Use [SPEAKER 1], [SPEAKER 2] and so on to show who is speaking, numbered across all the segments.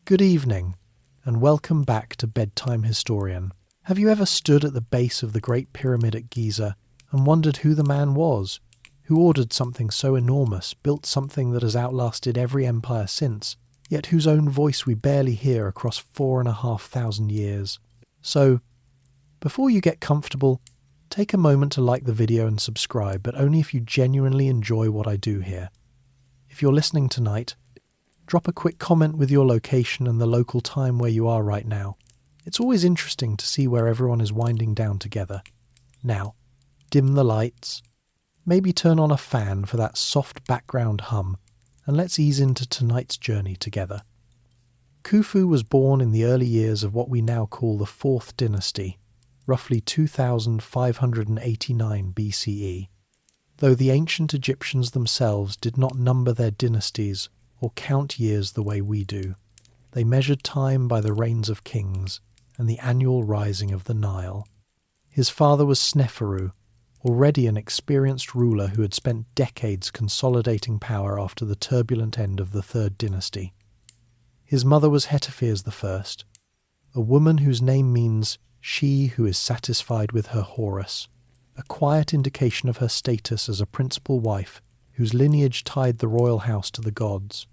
[SPEAKER 1] Good evening, and welcome back to Bedtime Historian. Have you ever stood at the base of the Great Pyramid at Giza and wondered who the man was, who ordered something so enormous, built something that has outlasted every empire since, yet whose own voice we barely hear across 4,500 years? So, before you get comfortable, take a moment to like the video and subscribe, but only if you genuinely enjoy what I do here. If you're listening tonight, drop a quick comment with your location and the local time where you are right now. It's always interesting to see where everyone is winding down together. Now, dim the lights, maybe turn on a fan for that soft background hum, and let's ease into tonight's journey together. Khufu was born in the early years of what we now call the Fourth Dynasty, roughly 2589 BCE. Though the ancient Egyptians themselves did not number their dynasties or count years the way we do, they measured time by the reigns of kings and the annual rising of the Nile. His father was Sneferu, already an experienced ruler who had spent decades consolidating power after the turbulent end of the Third Dynasty. His mother was Hetepheres I, a woman whose name means she who is satisfied with her Horus, a quiet indication of her status as a principal wife whose lineage tied the royal house to the gods.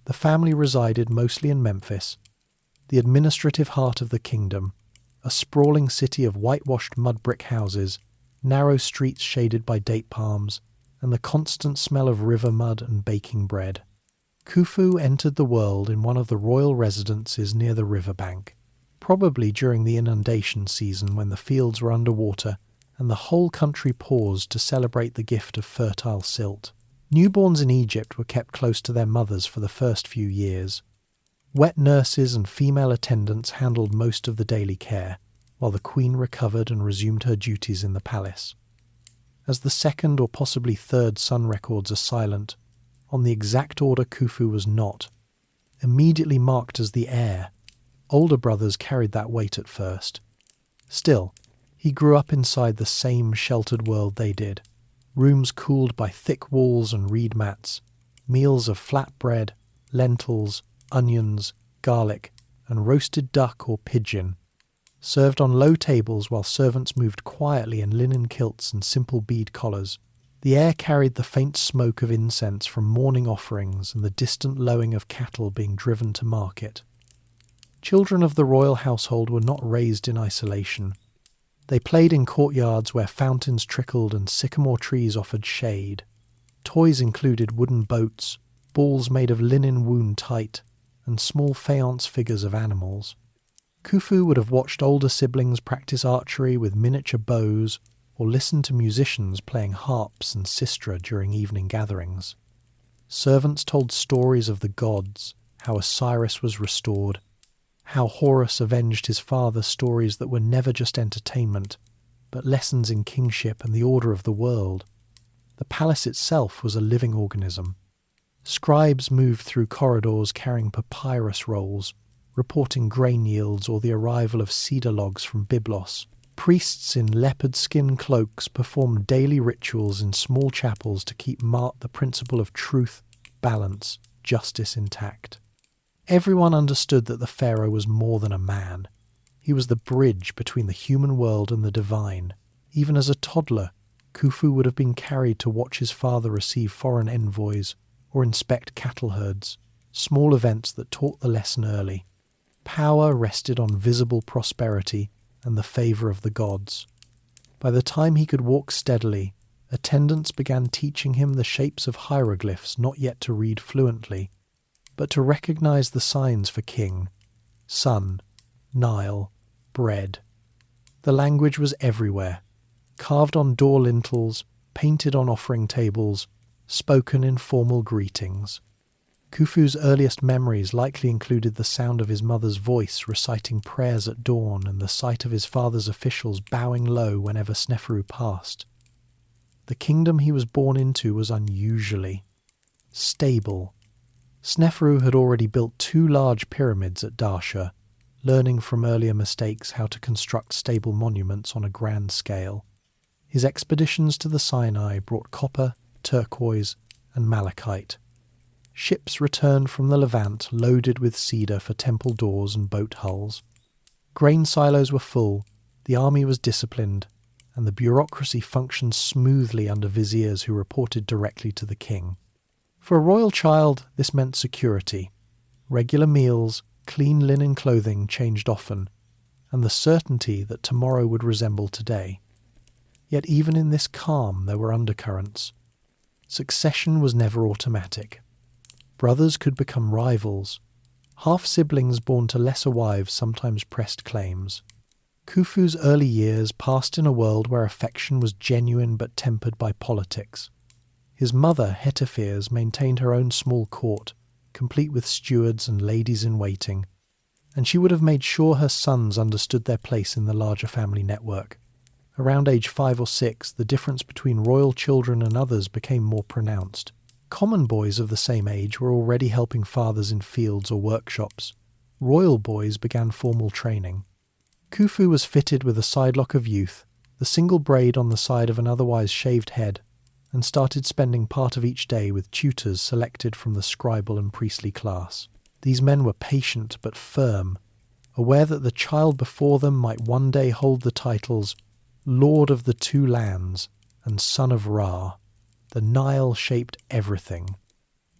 [SPEAKER 1] The family resided mostly in Memphis, the administrative heart of the kingdom, a sprawling city of whitewashed mud brick houses, narrow streets shaded by date palms, and the constant smell of river mud and baking bread. Khufu entered the world in one of the royal residences near the riverbank, probably during the inundation season when the fields were underwater and the whole country paused to celebrate the gift of fertile silt. Newborns in Egypt were kept close to their mothers for the first few years. Wet nurses and female attendants handled most of the daily care, while the queen recovered and resumed her duties in the palace. As the second or possibly third son records are silent, on the exact order Khufu was not. Immediately marked as the heir, older brothers carried that weight at first. Still, he grew up inside the same sheltered world they did. Rooms cooled by thick walls and reed mats, meals of flat bread, lentils, onions, garlic, and roasted duck or pigeon, served on low tables while servants moved quietly in linen kilts and simple bead collars. The air carried the faint smoke of incense from morning offerings and the distant lowing of cattle being driven to market. Children of the royal household were not raised in isolation. They played in courtyards where fountains trickled and sycamore trees offered shade. Toys included wooden boats, balls made of linen wound tight, and small faience figures of animals. Khufu would have watched older siblings practice archery with miniature bows or listened to musicians playing harps and sistra during evening gatherings. Servants told stories of the gods, how Osiris was restored, how Horus avenged his father, stories that were never just entertainment, but lessons in kingship and the order of the world. The palace itself was a living organism. Scribes moved through corridors carrying papyrus rolls, reporting grain yields or the arrival of cedar logs from Byblos. Priests in leopard skin cloaks performed daily rituals in small chapels to keep the principle of truth, balance, justice intact. Everyone understood that the pharaoh was more than a man. He was the bridge between the human world and the divine. Even as a toddler, Khufu would have been carried to watch his father receive foreign envoys or inspect cattle herds, small events that taught the lesson early. Power rested on visible prosperity and the favour of the gods. By the time he could walk steadily, attendants began teaching him the shapes of hieroglyphs not yet to read fluently, but to recognize the signs for king, sun, Nile, bread. The language was everywhere, carved on door lintels, painted on offering tables, spoken in formal greetings. Khufu's earliest memories likely included the sound of his mother's voice reciting prayers at dawn and the sight of his father's officials bowing low whenever Sneferu passed. The kingdom he was born into was unusually stable. Sneferu had already built 2 large pyramids at Darsha, learning from earlier mistakes how to construct stable monuments on a grand scale. His expeditions to the Sinai brought copper, turquoise, and malachite. Ships returned from the Levant loaded with cedar for temple doors and boat hulls. Grain silos were full, the army was disciplined, and the bureaucracy functioned smoothly under viziers who reported directly to the king. For a royal child, this meant security. Regular meals, clean linen clothing changed often, and the certainty that tomorrow would resemble today. Yet even in this calm there were undercurrents. Succession was never automatic. Brothers could become rivals. Half-siblings born to lesser wives sometimes pressed claims. Khufu's early years passed in a world where affection was genuine but tempered by politics. His mother, Hetepheres, maintained her own small court, complete with stewards and ladies-in-waiting, and she would have made sure her sons understood their place in the larger family network. Around age 5 or 6, the difference between royal children and others became more pronounced. Common boys of the same age were already helping fathers in fields or workshops. Royal boys began formal training. Khufu was fitted with a sidelock of youth, the single braid on the side of an otherwise shaved head, and started spending part of each day with tutors selected from the scribal and priestly class. These men were patient but firm, aware that the child before them might one day hold the titles Lord of the Two Lands and Son of Ra. The Nile shaped everything.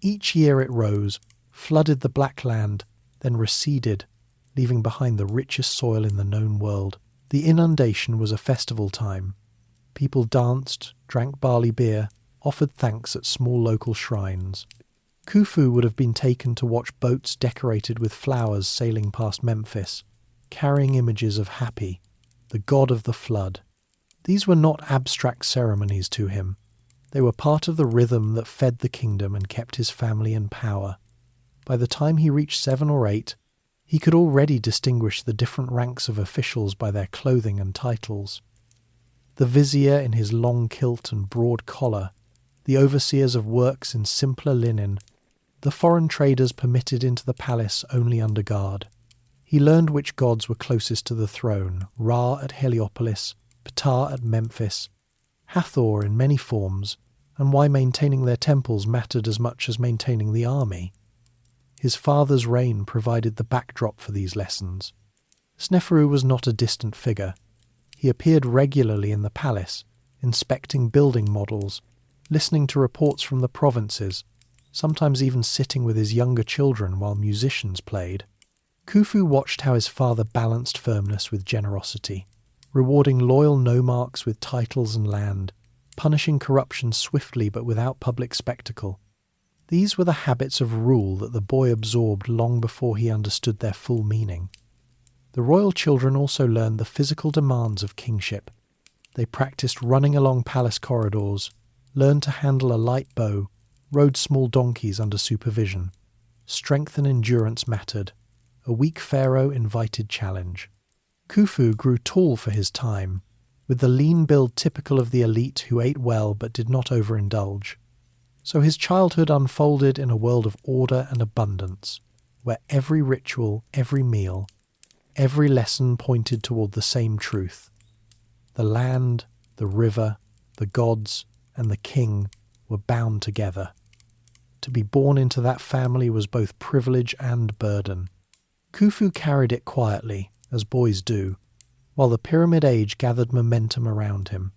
[SPEAKER 1] Each year it rose, flooded the Black Land, then receded, leaving behind the richest soil in the known world. The inundation was a festival time. People danced, drank barley beer, offered thanks at small local shrines. Khufu would have been taken to watch boats decorated with flowers sailing past Memphis, carrying images of Hapi, the god of the flood. These were not abstract ceremonies to him. They were part of the rhythm that fed the kingdom and kept his family in power. By the time he reached 7 or 8, he could already distinguish the different ranks of officials by their clothing and titles. The vizier in his long kilt and broad collar, the overseers of works in simpler linen, the foreign traders permitted into the palace only under guard. He learned which gods were closest to the throne, Ra at Heliopolis, Ptah at Memphis, Hathor in many forms, and why maintaining their temples mattered as much as maintaining the army. His father's reign provided the backdrop for these lessons. Sneferu was not a distant figure. He appeared regularly in the palace, inspecting building models, listening to reports from the provinces, sometimes even sitting with his younger children while musicians played. Khufu watched how his father balanced firmness with generosity, rewarding loyal nomarchs with titles and land, punishing corruption swiftly but without public spectacle. These were the habits of rule that the boy absorbed long before he understood their full meaning. The royal children also learned the physical demands of kingship. They practiced running along palace corridors, learned to handle a light bow, rode small donkeys under supervision. Strength and endurance mattered. A weak pharaoh invited challenge. Khufu grew tall for his time, with the lean build typical of the elite who ate well but did not overindulge. So his childhood unfolded in a world of order and abundance, where every ritual, every meal, every lesson pointed toward the same truth. The land, the river, the gods, and the king were bound together. To be born into that family was both privilege and burden. Khufu carried it quietly, as boys do, while the Pyramid Age gathered momentum around him.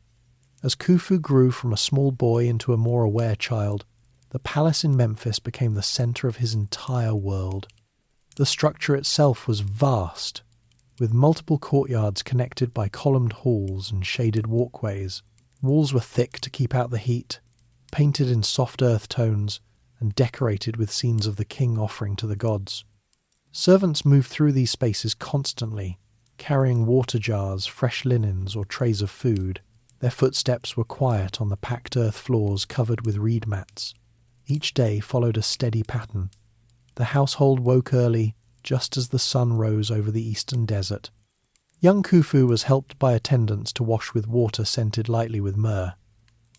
[SPEAKER 1] As Khufu grew from a small boy into a more aware child, the palace in Memphis became the centre of his entire world. The structure itself was vast, with multiple courtyards connected by columned halls and shaded walkways. Walls were thick to keep out the heat, painted in soft earth tones, and decorated with scenes of the king offering to the gods. Servants moved through these spaces constantly, carrying water jars, fresh linens, or trays of food. Their footsteps were quiet on the packed earth floors covered with reed mats. Each day followed a steady pattern. The household woke early, just as the sun rose over the eastern desert. Young Khufu was helped by attendants to wash with water scented lightly with myrrh.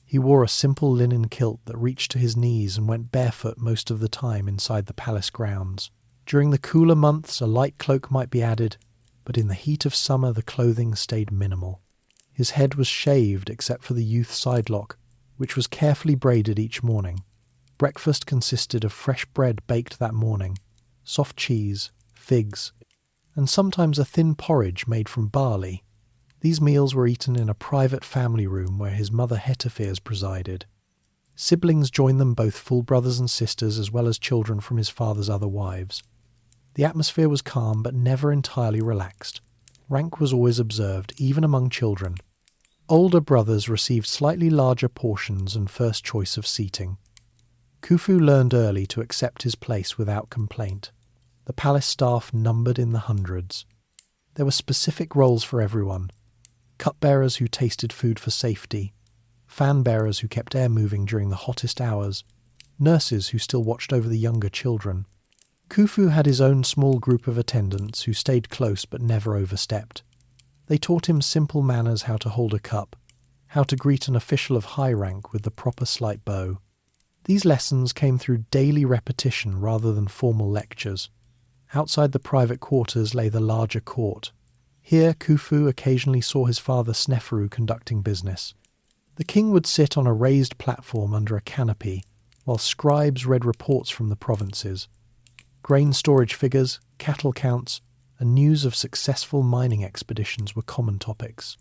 [SPEAKER 1] He wore a simple linen kilt that reached to his knees and went barefoot most of the time inside the palace grounds. During the cooler months, a light cloak might be added, but in the heat of summer the clothing stayed minimal. His head was shaved except for the youth sidelock, which was carefully braided each morning. Breakfast consisted of fresh bread baked that morning, soft cheese, figs, and sometimes a thin porridge made from barley. These meals were eaten in a private family room where his mother Hetepheres presided. Siblings joined them, both full brothers and sisters, as well as children from his father's other wives. The atmosphere was calm but never entirely relaxed. Rank was always observed, even among children. Older brothers received slightly larger portions and first choice of seating. Khufu learned early to accept his place without complaint. The palace staff numbered in the hundreds. There were specific roles for everyone: cupbearers who tasted food for safety, fan bearers who kept air moving during the hottest hours, nurses who still watched over the younger children. Khufu had his own small group of attendants who stayed close but never overstepped. They taught him simple manners: how to hold a cup, how to greet an official of high rank with the proper slight bow. These lessons came through daily repetition rather than formal lectures. Outside the private quarters lay the larger court. Here Khufu occasionally saw his father Sneferu conducting business. The king would sit on a raised platform under a canopy, while scribes read reports from the provinces. Grain storage figures, cattle counts, and news of successful mining expeditions were common topics.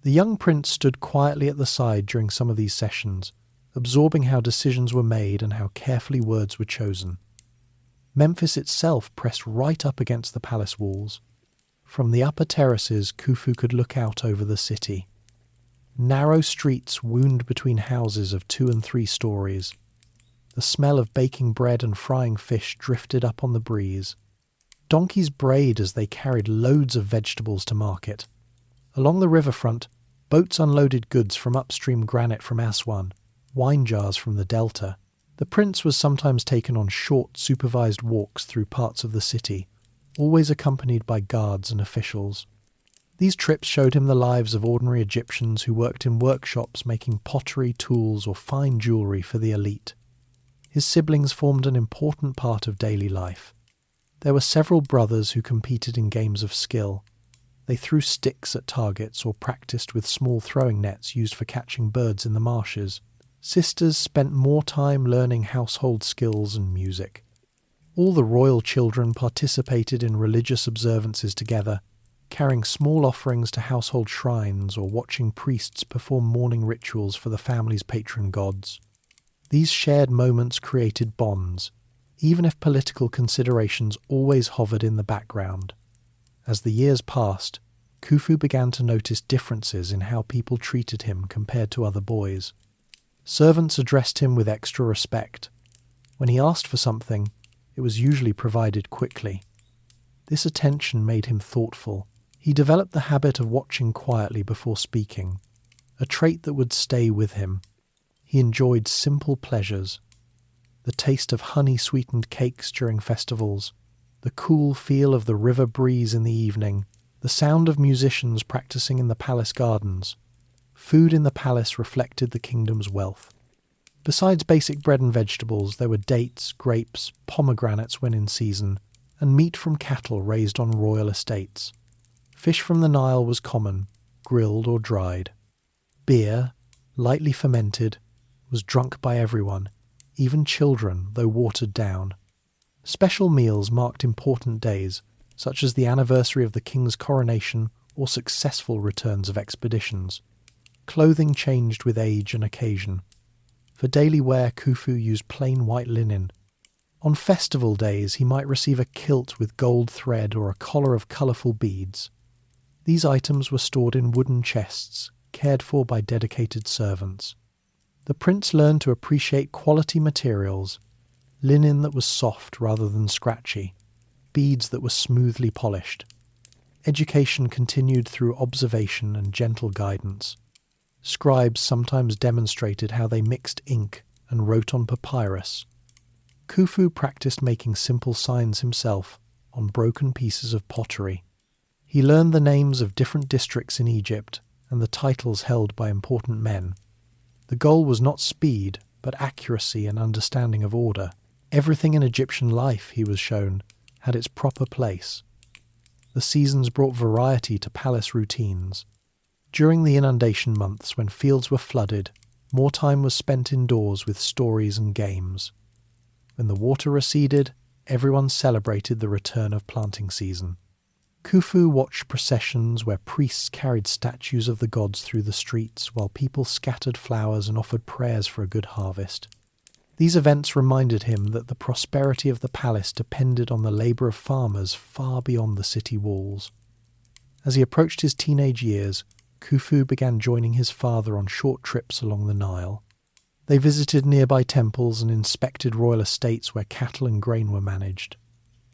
[SPEAKER 1] The young prince stood quietly at the side during some of these sessions, absorbing how decisions were made and how carefully words were chosen. Memphis itself pressed right up against the palace walls. From the upper terraces, Khufu could look out over the city. Narrow streets wound between houses of 2 and 3 stories. The smell of baking bread and frying fish drifted up on the breeze. Donkeys brayed as they carried loads of vegetables to market. Along the riverfront, boats unloaded goods from upstream: granite from Aswan, wine jars from the delta. The prince was sometimes taken on short, supervised walks through parts of the city, always accompanied by guards and officials. These trips showed him the lives of ordinary Egyptians who worked in workshops making pottery, tools, or fine jewellery for the elite. His siblings formed an important part of daily life. There were several brothers who competed in games of skill. They threw sticks at targets or practiced with small throwing nets used for catching birds in the marshes. Sisters spent more time learning household skills and music. All the royal children participated in religious observances together, carrying small offerings to household shrines or watching priests perform morning rituals for the family's patron gods. These shared moments created bonds, even if political considerations always hovered in the background. As the years passed, Khufu began to notice differences in how people treated him compared to other boys. Servants addressed him with extra respect. When he asked for something, it was usually provided quickly. This attention made him thoughtful. He developed the habit of watching quietly before speaking, a trait that would stay with him. He enjoyed simple pleasures: the taste of honey-sweetened cakes during festivals, the cool feel of the river breeze in the evening, the sound of musicians practicing in the palace gardens. Food in the palace reflected the kingdom's wealth. Besides basic bread and vegetables, there were dates, grapes, pomegranates when in season, and meat from cattle raised on royal estates. Fish from the Nile was common, grilled or dried. Beer, lightly fermented, was drunk by everyone, even children, though watered down. Special meals marked important days, such as the anniversary of the king's coronation or successful returns of expeditions. Clothing changed with age and occasion. For daily wear, Khufu used plain white linen. On festival days, he might receive a kilt with gold thread or a collar of colourful beads. These items were stored in wooden chests, cared for by dedicated servants. The prince learned to appreciate quality materials: linen that was soft rather than scratchy, beads that were smoothly polished. Education continued through observation and gentle guidance. Scribes sometimes demonstrated how they mixed ink and wrote on papyrus. Khufu practiced making simple signs himself on broken pieces of pottery. He learned the names of different districts in Egypt and the titles held by important men. The goal was not speed, but accuracy and understanding of order. Everything in Egyptian life, he was shown, had its proper place. The seasons brought variety to palace routines. During the inundation months, when fields were flooded, more time was spent indoors with stories and games. When the water receded, everyone celebrated the return of planting season. Khufu watched processions where priests carried statues of the gods through the streets while people scattered flowers and offered prayers for a good harvest. These events reminded him that the prosperity of the palace depended on the labour of farmers far beyond the city walls. As he approached his teenage years, Khufu began joining his father on short trips along the Nile. They visited nearby temples and inspected royal estates where cattle and grain were managed.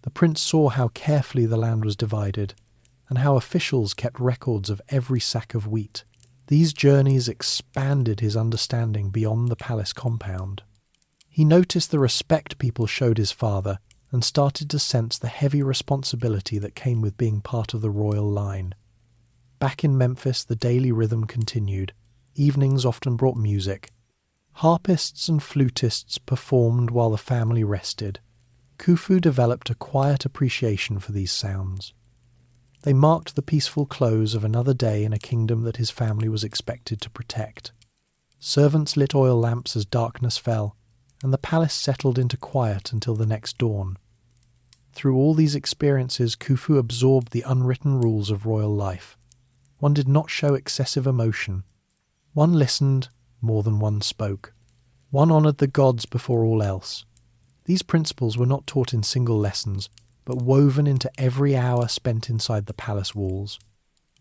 [SPEAKER 1] The prince saw how carefully the land was divided and how officials kept records of every sack of wheat. These journeys expanded his understanding beyond the palace compound. He noticed the respect people showed his father and started to sense the heavy responsibility that came with being part of the royal line. Back in Memphis, the daily rhythm continued. Evenings often brought music. Harpists and flutists performed while the family rested. Khufu developed a quiet appreciation for these sounds. They marked the peaceful close of another day in a kingdom that his family was expected to protect. Servants lit oil lamps as darkness fell, and the palace settled into quiet until the next dawn. Through all these experiences, Khufu absorbed the unwritten rules of royal life. One did not show excessive emotion. One listened more than one spoke. One honoured the gods before all else. These principles were not taught in single lessons, but woven into every hour spent inside the palace walls.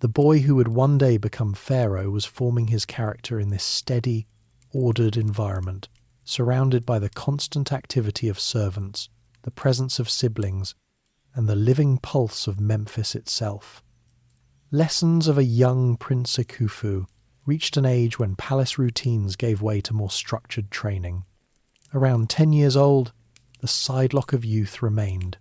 [SPEAKER 1] The boy who would one day become Pharaoh was forming his character in this steady, ordered environment, surrounded by the constant activity of servants, the presence of siblings, and the living pulse of Memphis itself. Lessons of a young Prince Khufu reached an age when palace routines gave way to more structured training. Around 10 years old, the sidelock of youth remained,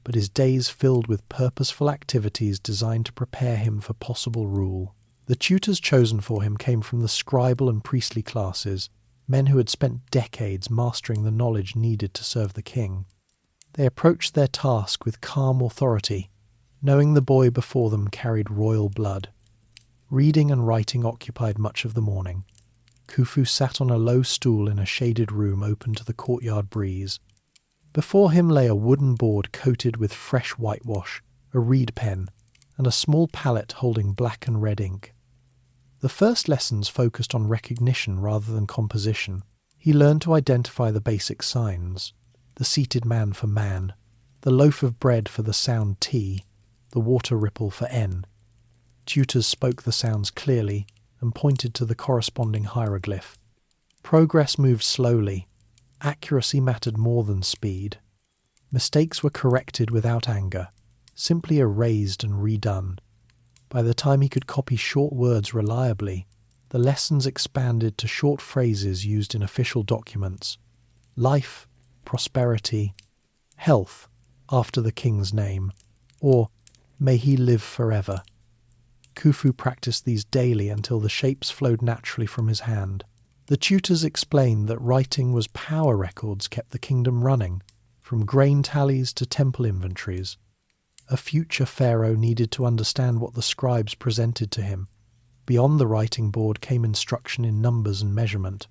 [SPEAKER 1] but his days filled with purposeful activities designed to prepare him for possible rule. The tutors chosen for him came from the scribal and priestly classes, men who had spent decades mastering the knowledge needed to serve the king. They approached their task with calm authority, knowing the boy before them carried royal blood. Reading and writing occupied much of the morning. Khufu sat on a low stool in a shaded room open to the courtyard breeze. Before him lay a wooden board coated with fresh whitewash, a reed pen, and a small palette holding black and red ink. The first lessons focused on recognition rather than composition. He learned to identify the basic signs: the seated man for man, the loaf of bread for the sound T, the water ripple for N. Tutors spoke the sounds clearly and pointed to the corresponding hieroglyph. Progress moved slowly. Accuracy mattered more than speed. Mistakes were corrected without anger, simply erased and redone. By the time he could copy short words reliably, the lessons expanded to short phrases used in official documents. Life, prosperity, health, after the king's name, or may he live forever. Khufu practiced these daily until the shapes flowed naturally from his hand. The tutors explained that writing was power records kept the kingdom running, from grain tallies to temple inventories. A future pharaoh needed to understand what the scribes presented to him. Beyond the writing board came instruction in numbers and measurement.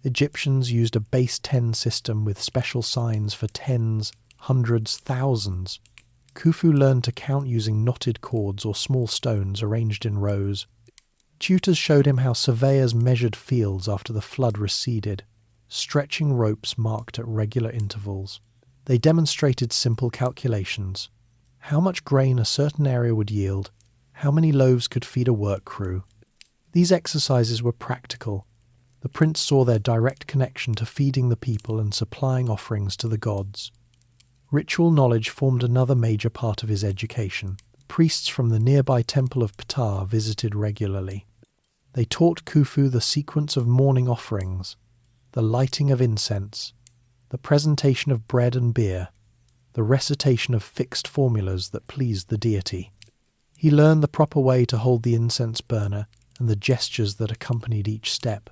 [SPEAKER 1] Egyptians used a base 10 system with special signs for tens, hundreds, thousands. Khufu learned to count using knotted cords or small stones arranged in rows. Tutors showed him how surveyors measured fields after the flood receded, stretching ropes marked at regular intervals. They demonstrated simple calculations: how much grain a certain area would yield, how many loaves could feed a work crew. These exercises were practical. The prince saw their direct connection to feeding the people and supplying offerings to the gods. Ritual knowledge formed another major part of his education. Priests from the nearby temple of Ptah visited regularly. They taught Khufu the sequence of morning offerings, the lighting of incense, the presentation of bread and beer, the recitation of fixed formulas that pleased the deity. He learned the proper way to hold the incense burner and the gestures that accompanied each step.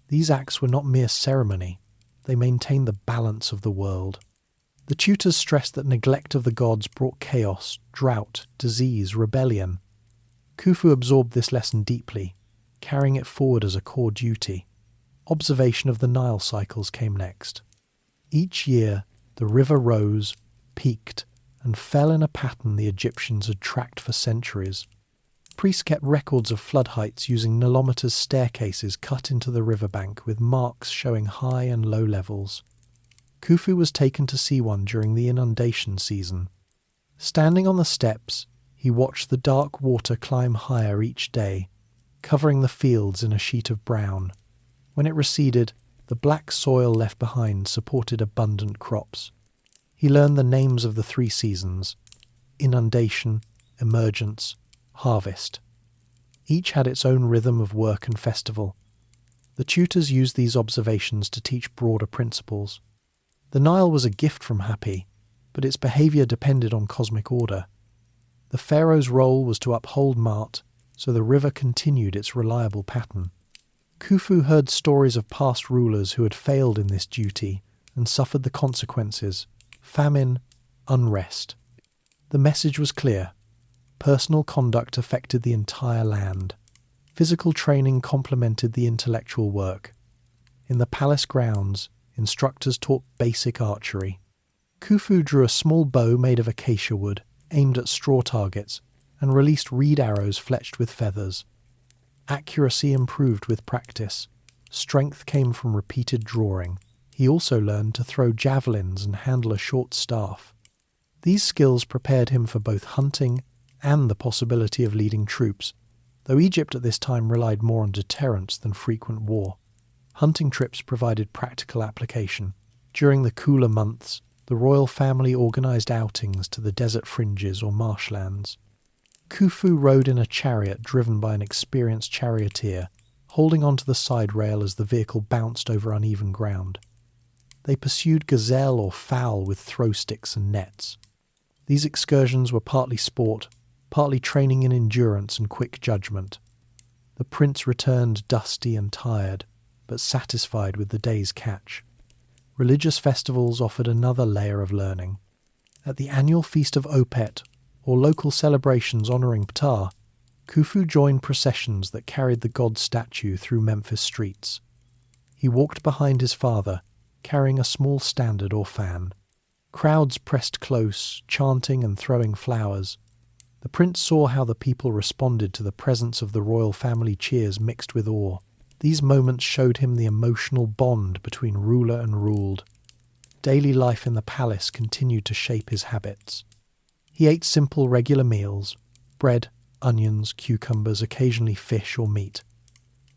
[SPEAKER 1] These acts were not mere ceremony, they maintained the balance of the world. The tutors stressed that neglect of the gods brought chaos, drought, disease, rebellion. Khufu absorbed this lesson deeply, carrying it forward as a core duty. Observation of the Nile cycles came next. Each year, the river rose, peaked, and fell in a pattern the Egyptians had tracked for centuries. Priests kept records of flood heights using Nilometer's staircases cut into the riverbank with marks showing high and low levels. Khufu was taken to see one during the inundation season. Standing on the steps, he watched the dark water climb higher each day, covering the fields in a sheet of brown. When it receded, the black soil left behind supported abundant crops. He learned the names of the 3 seasons: inundation, emergence, harvest. Each had its own rhythm of work and festival. The tutors used these observations to teach broader principles. The Nile was a gift from Hapi, but its behaviour depended on cosmic order. The pharaoh's role was to uphold Ma'at, so the river continued its reliable pattern. Khufu heard stories of past rulers who had failed in this duty and suffered the consequences: famine, unrest. The message was clear. Personal conduct affected the entire land. Physical training complemented the intellectual work. In the palace grounds, instructors taught basic archery. Khufu drew a small bow made of acacia wood, aimed at straw targets, and released reed arrows fletched with feathers. Accuracy improved with practice. Strength came from repeated drawing. He also learned to throw javelins and handle a short staff. These skills prepared him for both hunting and the possibility of leading troops, though Egypt at this time relied more on deterrence than frequent war. Hunting trips provided practical application. During the cooler months, the royal family organised outings to the desert fringes or marshlands. Khufu rode in a chariot driven by an experienced charioteer, holding onto the side rail as the vehicle bounced over uneven ground. They pursued gazelle or fowl with throw sticks and nets. These excursions were partly sport, partly training in endurance and quick judgment. The prince returned dusty and tired, but satisfied with the day's catch. Religious festivals offered another layer of learning. At the annual feast of Opet, or local celebrations honouring Ptah, Khufu joined processions that carried the god statue through Memphis streets. He walked behind his father, carrying a small standard or fan. Crowds pressed close, chanting and throwing flowers. The prince saw how the people responded to the presence of the royal family cheers mixed with awe. These moments showed him the emotional bond between ruler and ruled. Daily life in the palace continued to shape his habits. He ate simple, regular meals: bread, onions, cucumbers, occasionally fish or meat.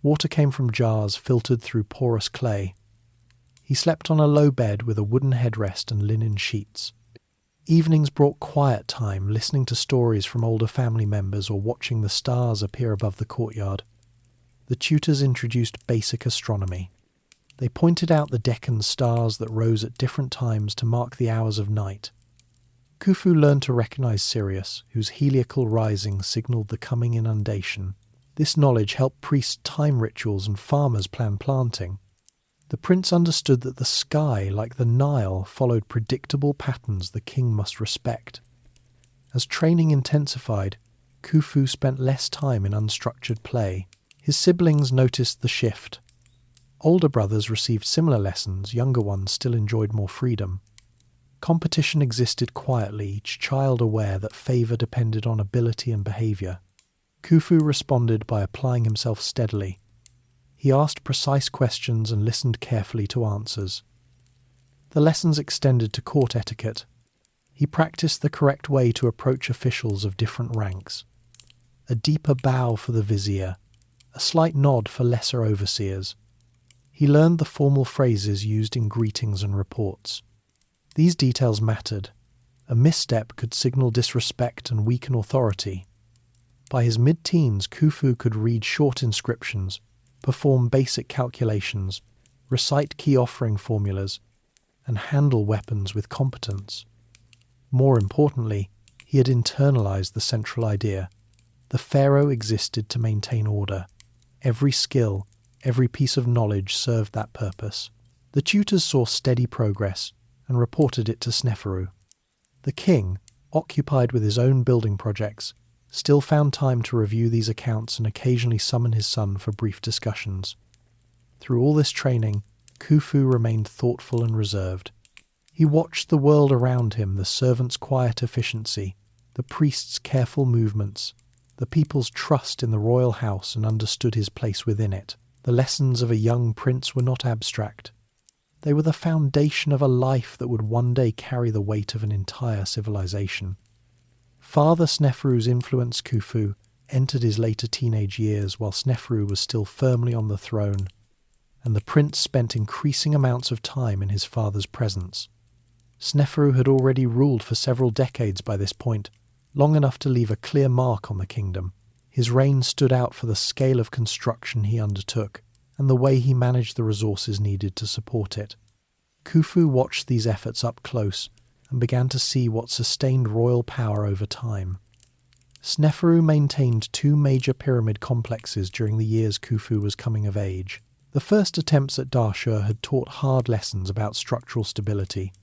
[SPEAKER 1] Water came from jars filtered through porous clay. He slept on a low bed with a wooden headrest and linen sheets. Evenings brought quiet time, listening to stories from older family members or watching the stars appear above the courtyard. The tutors introduced basic astronomy. They pointed out the Deccan stars that rose at different times to mark the hours of night. Khufu learned to recognize Sirius, whose heliacal rising signaled the coming inundation. This knowledge helped priests time rituals and farmers plan planting. The prince understood that the sky, like the Nile, followed predictable patterns the king must respect. As training intensified, Khufu spent less time in unstructured play. His siblings noticed the shift. Older brothers received similar lessons, younger ones still enjoyed more freedom. Competition existed quietly, each child aware that favour depended on ability and behaviour. Khufu responded by applying himself steadily. He asked precise questions and listened carefully to answers. The lessons extended to court etiquette. He practiced the correct way to approach officials of different ranks. A deeper bow for the vizier, a slight nod for lesser overseers. He learned the formal phrases used in greetings and reports. These details mattered. A misstep could signal disrespect and weaken authority. By his mid-teens, Khufu could read short inscriptions, perform basic calculations, recite key offering formulas, and handle weapons with competence. More importantly, he had internalized the central idea. The pharaoh existed to maintain order. Every skill, every piece of knowledge served that purpose. The tutors saw steady progress and reported it to Sneferu. The king, occupied with his own building projects, still found time to review these accounts and occasionally summon his son for brief discussions. Through all this training, Khufu remained thoughtful and reserved. He watched the world around him, the servants' quiet efficiency, the priests' careful movements, the people's trust in the royal house, and understood his place within it. The lessons of a young prince were not abstract. They were the foundation of a life that would one day carry the weight of an entire civilization. Father Sneferu's influence, Khufu, entered his later teenage years while Sneferu was still firmly on the throne, and the prince spent increasing amounts of time in his father's presence. Sneferu had already ruled for several decades by this point, long enough to leave a clear mark on the kingdom. His reign stood out for the scale of construction he undertook and the way he managed the resources needed to support it. Khufu watched these efforts up close and began to see what sustained royal power over time. Sneferu maintained 2 major pyramid complexes during the years Khufu was coming of age. The first attempts at Dashur had taught hard lessons about structural stability.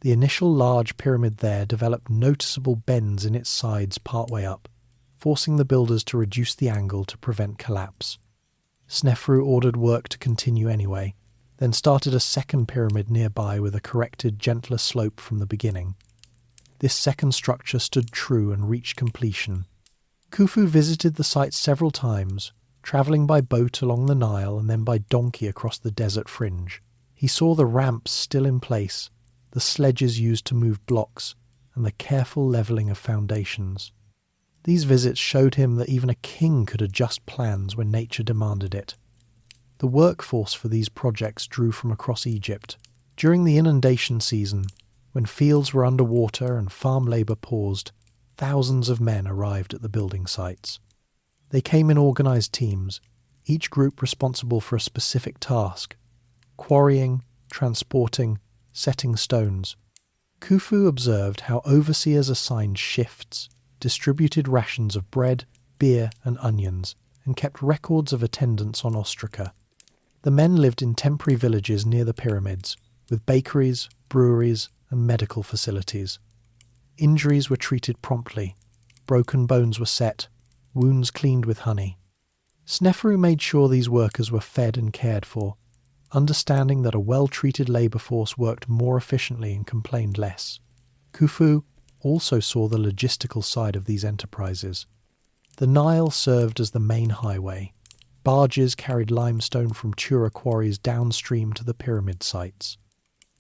[SPEAKER 1] The initial large pyramid there developed noticeable bends in its sides partway up, forcing the builders to reduce the angle to prevent collapse. Sneferu ordered work to continue anyway, then started a second pyramid nearby with a corrected, gentler slope from the beginning. This second structure stood true and reached completion. Khufu visited the site several times, travelling by boat along the Nile and then by donkey across the desert fringe. He saw the ramps still in place, the sledges used to move blocks, and the careful levelling of foundations. These visits showed him that even a king could adjust plans when nature demanded it. The workforce for these projects drew from across Egypt. During the inundation season, when fields were underwater and farm labour paused, thousands of men arrived at the building sites. They came in organised teams, each group responsible for a specific task: quarrying, transporting, setting stones. Khufu observed how overseers assigned shifts, distributed rations of bread, beer and onions, and kept records of attendance on ostraca. The men lived in temporary villages near the pyramids, with bakeries, breweries and medical facilities. Injuries were treated promptly, broken bones were set, wounds cleaned with honey. Sneferu made sure these workers were fed and cared for, understanding that a well-treated labour force worked more efficiently and complained less. Khufu also saw the logistical side of these enterprises. The Nile served as the main highway. Barges carried limestone from Tura quarries downstream to the pyramid sites.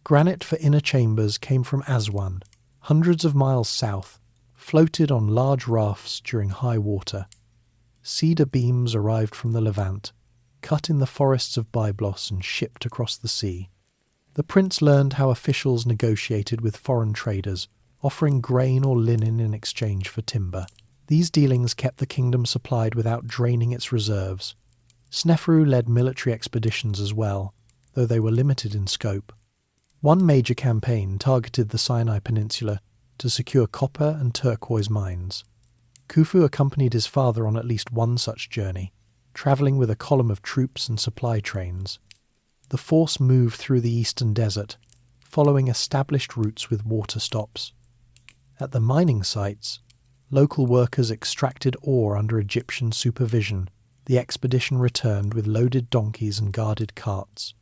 [SPEAKER 1] Granite for inner chambers came from Aswan, hundreds of miles south, floated on large rafts during high water. Cedar beams arrived from the Levant, cut in the forests of Byblos and shipped across the sea. The prince learned how officials negotiated with foreign traders, offering grain or linen in exchange for timber. These dealings kept the kingdom supplied without draining its reserves. Sneferu led military expeditions as well, though they were limited in scope. One major campaign targeted the Sinai Peninsula to secure copper and turquoise mines. Khufu accompanied his father on at least one such journey, travelling with a column of troops and supply trains. The force moved through the eastern desert, following established routes with water stops. At the mining sites, local workers extracted ore under Egyptian supervision. The expedition returned with loaded donkeys and guarded carts.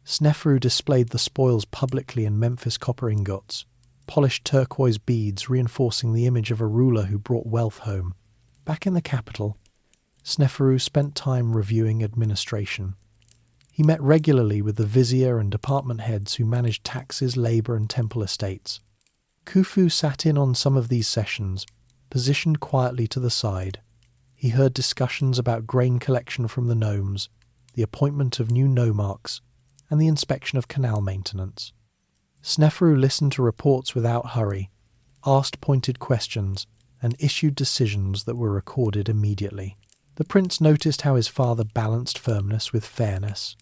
[SPEAKER 1] Sneferu displayed the spoils publicly in Memphis copper ingots, polished turquoise beads reinforcing the image of a ruler who brought wealth home. Back in the capital, Sneferu spent time reviewing administration. He met regularly with the vizier and department heads who managed taxes, labour and temple estates. Khufu sat in on some of these sessions, positioned quietly to the side. He heard discussions about grain collection from the nomes, the appointment of new nomarchs, and the inspection of canal maintenance. Sneferu listened to reports without hurry, asked pointed questions, and issued decisions that were recorded immediately. The prince noticed how his father balanced firmness with fairness,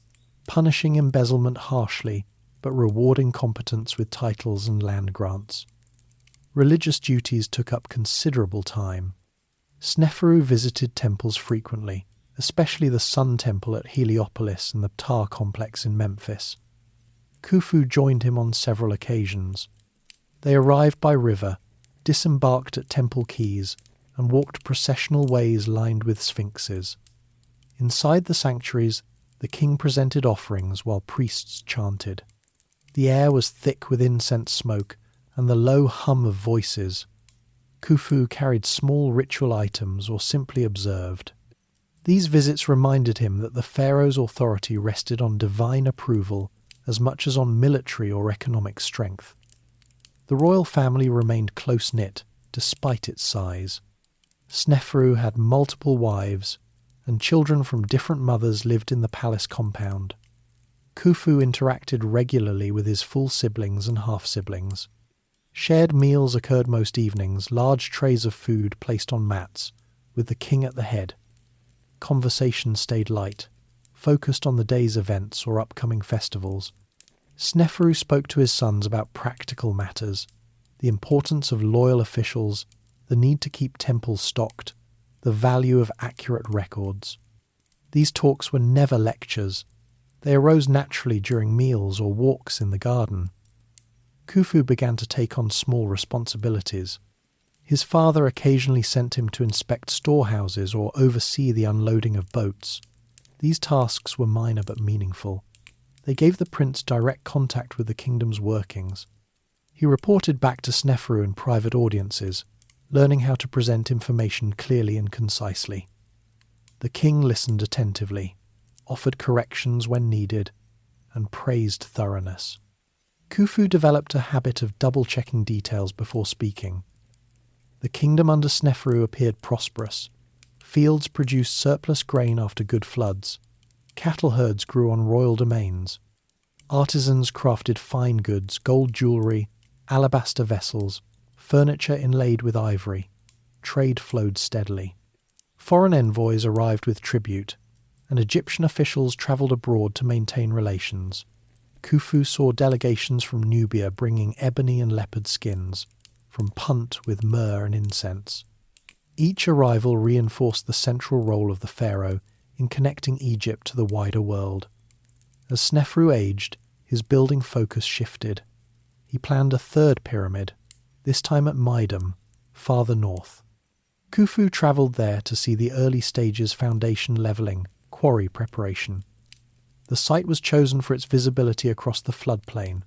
[SPEAKER 1] punishing embezzlement harshly, but rewarding competence with titles and land grants. Religious duties took up considerable time. Sneferu visited temples frequently, especially the Sun Temple at Heliopolis and the Ptah complex in Memphis. Khufu joined him on several occasions. They arrived by river, disembarked at temple quays, and walked processional ways lined with sphinxes. Inside the sanctuaries, The king presented offerings while priests chanted. The air was thick with incense smoke and the low hum of voices. Khufu carried small ritual items or simply observed. These visits reminded him that the pharaoh's authority rested on divine approval as much as on military or economic strength. The royal family remained close-knit, despite its size. Sneferu had multiple wives, and children from different mothers lived in the palace compound. Khufu interacted regularly with his full siblings and half-siblings. Shared meals occurred most evenings, large trays of food placed on mats, with the king at the head. Conversation stayed light, focused on the day's events or upcoming festivals. Sneferu spoke to his sons about practical matters, the importance of loyal officials, the need to keep temples stocked, the value of accurate records. These talks were never lectures. They arose naturally during meals or walks in the garden. Khufu began to take on small responsibilities. His father occasionally sent him to inspect storehouses or oversee the unloading of boats. These tasks were minor but meaningful. They gave the prince direct contact with the kingdom's workings. He reported back to Sneferu in private audiences, learning how to present information clearly and concisely. The king listened attentively, offered corrections when needed, and praised thoroughness. Khufu developed a habit of double-checking details before speaking. The kingdom under Sneferu appeared prosperous. Fields produced surplus grain after good floods. Cattle herds grew on royal domains. Artisans crafted fine goods, gold jewellery, alabaster vessels, furniture inlaid with ivory. Trade flowed steadily. Foreign envoys arrived with tribute, and Egyptian officials travelled abroad to maintain relations. Khufu saw delegations from Nubia bringing ebony and leopard skins, from Punt with myrrh and incense. Each arrival reinforced the central role of the pharaoh in connecting Egypt to the wider world. As Sneferu aged, his building focus shifted. He planned a third pyramid, this time at Midam, farther north. Khufu travelled there to see the early stages foundation levelling, quarry preparation. The site was chosen for its visibility across the floodplain.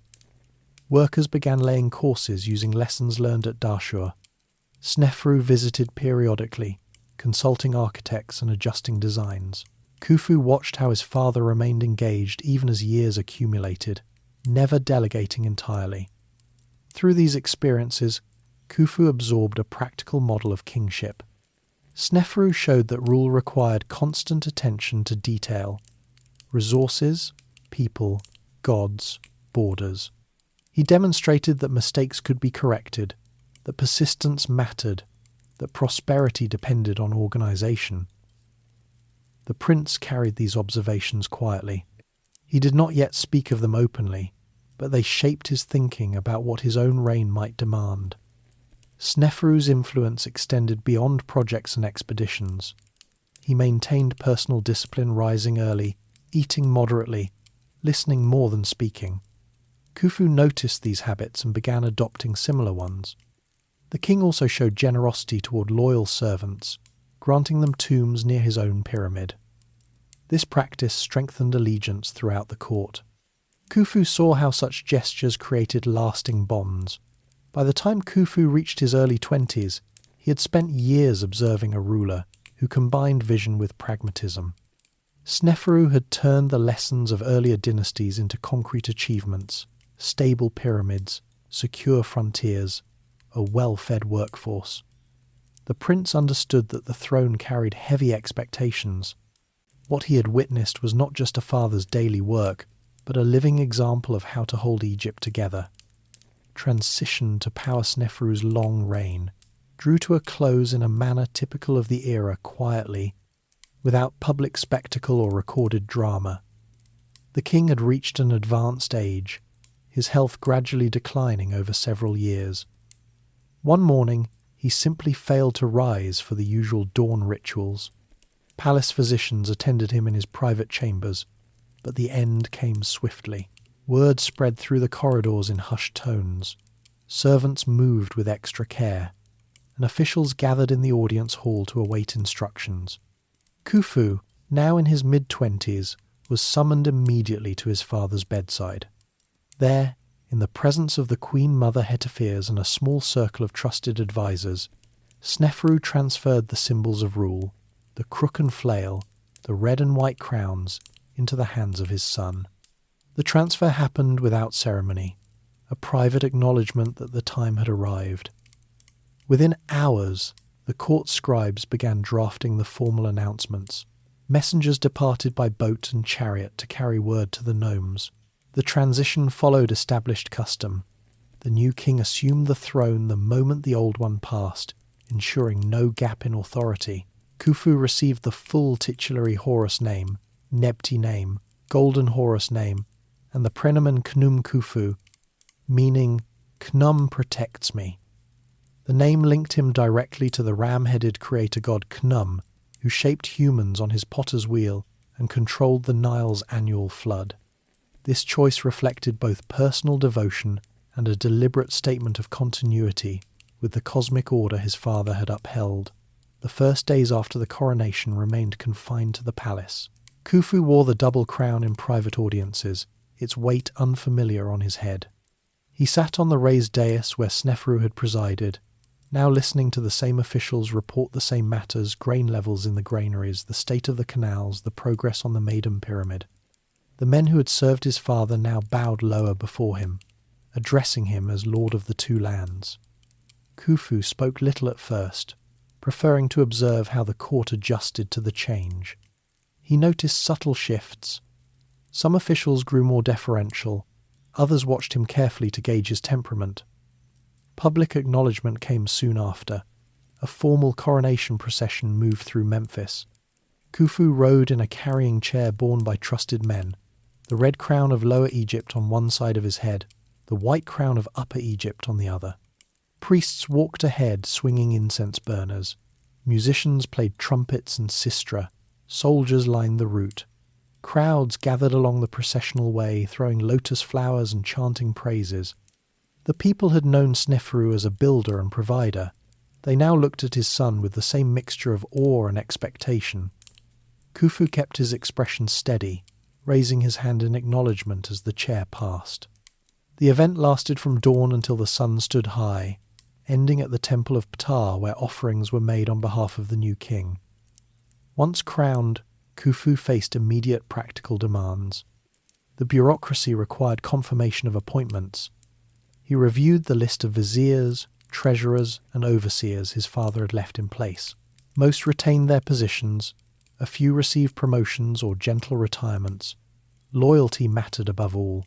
[SPEAKER 1] Workers began laying courses using lessons learned at Dashur. Sneferu visited periodically, consulting architects and adjusting designs. Khufu watched how his father remained engaged even as years accumulated, never delegating entirely. Through these experiences, Khufu absorbed a practical model of kingship. Sneferu showed that rule required constant attention to detail: resources, people, gods, borders. He demonstrated that mistakes could be corrected, that persistence mattered, that prosperity depended on organisation. The prince carried these observations quietly. He did not yet speak of them openly, but they shaped his thinking about what his own reign might demand. Sneferu's influence extended beyond projects and expeditions. He maintained personal discipline, rising early, eating moderately, listening more than speaking. Khufu noticed these habits and began adopting similar ones. The king also showed generosity toward loyal servants, granting them tombs near his own pyramid. This practice strengthened allegiance throughout the court. Khufu saw how such gestures created lasting bonds. By the time Khufu reached his early 20s, he had spent years observing a ruler who combined vision with pragmatism. Sneferu had turned the lessons of earlier dynasties into concrete achievements: stable pyramids, secure frontiers, a well-fed workforce. The prince understood that the throne carried heavy expectations. What he had witnessed was not just a father's daily work, but a living example of how to hold Egypt together. Transition to power. Sneferu's long reign drew to a close in a manner typical of the era, quietly, without public spectacle or recorded drama. The king had reached an advanced age, his health gradually declining over several years. One morning, he simply failed to rise for the usual dawn rituals. Palace physicians attended him in his private chambers, but the end came swiftly. Word spread through the corridors in hushed tones. Servants moved with extra care, and officials gathered in the audience hall to await instructions. Khufu, now in his mid-20s, was summoned immediately to his father's bedside. There, in the presence of the Queen Mother Hetepheres and a small circle of trusted advisers, Sneferu transferred the symbols of rule, the crook and flail, the red and white crowns, into the hands of his son. The transfer happened without ceremony, a private acknowledgement that the time had arrived. Within hours, the court scribes began drafting the formal announcements. Messengers departed by boat and chariot to carry word to the nomes. The transition followed established custom. The new king assumed the throne the moment the old one passed, ensuring no gap in authority. Khufu received the full titulary Horus name, Nebti name, Golden Horus name, and the prenomen Khnum Khufu, meaning Khnum protects me. The name linked him directly to the ram-headed creator god Khnum, who shaped humans on his potter's wheel and controlled the Nile's annual flood. This choice reflected both personal devotion and a deliberate statement of continuity with the cosmic order his father had upheld. The first days after the coronation remained confined to the palace. Khufu wore the double crown in private audiences, its weight unfamiliar on his head. He sat on the raised dais where Sneferu had presided, now listening to the same officials report the same matters: grain levels in the granaries, the state of the canals, the progress on the maiden pyramid. The men who had served his father now bowed lower before him, addressing him as Lord of the Two Lands. Khufu spoke little at first, preferring to observe how the court adjusted to the change. He noticed subtle shifts. Some officials grew more deferential, others watched him carefully to gauge his temperament. Public acknowledgement came soon after. A formal coronation procession moved through Memphis. Khufu rode in a carrying chair borne by trusted men, the red crown of Lower Egypt on one side of his head, the white crown of Upper Egypt on the other. Priests walked ahead swinging incense burners. Musicians played trumpets and sistra. Soldiers lined the route. Crowds gathered along the processional way, throwing lotus flowers and chanting praises. The people had known Sneferu as a builder and provider. They now looked at his son with the same mixture of awe and expectation. Khufu kept his expression steady, raising his hand in acknowledgement as the chair passed. The event lasted from dawn until the sun stood high, ending at the temple of Ptah, where offerings were made on behalf of the new king. Once crowned, Khufu faced immediate practical demands. The bureaucracy required confirmation of appointments. He reviewed the list of viziers, treasurers, and overseers his father had left in place. Most retained their positions. A few received promotions or gentle retirements. Loyalty mattered above all.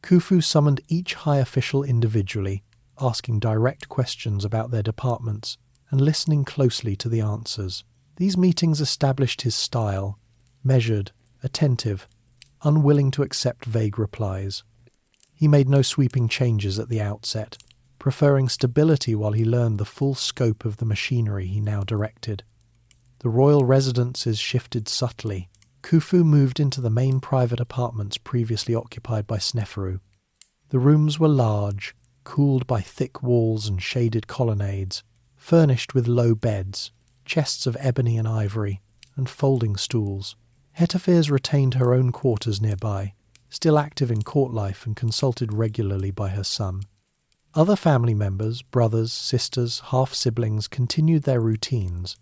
[SPEAKER 1] Khufu summoned each high official individually, asking direct questions about their departments and listening closely to the answers. These meetings established his style, measured, attentive, unwilling to accept vague replies. He made no sweeping changes at the outset, preferring stability while he learned the full scope of the machinery he now directed. The royal residences shifted subtly. Khufu moved into the main private apartments previously occupied by Sneferu. The rooms were large, cooled by thick walls and shaded colonnades, furnished with low beds, chests of ebony and ivory, and folding stools. Hetepheres retained her own quarters nearby, still active in court life and consulted regularly by her son. Other family members, brothers, sisters, half-siblings continued their routines,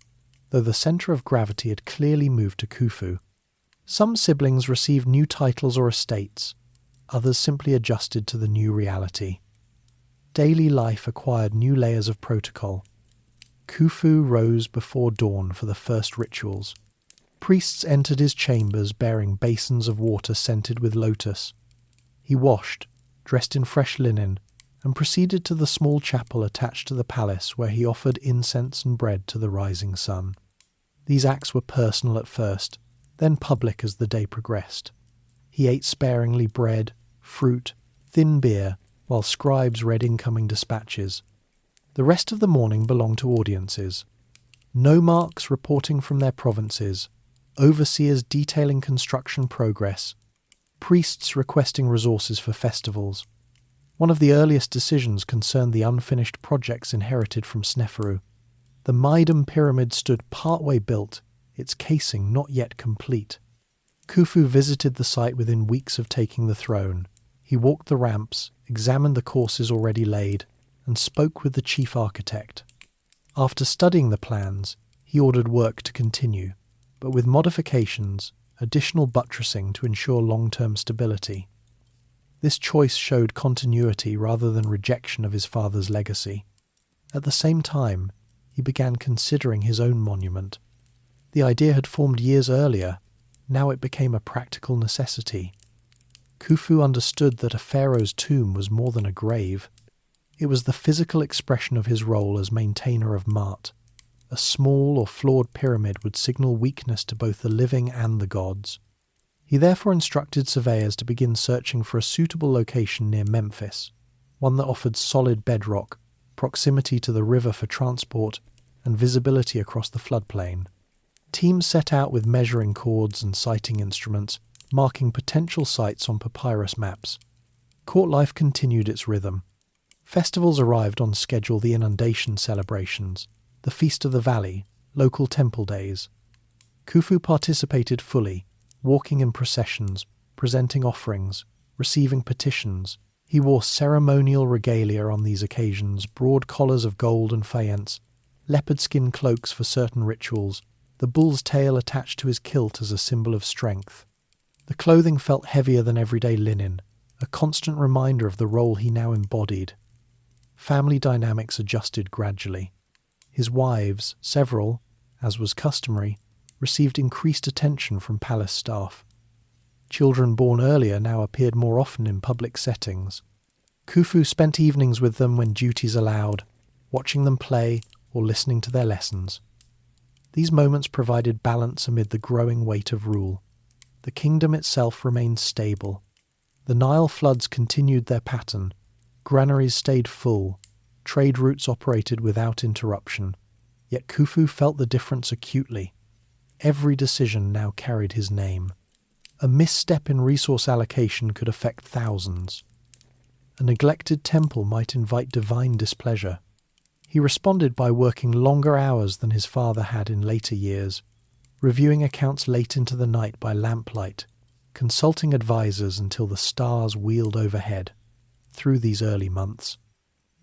[SPEAKER 1] though the centre of gravity had clearly moved to Khufu. Some siblings received new titles or estates, others simply adjusted to the new reality. Daily life acquired new layers of protocol. Khufu rose before dawn for the first rituals. Priests entered his chambers bearing basins of water scented with lotus. He washed, dressed in fresh linen, and proceeded to the small chapel attached to the palace where he offered incense and bread to the rising sun. These acts were personal at first, then public as the day progressed. He ate sparingly bread, fruit, thin beer, while scribes read incoming dispatches. The rest of the morning belonged to audiences. Nomarchs reporting from their provinces, overseers detailing construction progress, priests requesting resources for festivals. One of the earliest decisions concerned the unfinished projects inherited from Sneferu. The Maiden Pyramid stood partway built, its casing not yet complete. Khufu visited the site within weeks of taking the throne. He walked the ramps, examined the courses already laid, and spoke with the chief architect. After studying the plans, he ordered work to continue, but with modifications, additional buttressing to ensure long-term stability. This choice showed continuity rather than rejection of his father's legacy. At the same time, he began considering his own monument. The idea had formed years earlier. Now it became a practical necessity. Khufu understood that a pharaoh's tomb was more than a grave. It was the physical expression of his role as maintainer of Maat. A small or flawed pyramid would signal weakness to both the living and the gods. He therefore instructed surveyors to begin searching for a suitable location near Memphis, one that offered solid bedrock, proximity to the river for transport, and visibility across the floodplain. Teams set out with measuring cords and sighting instruments, marking potential sites on papyrus maps. Court life continued its rhythm. Festivals arrived on schedule: the inundation celebrations, the Feast of the Valley, local temple days. Khufu participated fully, walking in processions, presenting offerings, receiving petitions. He wore ceremonial regalia on these occasions: broad collars of gold and faience, leopard skin cloaks for certain rituals, the bull's tail attached to his kilt as a symbol of strength. The clothing felt heavier than everyday linen, a constant reminder of the role he now embodied. Family dynamics adjusted gradually. His wives, several, as was customary, received increased attention from palace staff. Children born earlier now appeared more often in public settings. Khufu spent evenings with them when duties allowed, watching them play or listening to their lessons. These moments provided balance amid the growing weight of rule. The kingdom itself remained stable. The Nile floods continued their pattern. Granaries stayed full. Trade routes operated without interruption. Yet Khufu felt the difference acutely. Every decision now carried his name. A misstep in resource allocation could affect thousands. A neglected temple might invite divine displeasure. He responded by working longer hours than his father had in later years, reviewing accounts late into the night by lamplight, consulting advisors until the stars wheeled overhead. Through these early months,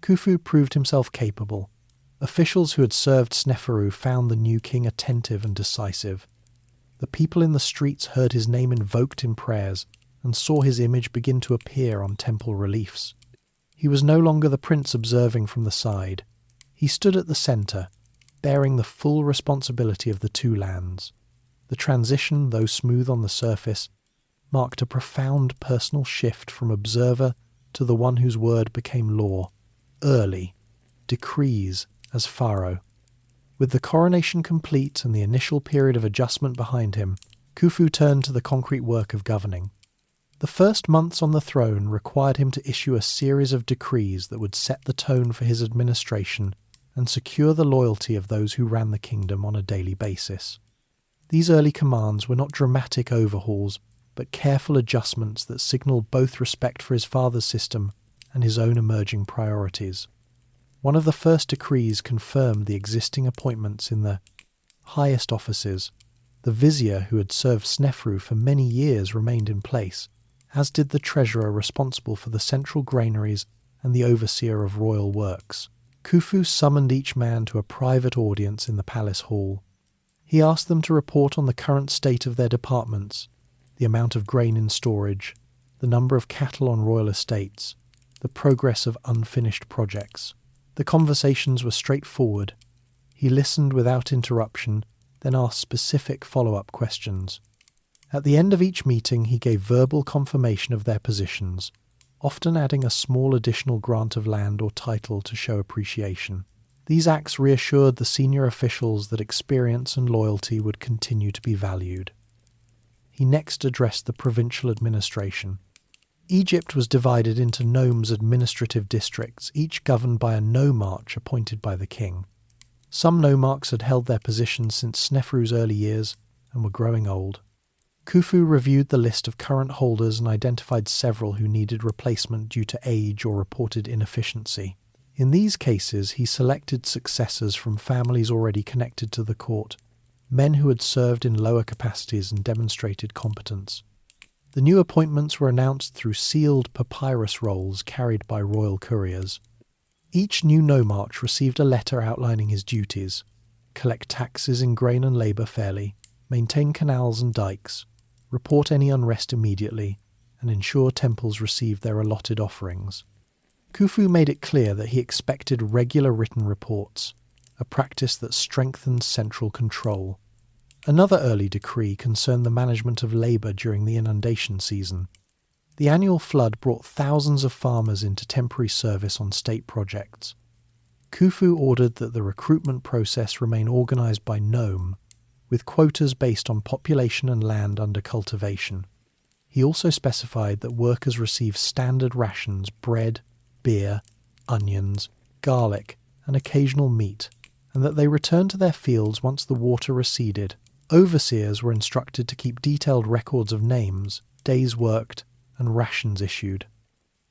[SPEAKER 1] Khufu proved himself capable. Officials who had served Sneferu found the new king attentive and decisive. The people in the streets heard his name invoked in prayers and saw his image begin to appear on temple reliefs. He was no longer the prince observing from the side. He stood at the centre, bearing the full responsibility of the two lands. The transition, though smooth on the surface, marked a profound personal shift from observer to the one whose word became law, early, decrees as Pharaoh. With the coronation complete and the initial period of adjustment behind him, Khufu turned to the concrete work of governing. The first months on the throne required him to issue a series of decrees that would set the tone for his administration and secure the loyalty of those who ran the kingdom on a daily basis. These early commands were not dramatic overhauls, but careful adjustments that signalled both respect for his father's system and his own emerging priorities. One of the first decrees confirmed the existing appointments in the highest offices. The vizier who had served Sneferu for many years remained in place, as did the treasurer responsible for the central granaries and the overseer of royal works. Khufu summoned each man to a private audience in the palace hall. He asked them to report on the current state of their departments, the amount of grain in storage, the number of cattle on royal estates, the progress of unfinished projects. The conversations were straightforward. He listened without interruption, then asked specific follow-up questions. At the end of each meeting, he gave verbal confirmation of their positions, often adding a small additional grant of land or title to show appreciation. These acts reassured the senior officials that experience and loyalty would continue to be valued. He next addressed the provincial administration. Egypt was divided into nomes administrative districts, each governed by a nomarch appointed by the king. Some nomarchs had held their positions since Sneferu's early years and were growing old. Khufu reviewed the list of current holders and identified several who needed replacement due to age or reported inefficiency. In these cases, he selected successors from families already connected to the court, men who had served in lower capacities and demonstrated competence. The new appointments were announced through sealed papyrus rolls carried by royal couriers. Each new nomarch received a letter outlining his duties: collect taxes in grain and labour fairly, maintain canals and dikes, report any unrest immediately, and ensure temples receive their allotted offerings. Khufu made it clear that he expected regular written reports, a practice that strengthened central control. Another early decree concerned the management of labour during the inundation season. The annual flood brought thousands of farmers into temporary service on state projects. Khufu ordered that the recruitment process remain organised by nome, with quotas based on population and land under cultivation. He also specified that workers receive standard rations: bread, beer, onions, garlic, and occasional meat, and that they return to their fields once the water receded. Overseers were instructed to keep detailed records of names, days worked, and rations issued.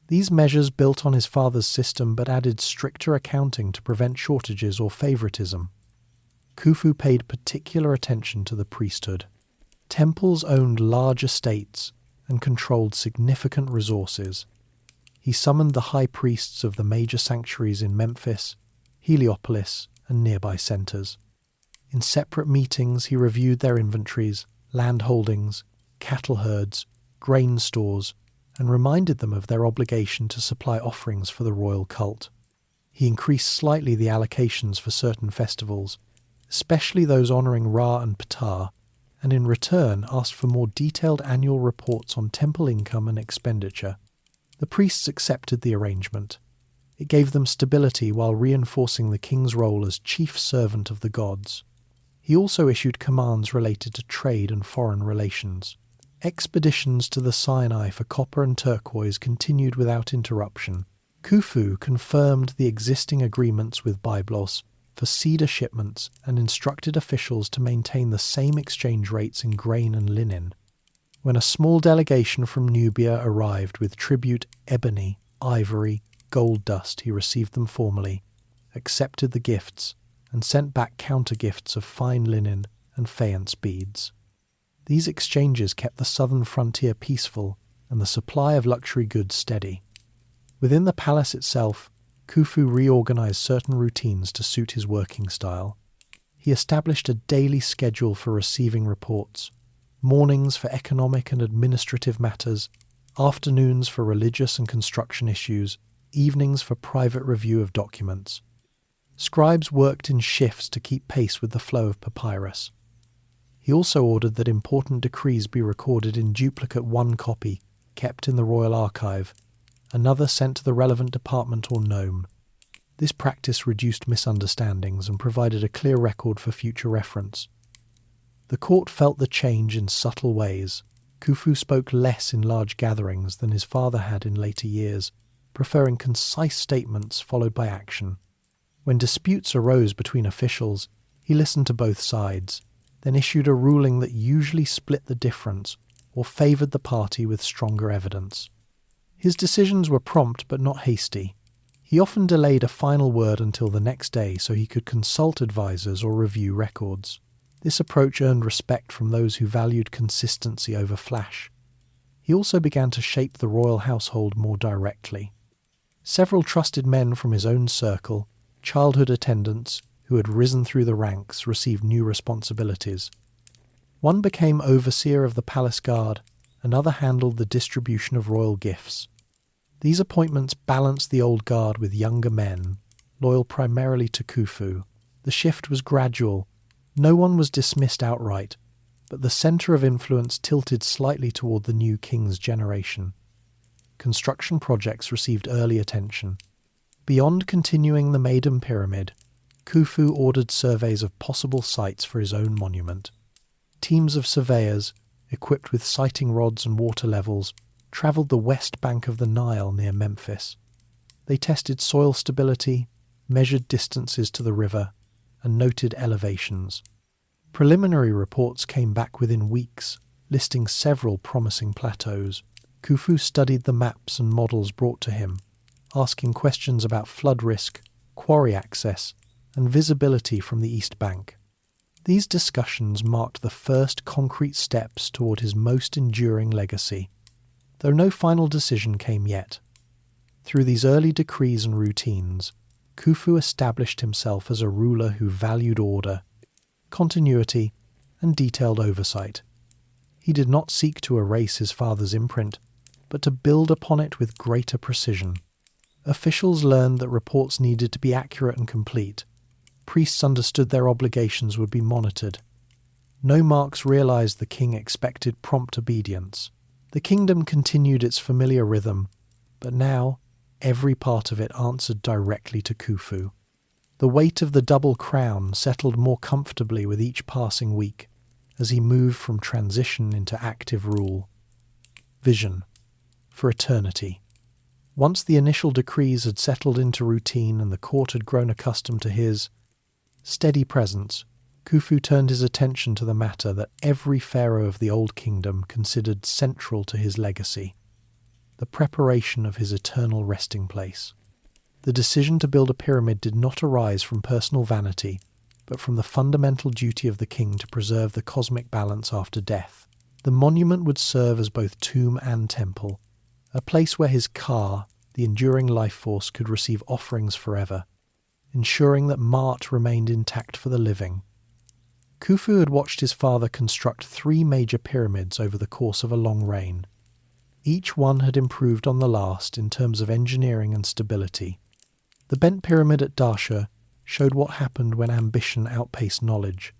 [SPEAKER 1] These measures built on his father's system but added stricter accounting to prevent shortages or favoritism. Khufu paid particular attention to the priesthood. Temples owned large estates and controlled significant resources. He summoned the high priests of the major sanctuaries in Memphis, Heliopolis, and nearby centres. In separate meetings he reviewed their inventories, land holdings, cattle herds, grain stores, and reminded them of their obligation to supply offerings for the royal cult. He increased slightly the allocations for certain festivals, especially those honouring Ra and Ptah, and in return asked for more detailed annual reports on temple income and expenditure. The priests accepted the arrangement. It gave them stability while reinforcing the king's role as chief servant of the gods. He also issued commands related to trade and foreign relations. Expeditions to the Sinai for copper and turquoise continued without interruption. Khufu confirmed the existing agreements with Byblos for cedar shipments and instructed officials to maintain the same exchange rates in grain and linen. When a small delegation from Nubia arrived with tribute ebony, ivory, gold dust, he received them formally, accepted the gifts, and sent back counter-gifts of fine linen and faience beads. These exchanges kept the southern frontier peaceful and the supply of luxury goods steady. Within the palace itself, Khufu reorganized certain routines to suit his working style. He established a daily schedule for receiving reports: mornings for economic and administrative matters, afternoons for religious and construction issues, evenings for private review of documents. Scribes worked in shifts to keep pace with the flow of papyrus. He also ordered that important decrees be recorded in duplicate one copy, kept in the royal archive, another sent to the relevant department or nome. This practice reduced misunderstandings and provided a clear record for future reference. The court felt the change in subtle ways. Khufu spoke less in large gatherings than his father had in later years, preferring concise statements followed by action. When disputes arose between officials, he listened to both sides, then issued a ruling that usually split the difference or favoured the party with stronger evidence. His decisions were prompt but not hasty. He often delayed a final word until the next day so he could consult advisors or review records. This approach earned respect from those who valued consistency over flash. He also began to shape the royal household more directly. Several trusted men from his own circle, childhood attendants who had risen through the ranks, received new responsibilities. One became overseer of the palace guard, another handled the distribution of royal gifts. These appointments balanced the old guard with younger men, loyal primarily to Khufu. The shift was gradual. No one was dismissed outright, but the centre of influence tilted slightly toward the new king's generation. Construction projects received early attention. Beyond continuing the Maiden Pyramid, Khufu ordered surveys of possible sites for his own monument. Teams of surveyors, equipped with sighting rods and water levels, travelled the west bank of the Nile near Memphis. They tested soil stability, measured distances to the river, and noted elevations. Preliminary reports came back within weeks, listing several promising plateaus. Khufu studied the maps and models brought to him, asking questions about flood risk, quarry access, and visibility from the east bank. These discussions marked the first concrete steps toward his most enduring legacy, though no final decision came yet. Through these early decrees and routines, Khufu established himself as a ruler who valued order, continuity, and detailed oversight. He did not seek to erase his father's imprint, but to build upon it with greater precision. Officials learned that reports needed to be accurate and complete. Priests understood their obligations would be monitored. Nomarchs realized the king expected prompt obedience. The kingdom continued its familiar rhythm, but now every part of it answered directly to Khufu. The weight of the double crown settled more comfortably with each passing week as he moved from transition into active rule. Vision for eternity. Once the initial decrees had settled into routine and the court had grown accustomed to his steady presence, Khufu turned his attention to the matter that every pharaoh of the Old Kingdom considered central to his legacy: the preparation of his eternal resting place. The decision to build a pyramid did not arise from personal vanity, but from the fundamental duty of the king to preserve the cosmic balance after death. The monument would serve as both tomb and temple, a place where his Ka, the enduring life force, could receive offerings forever, ensuring that Ma'at remained intact for the living. Khufu had watched his father construct 3 major pyramids over the course of a long reign. Each one had improved on the last in terms of engineering and stability. The bent pyramid at Darsha showed what happened when ambition outpaced knowledge.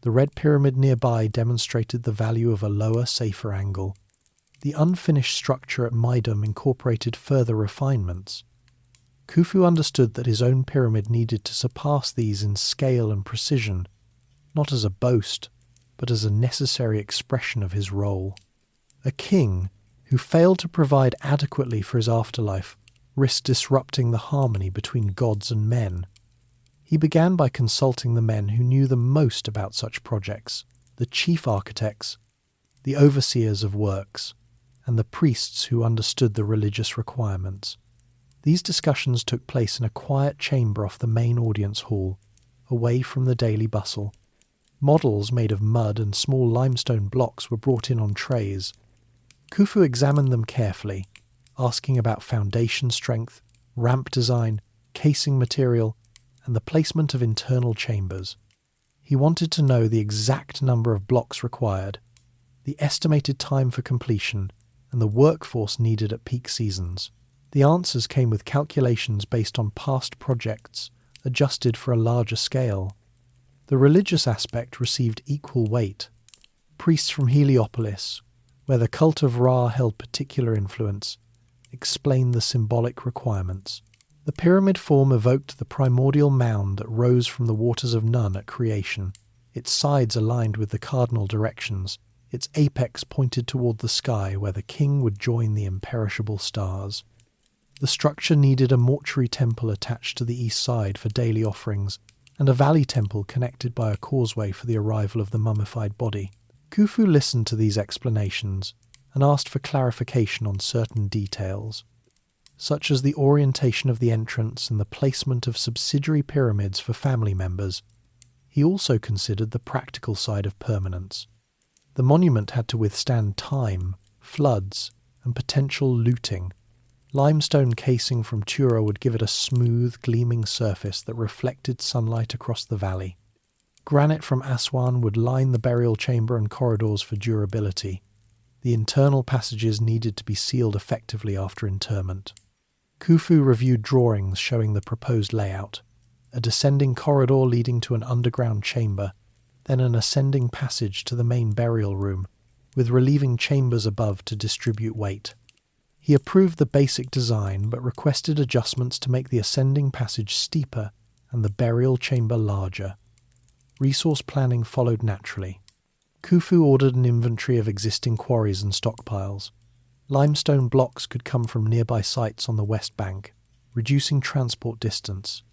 [SPEAKER 1] The red pyramid nearby demonstrated the value of a lower, safer angle. The unfinished structure at Maidum incorporated further refinements. Khufu understood that his own pyramid needed to surpass these in scale and precision, not as a boast, but as a necessary expression of his role. A king who failed to provide adequately for his afterlife risked disrupting the harmony between gods and men. He began by consulting the men who knew the most about such projects: the chief architects, the overseers of works, and the priests who understood the religious requirements. These discussions took place in a quiet chamber off the main audience hall, away from the daily bustle. Models made of mud and small limestone blocks were brought in on trays. Khufu examined them carefully, asking about foundation strength, ramp design, casing material, and the placement of internal chambers. He wanted to know the exact number of blocks required, the estimated time for completion, and the workforce needed at peak seasons. The answers came with calculations based on past projects, adjusted for a larger scale. The religious aspect received equal weight. Priests from Heliopolis, where the cult of Ra held particular influence, explained the symbolic requirements. The pyramid form evoked the primordial mound that rose from the waters of Nun at creation. Its sides aligned with the cardinal directions. Its apex pointed toward the sky where the king would join the imperishable stars. The structure needed a mortuary temple attached to the east side for daily offerings, and a valley temple connected by a causeway for the arrival of the mummified body. Khufu listened to these explanations and asked for clarification on certain details, such as the orientation of the entrance and the placement of subsidiary pyramids for family members. He also considered the practical side of permanence. The monument had to withstand time, floods, and potential looting. Limestone casing from Tura would give it a smooth, gleaming surface that reflected sunlight across the valley. Granite from Aswan would line the burial chamber and corridors for durability. The internal passages needed to be sealed effectively after interment. Khufu reviewed drawings showing the proposed layout: a descending corridor leading to an underground chamber, then an ascending passage to the main burial room, with relieving chambers above to distribute weight. He approved the basic design, but requested adjustments to make the ascending passage steeper and the burial chamber larger. Resource planning followed naturally. Khufu ordered an inventory of existing quarries and stockpiles. Limestone blocks could come from nearby sites on the west bank, reducing transport distance.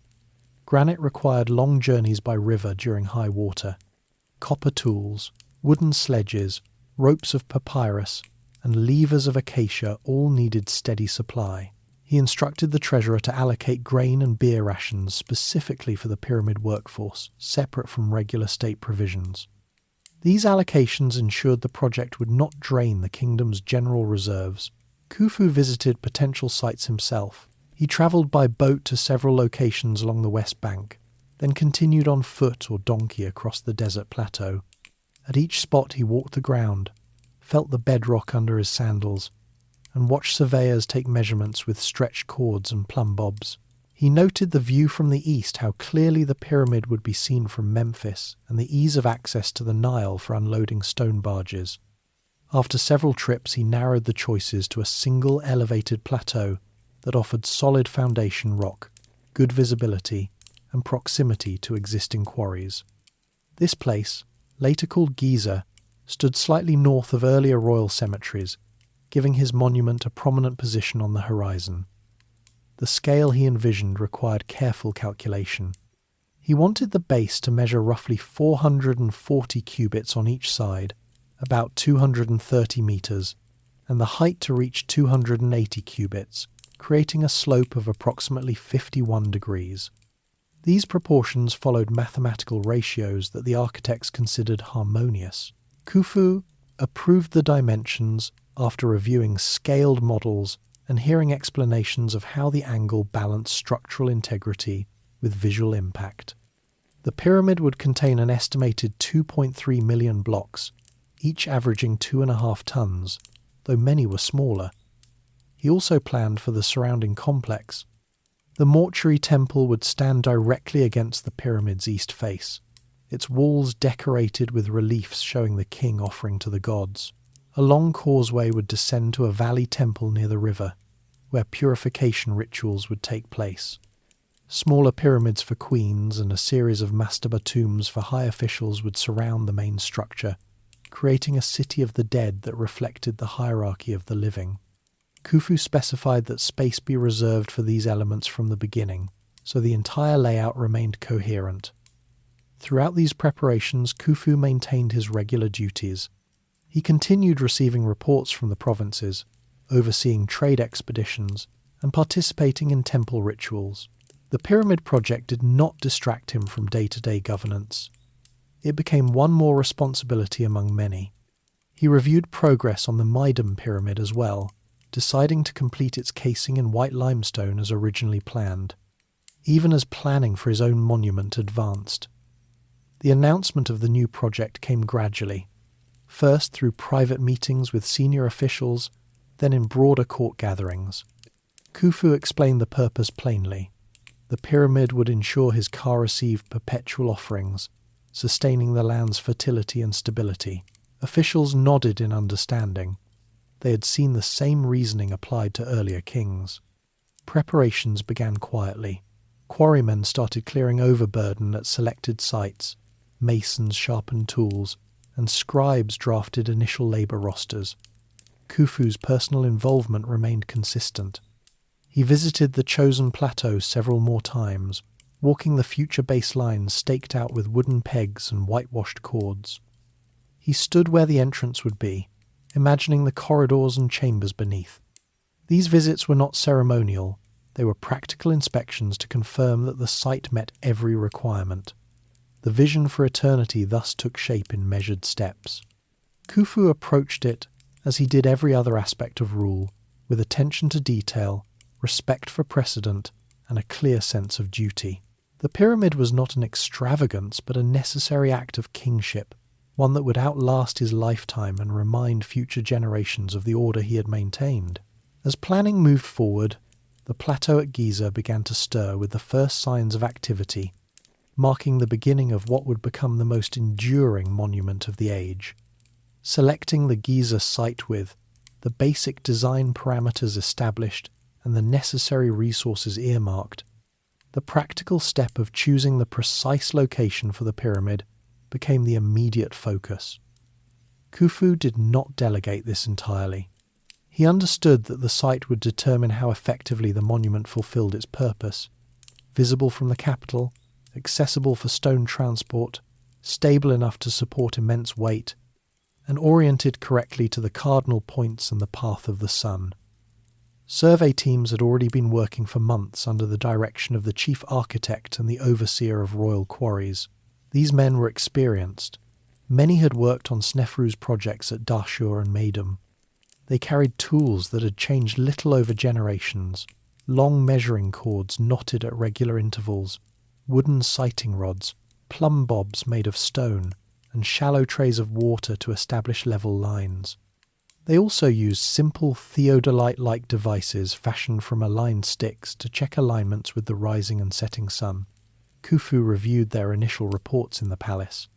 [SPEAKER 1] Granite required long journeys by river during high water. Copper tools, wooden sledges, ropes of papyrus, and levers of acacia all needed steady supply. He instructed the treasurer to allocate grain and beer rations specifically for the pyramid workforce, separate from regular state provisions. These allocations ensured the project would not drain the kingdom's general reserves. Khufu visited potential sites himself. He travelled by boat to several locations along the west bank, then continued on foot or donkey across the desert plateau. At each spot he walked the ground, felt the bedrock under his sandals, and watched surveyors take measurements with stretched cords and plumb bobs. He noted the view from the east, how clearly the pyramid would be seen from Memphis, and the ease of access to the Nile for unloading stone barges. After several trips, he narrowed the choices to a single elevated plateau that offered solid foundation rock, good visibility, and proximity to existing quarries. This place, later called Giza, stood slightly north of earlier royal cemeteries, giving his monument a prominent position on the horizon. The scale he envisioned required careful calculation. He wanted the base to measure roughly 440 cubits on each side, about 230 metres, and the height to reach 280 cubits, creating a slope of approximately 51 degrees. These proportions followed mathematical ratios that the architects considered harmonious. Khufu approved the dimensions after reviewing scaled models and hearing explanations of how the angle balanced structural integrity with visual impact. The pyramid would contain an estimated 2.3 million blocks, each averaging 2.5 tons, though many were smaller. He also planned for the surrounding complex. The mortuary temple would stand directly against the pyramid's east face, its walls decorated with reliefs showing the king offering to the gods. A long causeway would descend to a valley temple near the river, where purification rituals would take place. Smaller pyramids for queens and a series of mastaba tombs for high officials would surround the main structure, creating a city of the dead that reflected the hierarchy of the living. Khufu specified that space be reserved for these elements from the beginning, so the entire layout remained coherent. Throughout these preparations, Khufu maintained his regular duties. He continued receiving reports from the provinces, overseeing trade expeditions, and participating in temple rituals. The pyramid project did not distract him from day-to-day governance. It became one more responsibility among many. He reviewed progress on the Midas pyramid as well, deciding to complete its casing in white limestone as originally planned, even as planning for his own monument advanced. The announcement of the new project came gradually, first through private meetings with senior officials, then in broader court gatherings. Khufu explained the purpose plainly. The pyramid would ensure his Ka received perpetual offerings, sustaining the land's fertility and stability. Officials nodded in understanding. They had seen the same reasoning applied to earlier kings. Preparations began quietly. Quarrymen started clearing overburden at selected sites, masons sharpened tools, and scribes drafted initial labour rosters. Khufu's personal involvement remained consistent. He visited the chosen plateau several more times, walking the future baselines staked out with wooden pegs and whitewashed cords. He stood where the entrance would be, imagining the corridors and chambers beneath. These visits were not ceremonial, they were practical inspections to confirm that the site met every requirement. The vision for eternity thus took shape in measured steps. Khufu approached it as he did every other aspect of rule, with attention to detail, respect for precedent, and a clear sense of duty. The pyramid was not an extravagance, but a necessary act of kingship, one that would outlast his lifetime and remind future generations of the order he had maintained. As planning moved forward, the plateau at Giza began to stir with the first signs of activity, marking the beginning of what would become the most enduring monument of the age. Selecting the Giza site with the basic design parameters established and the necessary resources earmarked, the practical step of choosing the precise location for the pyramid became the immediate focus. Khufu did not delegate this entirely. He understood that the site would determine how effectively the monument fulfilled its purpose: visible from the capital, accessible for stone transport, stable enough to support immense weight, and oriented correctly to the cardinal points and the path of the sun. Survey teams had already been working for months under the direction of the chief architect and the overseer of royal quarries. These men were experienced. Many had worked on Snefru's projects at Dashur and Meidum. They carried tools that had changed little over generations, long measuring cords knotted at regular intervals, wooden sighting rods, plumb bobs made of stone, and shallow trays of water to establish level lines. They also used simple theodolite-like devices fashioned from aligned sticks to check alignments with the rising and setting sun. Khufu reviewed their initial reports in the palace.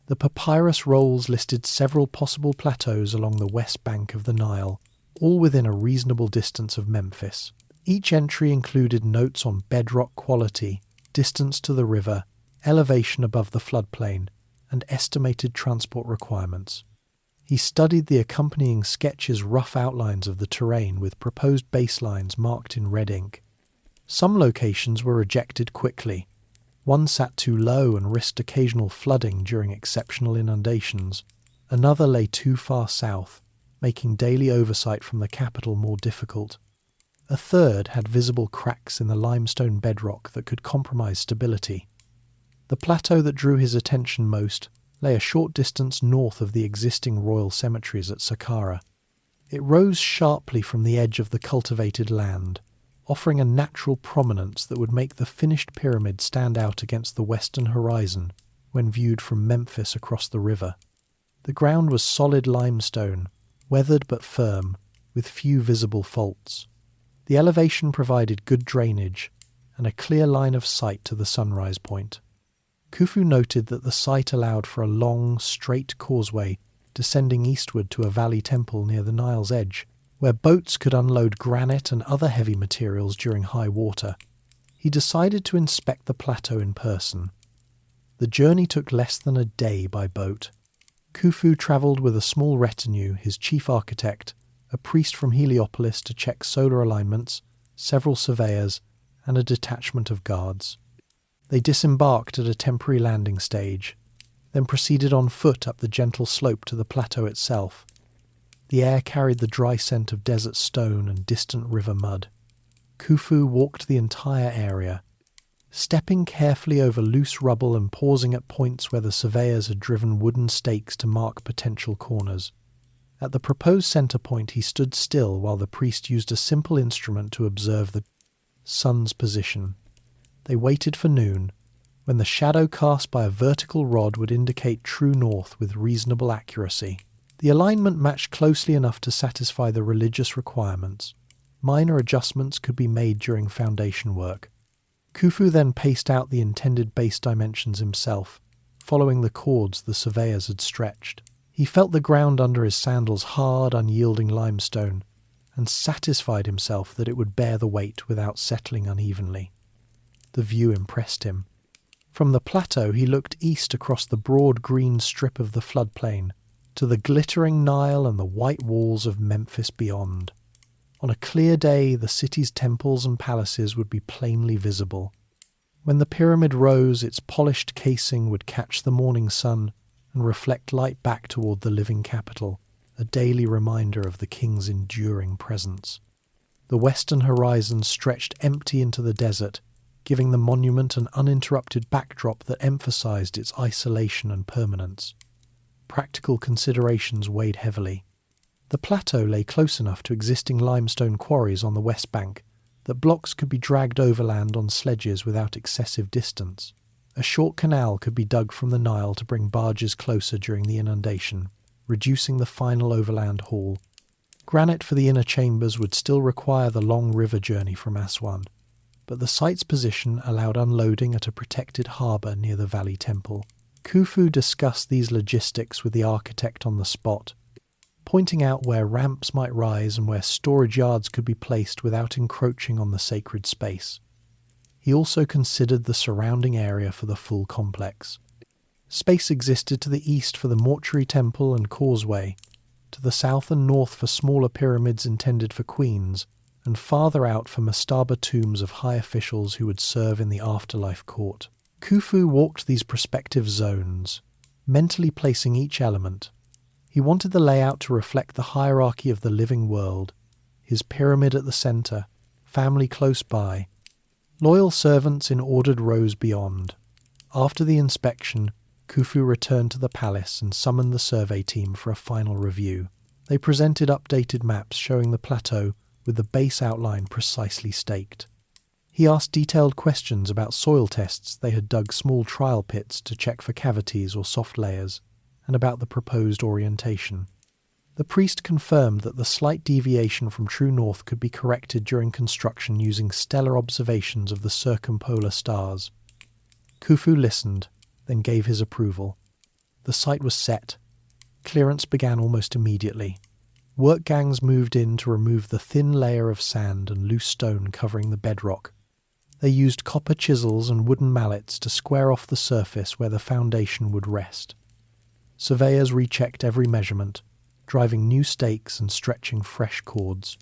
[SPEAKER 1] The papyrus rolls listed several possible plateaus along the west bank of the Nile, all within a reasonable distance of Memphis. Each entry included notes on bedrock quality, distance to the river, elevation above the floodplain, and estimated transport requirements. He studied the accompanying sketches' rough outlines of the terrain with proposed baselines marked in red ink. Some locations were rejected quickly. One sat too low and risked occasional flooding during exceptional inundations. Another lay too far south, making daily oversight from the capital more difficult. A third had visible cracks in the limestone bedrock that could compromise stability. The plateau that drew his attention most lay a short distance north of the existing royal cemeteries at Saqqara. It rose sharply from the edge of the cultivated land, offering a natural prominence that would make the finished pyramid stand out against the western horizon when viewed from Memphis across the river. The ground was solid limestone, weathered but firm, with few visible faults. The elevation provided good drainage and a clear line of sight to the sunrise point. Khufu noted that the site allowed for a long, straight causeway descending eastward to a valley temple near the Nile's edge, where boats could unload granite and other heavy materials during high water. He decided to inspect the plateau in person. The journey took less than a day by boat. Khufu travelled with a small retinue, his chief architect, a priest from Heliopolis to check solar alignments, several surveyors, and a detachment of guards. They disembarked at a temporary landing stage, then proceeded on foot up the gentle slope to the plateau itself. The air carried the dry scent of desert stone and distant river mud. Khufu walked the entire area, stepping carefully over loose rubble and pausing at points where the surveyors had driven wooden stakes to mark potential corners. At the proposed centre point he stood still while the priest used a simple instrument to observe the sun's position. They waited for noon, when the shadow cast by a vertical rod would indicate true north with reasonable accuracy. The alignment matched closely enough to satisfy the religious requirements. Minor adjustments could be made during foundation work. Khufu then paced out the intended base dimensions himself, following the cords the surveyors had stretched. He felt the ground under his sandals hard, unyielding limestone, and satisfied himself that it would bear the weight without settling unevenly. The view impressed him. From the plateau he looked east across the broad green strip of the floodplain, to the glittering Nile and the white walls of Memphis beyond. On a clear day the city's temples and palaces would be plainly visible. When the pyramid rose, its polished casing would catch the morning sun and reflect light back toward the living capital, a daily reminder of the king's enduring presence. The western horizon stretched empty into the desert, giving the monument an uninterrupted backdrop that emphasized its isolation and permanence. Practical considerations weighed heavily. The plateau lay close enough to existing limestone quarries on the west bank that blocks could be dragged overland on sledges without excessive distance. A short canal could be dug from the Nile to bring barges closer during the inundation, reducing the final overland haul. Granite for the inner chambers would still require the long river journey from Aswan, but the site's position allowed unloading at a protected harbour near the Valley Temple. Khufu discussed these logistics with the architect on the spot, pointing out where ramps might rise and where storage yards could be placed without encroaching on the sacred space. He also considered the surrounding area for the full complex. Space existed to the east for the mortuary temple and causeway, to the south and north for smaller pyramids intended for queens, and farther out for mastaba tombs of high officials who would serve in the afterlife court. Khufu walked these prospective zones, mentally placing each element. He wanted the layout to reflect the hierarchy of the living world, his pyramid at the centre, family close by, loyal servants in ordered rows beyond. After the inspection, Khufu returned to the palace and summoned the survey team for a final review. They presented updated maps showing the plateau with the base outline precisely staked. He asked detailed questions about soil tests. They had dug small trial pits to check for cavities or soft layers, and about the proposed orientation. The priest confirmed that the slight deviation from true north could be corrected during construction using stellar observations of the circumpolar stars. Khufu listened, then gave his approval. The site was set. Clearance began almost immediately. Work gangs moved in to remove the thin layer of sand and loose stone covering the bedrock. They used copper chisels and wooden mallets to square off the surface where the foundation would rest. Surveyors rechecked every measurement, driving new stakes and stretching fresh cords.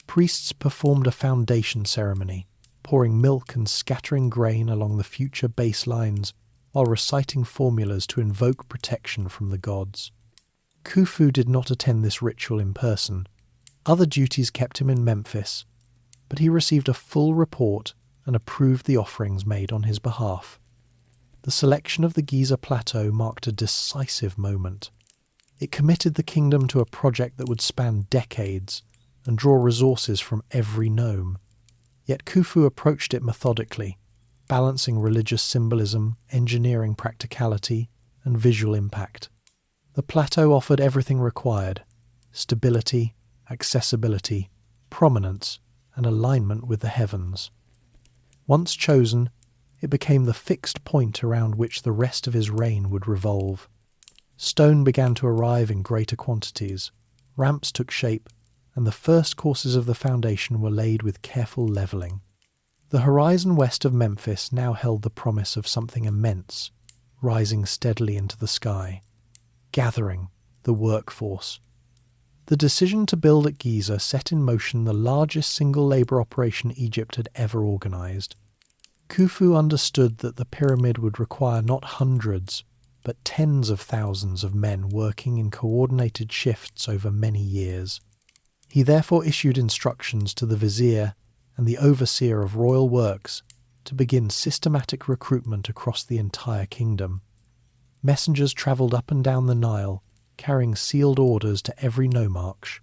[SPEAKER 1] Priests performed a foundation ceremony, pouring milk and scattering grain along the future baselines while reciting formulas to invoke protection from the gods. Khufu did not attend this ritual in person. Other duties kept him in Memphis, but he received a full report and approved the offerings made on his behalf. The selection of the Giza plateau marked a decisive moment. It committed the kingdom to a project that would span decades and draw resources from every nome. Yet Khufu approached it methodically, balancing religious symbolism, engineering practicality, and visual impact. The plateau offered everything required: stability, accessibility, prominence, and alignment with the heavens. Once chosen, it became the fixed point around which the rest of his reign would revolve. Stone began to arrive in greater quantities, ramps took shape, and the first courses of the foundation were laid with careful levelling. The horizon west of Memphis now held the promise of something immense, rising steadily into the sky. Gathering, the workforce. The decision to build at Giza set in motion the largest single labour operation Egypt had ever organised. Khufu understood that the pyramid would require not hundreds, but tens of thousands of men working in coordinated shifts over many years. He therefore issued instructions to the vizier and the overseer of royal works to begin systematic recruitment across the entire kingdom. Messengers travelled up and down the Nile, carrying sealed orders to every nomarch.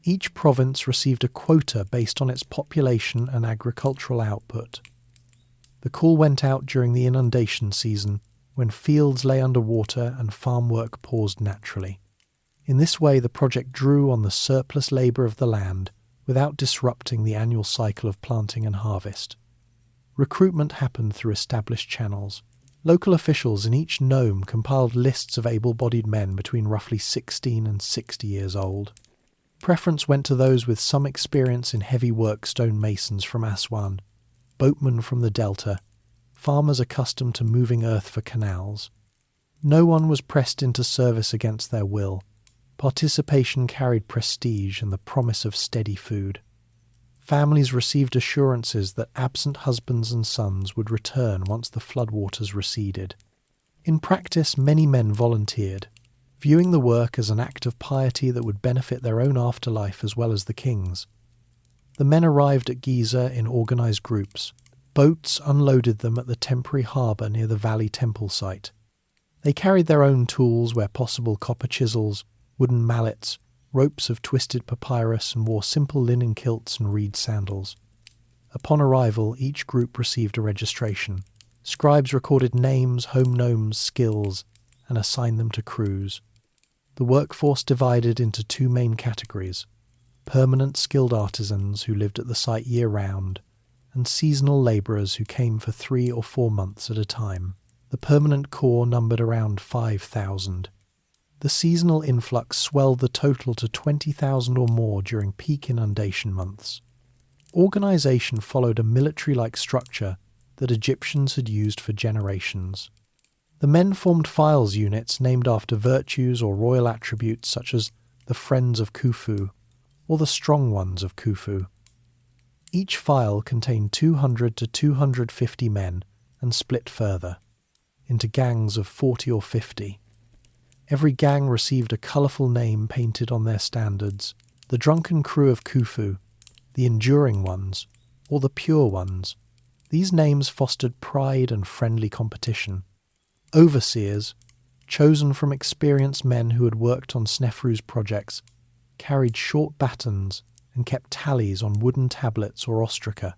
[SPEAKER 1] Each province received a quota based on its population and agricultural output. The call went out during the inundation season, when fields lay under water and farm work paused naturally. In this way, the project drew on the surplus labour of the land without disrupting the annual cycle of planting and harvest. Recruitment happened through established channels. Local officials in each nome compiled lists of able-bodied men between roughly 16 and 60 years old. Preference went to those with some experience in heavy work: stonemasons from Aswan, boatmen from the Delta, farmers accustomed to moving earth for canals. No one was pressed into service against their will. Participation carried prestige and the promise of steady food. Families received assurances that absent husbands and sons would return once the floodwaters receded. In practice, many men volunteered, viewing the work as an act of piety that would benefit their own afterlife as well as the king's. The men arrived at Giza in organised groups. Boats unloaded them at the temporary harbour near the Valley Temple site. They carried their own tools where possible: copper chisels, wooden mallets, ropes of twisted papyrus, and wore simple linen kilts and reed sandals. Upon arrival, each group received a registration. Scribes recorded names, home gnomes, skills, and assigned them to crews. The workforce divided into two main categories: permanent skilled artisans who lived at the site year-round, and seasonal labourers who came for 3 or 4 months at a time. The permanent corps numbered around 5,000. The seasonal influx swelled the total to 20,000 or more during peak inundation months. Organisation followed a military-like structure that Egyptians had used for generations. The men formed files units named after virtues or royal attributes such as the Friends of Khufu or the Strong Ones of Khufu. Each file contained 200 to 250 men and split further into gangs of 40 or 50. Every gang received a colourful name painted on their standards, the drunken crew of Khufu, the enduring ones, or the pure ones. These names fostered pride and friendly competition. Overseers, chosen from experienced men who had worked on Snefru's projects, carried short batons and kept tallies on wooden tablets or ostraca.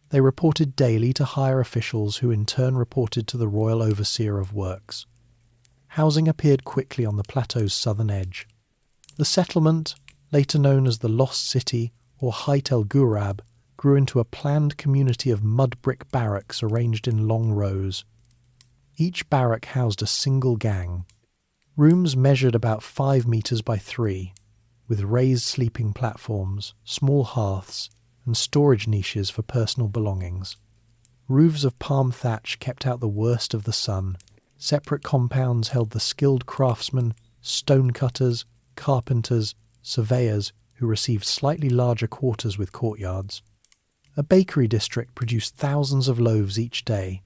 [SPEAKER 1] They reported daily to higher officials who in turn reported to the royal overseer of works. Housing appeared quickly on the plateau's southern edge. The settlement, later known as the Lost City or Hayt el Ghurab, grew into a planned community of mud brick barracks arranged in long rows. Each barrack housed a single gang. Rooms measured about 5 meters by 3, with raised sleeping platforms, small hearths, and storage niches for personal belongings. Roofs of palm thatch kept out the worst of the sun. Separate compounds held the skilled craftsmen, stonecutters, carpenters, surveyors who received slightly larger quarters with courtyards. A bakery district produced thousands of loaves each day.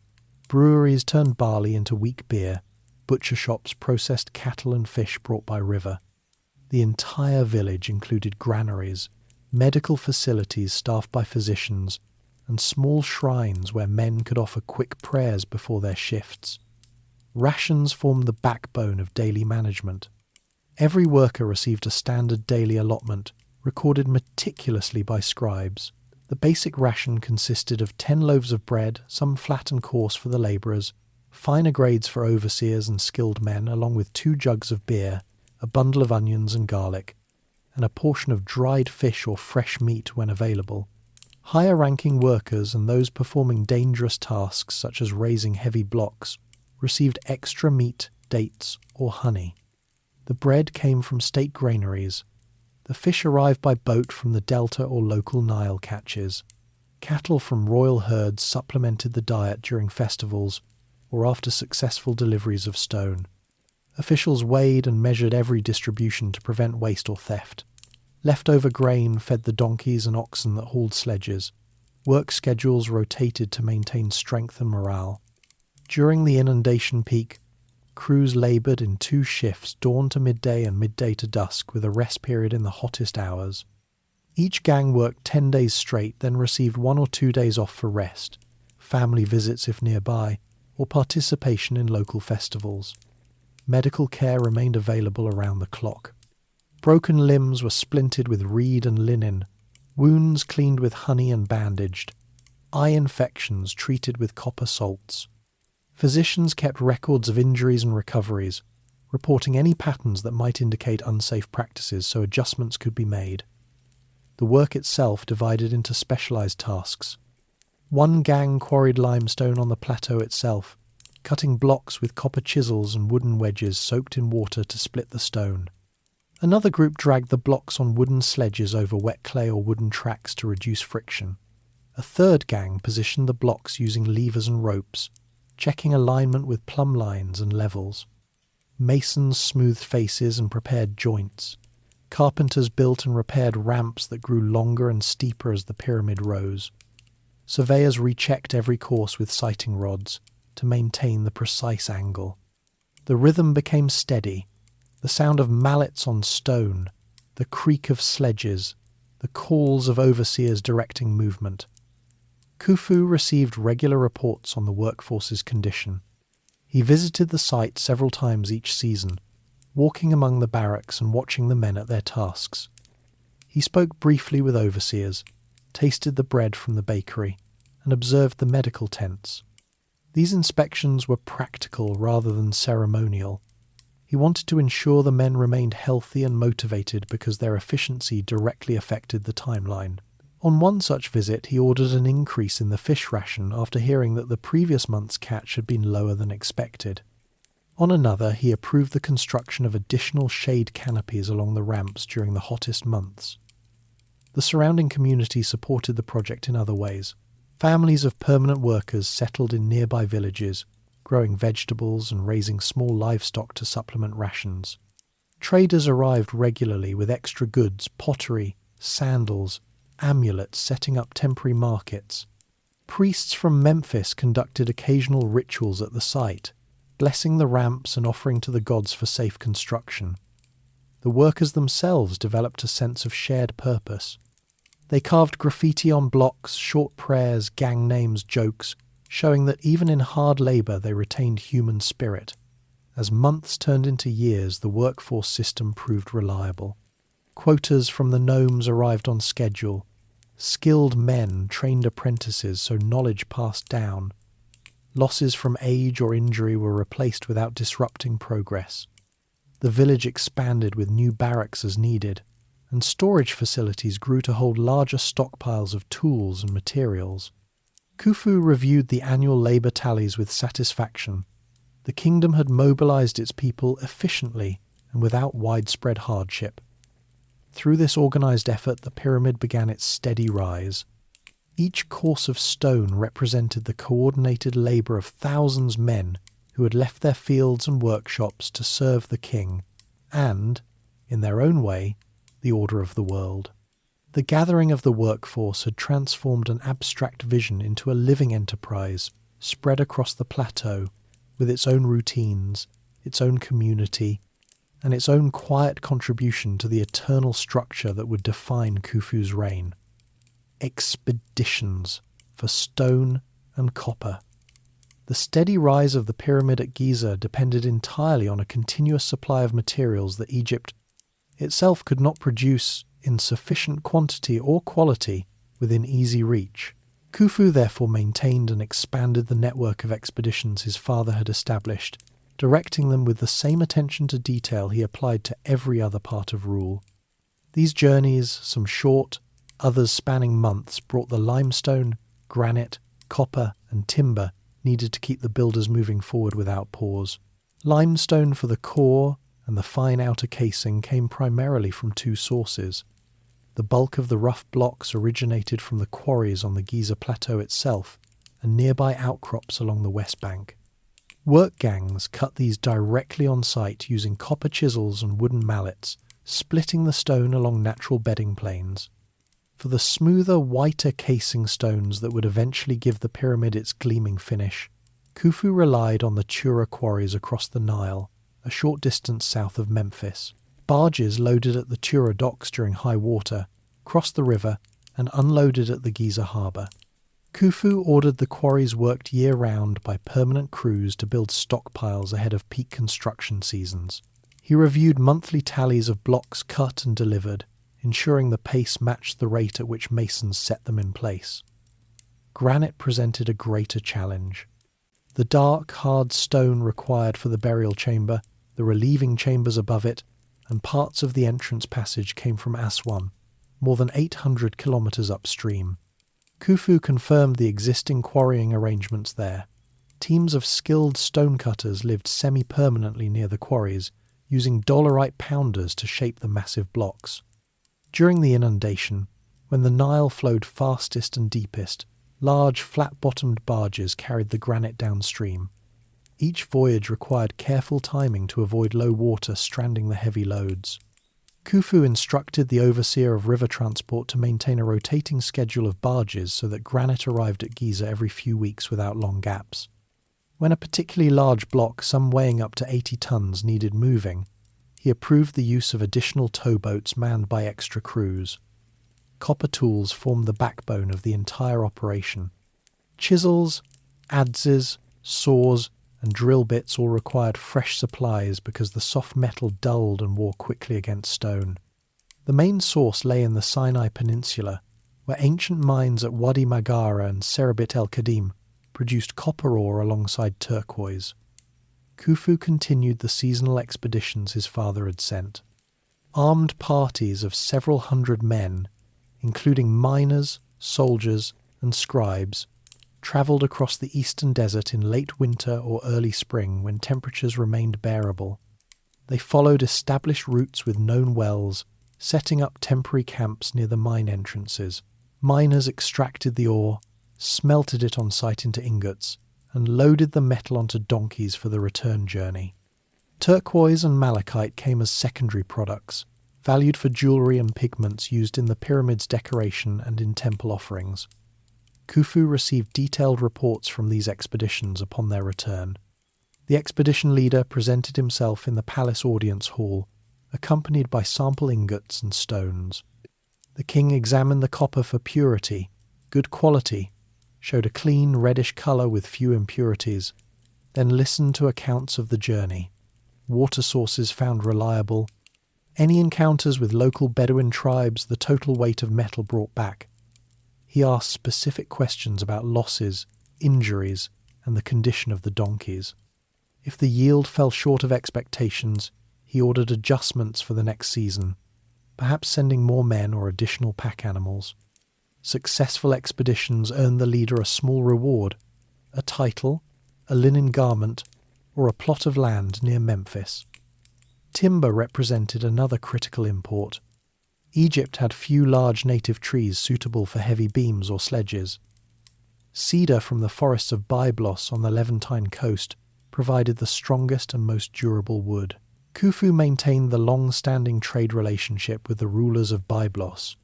[SPEAKER 1] Breweries turned barley into weak beer. Butcher shops processed cattle and fish brought by river. The entire village included granaries, medical facilities staffed by physicians, and small shrines where men could offer quick prayers before their shifts. Rations formed the backbone of daily management. Every worker received a standard daily allotment, recorded meticulously by scribes. The basic ration consisted of 10 loaves of bread, some flat and coarse for the labourers, finer grades for overseers and skilled men, along with 2 jugs of beer, a bundle of onions and garlic, and a portion of dried fish or fresh meat when available. Higher-ranking workers and those performing dangerous tasks such as raising heavy blocks received extra meat, dates, or honey. The bread came from state granaries. The fish arrived by boat from the delta or local Nile catches. Cattle from royal herds supplemented the diet during festivals or after successful deliveries of stone. Officials weighed and measured every distribution to prevent waste or theft. Leftover grain fed the donkeys and oxen that hauled sledges. Work schedules rotated to maintain strength and morale. During the inundation peak, crews laboured in 2 shifts, dawn to midday and midday to dusk, with a rest period in the hottest hours. Each gang worked 10 days straight, then received 1 or 2 days off for rest, family visits if nearby, or participation in local festivals. Medical care remained available around the clock. Broken limbs were splinted with reed and linen, wounds cleaned with honey and bandaged, eye infections treated with copper salts. Physicians kept records of injuries and recoveries, reporting any patterns that might indicate unsafe practices so adjustments could be made. The work itself divided into specialized tasks. One gang quarried limestone on the plateau itself, cutting blocks with copper chisels and wooden wedges soaked in water to split the stone. Another group dragged the blocks on wooden sledges over wet clay or wooden tracks to reduce friction. A third gang positioned the blocks using levers and ropes, checking alignment with plumb lines and levels. Masons smoothed faces and prepared joints. Carpenters built and repaired ramps that grew longer and steeper as the pyramid rose. Surveyors rechecked every course with sighting rods to maintain the precise angle. The rhythm became steady, the sound of mallets on stone, the creak of sledges, the calls of overseers directing movement. Khufu received regular reports on the workforce's condition. He visited the site several times each season, walking among the barracks and watching the men at their tasks. He spoke briefly with overseers, tasted the bread from the bakery, and observed the medical tents. These inspections were practical rather than ceremonial. He wanted to ensure the men remained healthy and motivated because their efficiency directly affected the timeline. On one such visit, he ordered an increase in the fish ration after hearing that the previous month's catch had been lower than expected. On another, he approved the construction of additional shade canopies along the ramps during the hottest months. The surrounding community supported the project in other ways. Families of permanent workers settled in nearby villages, growing vegetables and raising small livestock to supplement rations. Traders arrived regularly with extra goods, pottery, sandals, amulets, setting up temporary markets. Priests from Memphis conducted occasional rituals at the site, blessing the ramps and offering to the gods for safe construction. the workers themselves developed a sense of shared purpose. They carved graffiti on blocks, short prayers, gang names, jokes, showing that even in hard labour they retained human spirit. As months turned into years, the workforce system proved reliable. Quotas from the gnomes arrived on schedule. Skilled men trained apprentices so knowledge passed down. Losses from age or injury were replaced without disrupting progress. The village expanded with new barracks as needed, and storage facilities grew to hold larger stockpiles of tools and materials. Khufu reviewed the annual labour tallies with satisfaction. The kingdom had mobilized its people efficiently and without widespread hardship. Through this organized effort, the pyramid began its steady rise. Each course of stone represented the coordinated labour of thousands of men who had left their fields and workshops to serve the king and, in their own way, the order of the world. The gathering of the workforce had transformed an abstract vision into a living enterprise spread across the plateau, with its own routines, its own community, and its own quiet contribution to the eternal structure that would define Khufu's reign. Expeditions for stone and copper. The steady rise of the pyramid at Giza depended entirely on a continuous supply of materials that Egypt itself could not produce in sufficient quantity or quality within easy reach. Khufu therefore maintained and expanded the network of expeditions his father had established, directing them with the same attention to detail he applied to every other part of rule. These journeys, some short, others spanning months, brought the limestone, granite, copper, and timber needed to keep the builders moving forward without pause. Limestone for the core and the fine outer casing came primarily from two sources. The bulk of the rough blocks originated from the quarries on the Giza plateau itself and nearby outcrops along the west bank. Work gangs cut these directly on site using copper chisels and wooden mallets, splitting the stone along natural bedding planes. For the smoother, whiter casing stones that would eventually give the pyramid its gleaming finish, Khufu relied on the Tura quarries across the Nile, a short distance south of Memphis. Barges loaded at the Tura docks during high water, crossed the river, and unloaded at the Giza harbour. Khufu ordered the quarries worked year-round by permanent crews to build stockpiles ahead of peak construction seasons. He reviewed monthly tallies of blocks cut and delivered, ensuring the pace matched the rate at which masons set them in place. Granite presented a greater challenge. The dark, hard stone required for the burial chamber, the relieving chambers above it, and parts of the entrance passage came from Aswan, more than 800 kilometres upstream. Khufu confirmed the existing quarrying arrangements there. Teams of skilled stonecutters lived semi-permanently near the quarries, using dolerite pounders to shape the massive blocks. During the inundation, when the Nile flowed fastest and deepest, large flat-bottomed barges carried the granite downstream. Each voyage required careful timing to avoid low water stranding the heavy loads. Khufu instructed the overseer of river transport to maintain a rotating schedule of barges so that granite arrived at Giza every few weeks without long gaps. When a particularly large block, some weighing up to 80 tons, needed moving, he approved the use of additional towboats manned by extra crews. Copper tools formed the backbone of the entire operation. Chisels, adzes, saws, and drill bits all required fresh supplies because the soft metal dulled and wore quickly against stone. The main source lay in the Sinai Peninsula, where ancient mines at Wadi Magara and Serabit el-Kadim produced copper ore alongside turquoise. Khufu continued the seasonal expeditions his father had sent. Armed parties of several hundred men, including miners, soldiers, and scribes, travelled across the eastern desert in late winter or early spring when temperatures remained bearable. They followed established routes with known wells, setting up temporary camps near the mine entrances. Miners extracted the ore, smelted it on site into ingots, and loaded the metal onto donkeys for the return journey. Turquoise and malachite came as secondary products, valued for jewellery and pigments used in the pyramid's decoration and in temple offerings. Khufu received detailed reports from these expeditions upon their return. The expedition leader presented himself in the palace audience hall, accompanied by sample ingots and stones. The king examined the copper for purity, good quality, showed a clean reddish colour with few impurities, then listened to accounts of the journey. Water sources found reliable. Any encounters with local Bedouin tribes, the total weight of metal brought back. He asked specific questions about losses, injuries, and the condition of the donkeys. If the yield fell short of expectations, he ordered adjustments for the next season, perhaps sending more men or additional pack animals. Successful expeditions earned the leader a small reward, a title, a linen garment, or a plot of land near Memphis. Timber represented another critical import. Egypt had few large native trees suitable for heavy beams or sledges. Cedar from the forests of Byblos on the Levantine coast provided the strongest and most durable wood. Khufu maintained the long-standing trade relationship with the rulers of Byblos.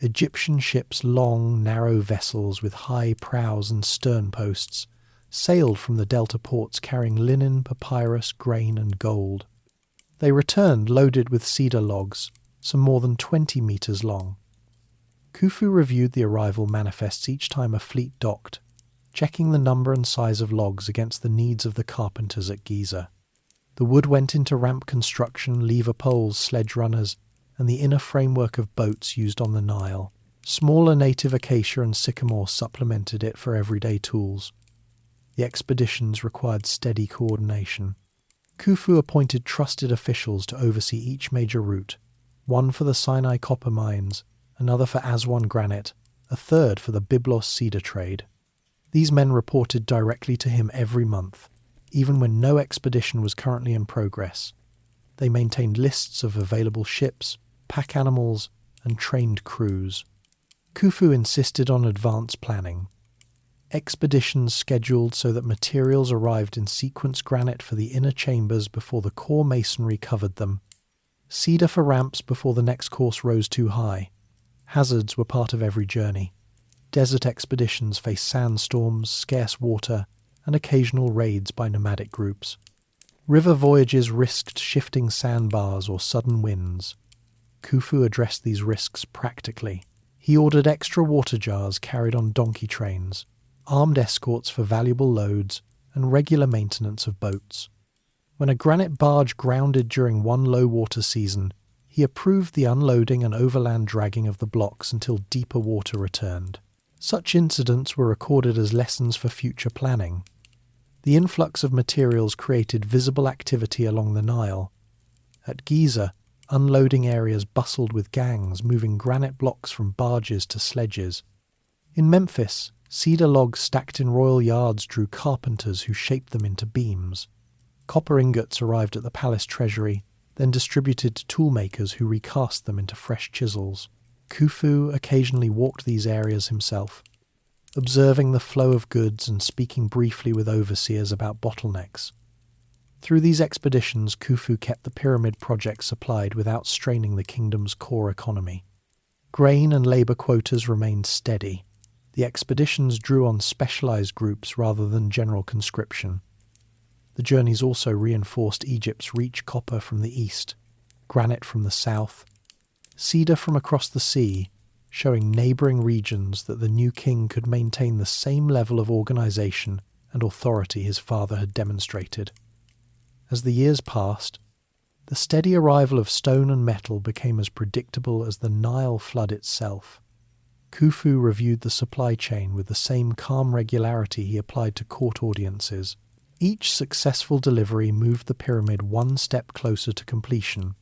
[SPEAKER 1] Egyptian ships, long, narrow vessels with high prows and stern posts, sailed from the delta ports carrying linen, papyrus, grain, and gold. They returned loaded with cedar logs, some more than 20 meters long. Khufu reviewed the arrival manifests each time a fleet docked, checking the number and size of logs against the needs of the carpenters at Giza. The wood went into ramp construction, lever poles, sledge runners, and the inner framework of boats used on the Nile. Smaller native acacia and sycamore supplemented it for everyday tools. The expeditions required steady coordination. Khufu appointed trusted officials to oversee each major route, one for the Sinai copper mines, another for Aswan granite, a third for the Byblos cedar trade. These men reported directly to him every month, even when no expedition was currently in progress. They maintained lists of available ships, pack animals, and trained crews. Khufu insisted on advance planning. Expeditions scheduled so that materials arrived in sequence: granite for the inner chambers before the core masonry covered them, cedar for ramps before the next course rose too high. Hazards were part of every journey. Desert expeditions faced sandstorms, scarce water, and occasional raids by nomadic groups. River voyages risked shifting sandbars or sudden winds. Khufu addressed these risks practically. He ordered extra water jars carried on donkey trains, armed escorts for valuable loads, and regular maintenance of boats. When a granite barge grounded during one low-water season, he approved the unloading and overland dragging of the blocks until deeper water returned. Such incidents were recorded as lessons for future planning. The influx of materials created visible activity along the Nile. At Giza, unloading areas bustled with gangs moving granite blocks from barges to sledges. In Memphis, cedar logs stacked in royal yards drew carpenters who shaped them into beams. Copper ingots arrived at the palace treasury, then distributed to toolmakers who recast them into fresh chisels. Khufu occasionally walked these areas himself, observing the flow of goods and speaking briefly with overseers about bottlenecks. Through these expeditions, Khufu kept the pyramid project supplied without straining the kingdom's core economy. Grain and labour quotas remained steady. The expeditions drew on specialised groups rather than general conscription. The journeys also reinforced Egypt's rich copper from the east, granite from the south, cedar from across the sea, showing neighbouring regions that the new king could maintain the same level of organisation and authority his father had demonstrated. As the years passed, the steady arrival of stone and metal became as predictable as the Nile flood itself. Khufu reviewed the supply chain with the same calm regularity he applied to court audiences. Each successful delivery moved the pyramid one step closer to completion,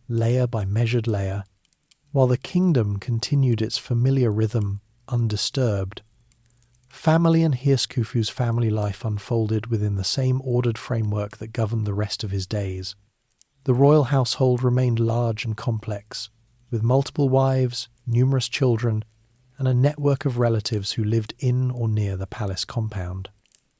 [SPEAKER 1] layer by measured layer, while the kingdom continued its familiar rhythm undisturbed. Family and Hearst Khufu's family life unfolded within the same ordered framework that governed the rest of his days. The royal household remained large and complex, with multiple wives, numerous children, and a network of relatives who lived in or near the palace compound.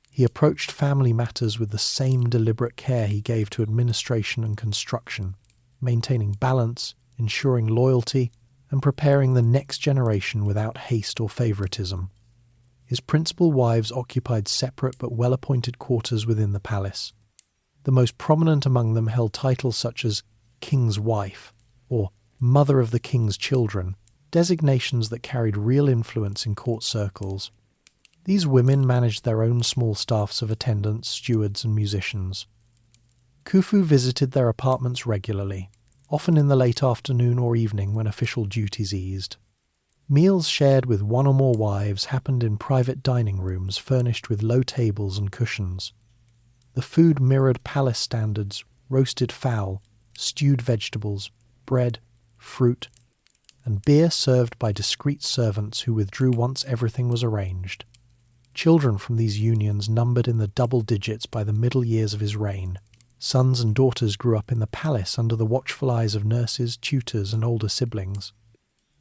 [SPEAKER 1] He approached family matters with the same deliberate care he gave to administration and construction, maintaining balance, ensuring loyalty, and preparing the next generation without haste or favoritism. His principal wives occupied separate but well-appointed quarters within the palace. The most prominent among them held titles such as king's wife or mother of the king's children, designations that carried real influence in court circles. These women managed their own small staffs of attendants, stewards, and musicians. Khufu visited their apartments regularly, often in the late afternoon or evening when official duties eased. Meals shared with one or more wives happened in private dining rooms furnished with low tables and cushions. The food mirrored palace standards: roasted fowl, stewed vegetables, bread, fruit, and beer served by discreet servants who withdrew once everything was arranged. Children from these unions numbered in the double digits by the middle years of his reign. Sons and daughters grew up in the palace under the watchful eyes of nurses, tutors, and older siblings.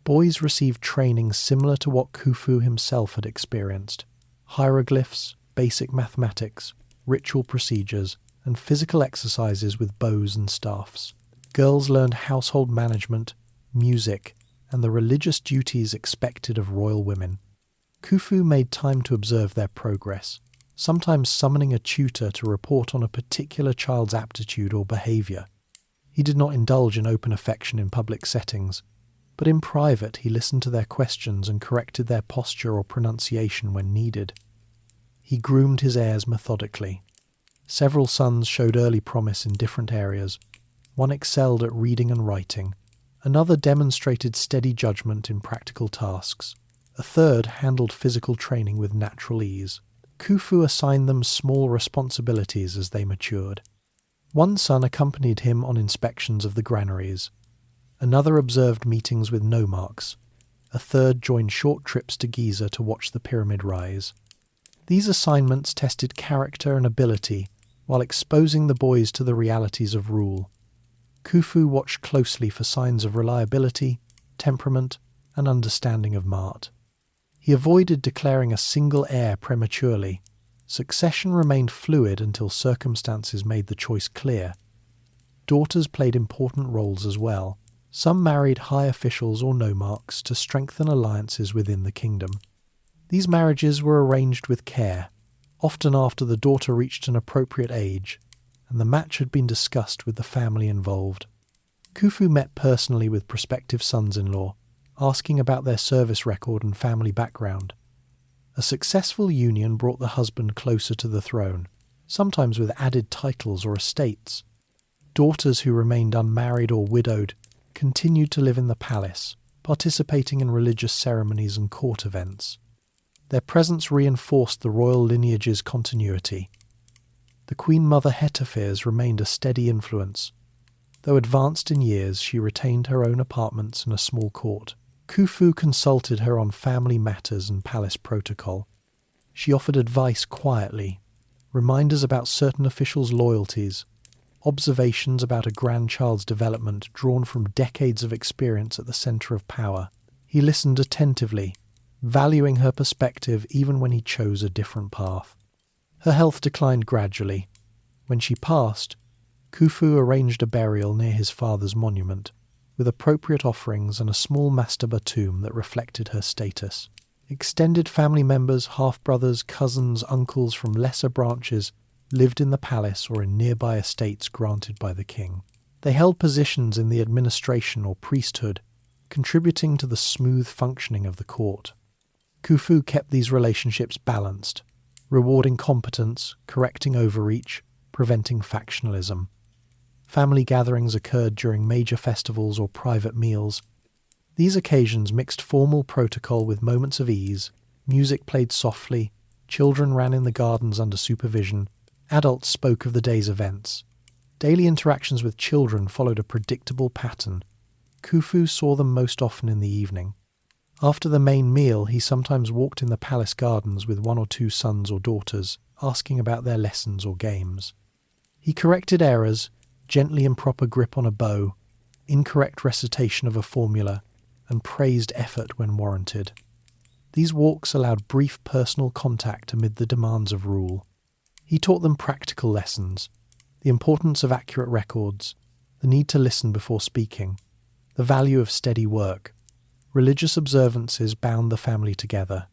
[SPEAKER 1] Boys received training similar to what Khufu himself had experienced: hieroglyphs, basic mathematics, ritual procedures, and physical exercises with bows and staffs. Girls learned household management, music, and the religious duties expected of royal women. Khufu made time to observe their progress, sometimes summoning a tutor to report on a particular child's aptitude or behaviour. He did not indulge in open affection in public settings, but in private he listened to their questions and corrected their posture or pronunciation when needed. He groomed his heirs methodically. Several sons showed early promise in different areas. One excelled at reading and writing. Another demonstrated steady judgment in practical tasks. A third handled physical training with natural ease. Khufu assigned them small responsibilities as they matured. One son accompanied him on inspections of the granaries. Another observed meetings with nomarchs. A third joined short trips to Giza to watch the pyramid rise. These assignments tested character and ability while exposing the boys to the realities of rule. Khufu watched closely for signs of reliability, temperament, and understanding of Mart. He avoided declaring a single heir prematurely. Succession remained fluid until circumstances made the choice clear. Daughters played important roles as well. Some married high officials or nomarchs to strengthen alliances within the kingdom. These marriages were arranged with care, often after the daughter reached an appropriate age, and the match had been discussed with the family involved. Khufu met personally with prospective sons-in-law, asking about their service record and family background. A successful union brought the husband closer to the throne, sometimes with added titles or estates. Daughters who remained unmarried or widowed continued to live in the palace, participating in religious ceremonies and court events. Their presence reinforced the royal lineage's continuity. The Queen Mother Hetepheres remained a steady influence. Though advanced in years, she retained her own apartments and a small court. Khufu consulted her on family matters and palace protocol. She offered advice quietly, reminders about certain officials' loyalties, observations about a grandchild's development drawn from decades of experience at the centre of power. He listened attentively, valuing her perspective even when he chose a different path. Her health declined gradually. When she passed, Khufu arranged a burial near his father's monument, with appropriate offerings and a small mastaba tomb that reflected her status. Extended family members, half-brothers, cousins, uncles from lesser branches lived in the palace or in nearby estates granted by the king. They held positions in the administration or priesthood, contributing to the smooth functioning of the court. Khufu kept these relationships balanced, rewarding competence, correcting overreach, preventing factionalism. Family gatherings occurred during major festivals or private meals. These occasions mixed formal protocol with moments of ease. Music played softly, children ran in the gardens under supervision, adults spoke of the day's events. Daily interactions with children followed a predictable pattern. Khufu saw them most often in the evening. After the main meal, he sometimes walked in the palace gardens with one or two sons or daughters, asking about their lessons or games. He corrected errors, gently improper grip on a bow, incorrect recitation of a formula, and praised effort when warranted. These walks allowed brief personal contact amid the demands of rule. He taught them practical lessons, the importance of accurate records, the need to listen before speaking, the value of steady work. Religious observances bound the family together.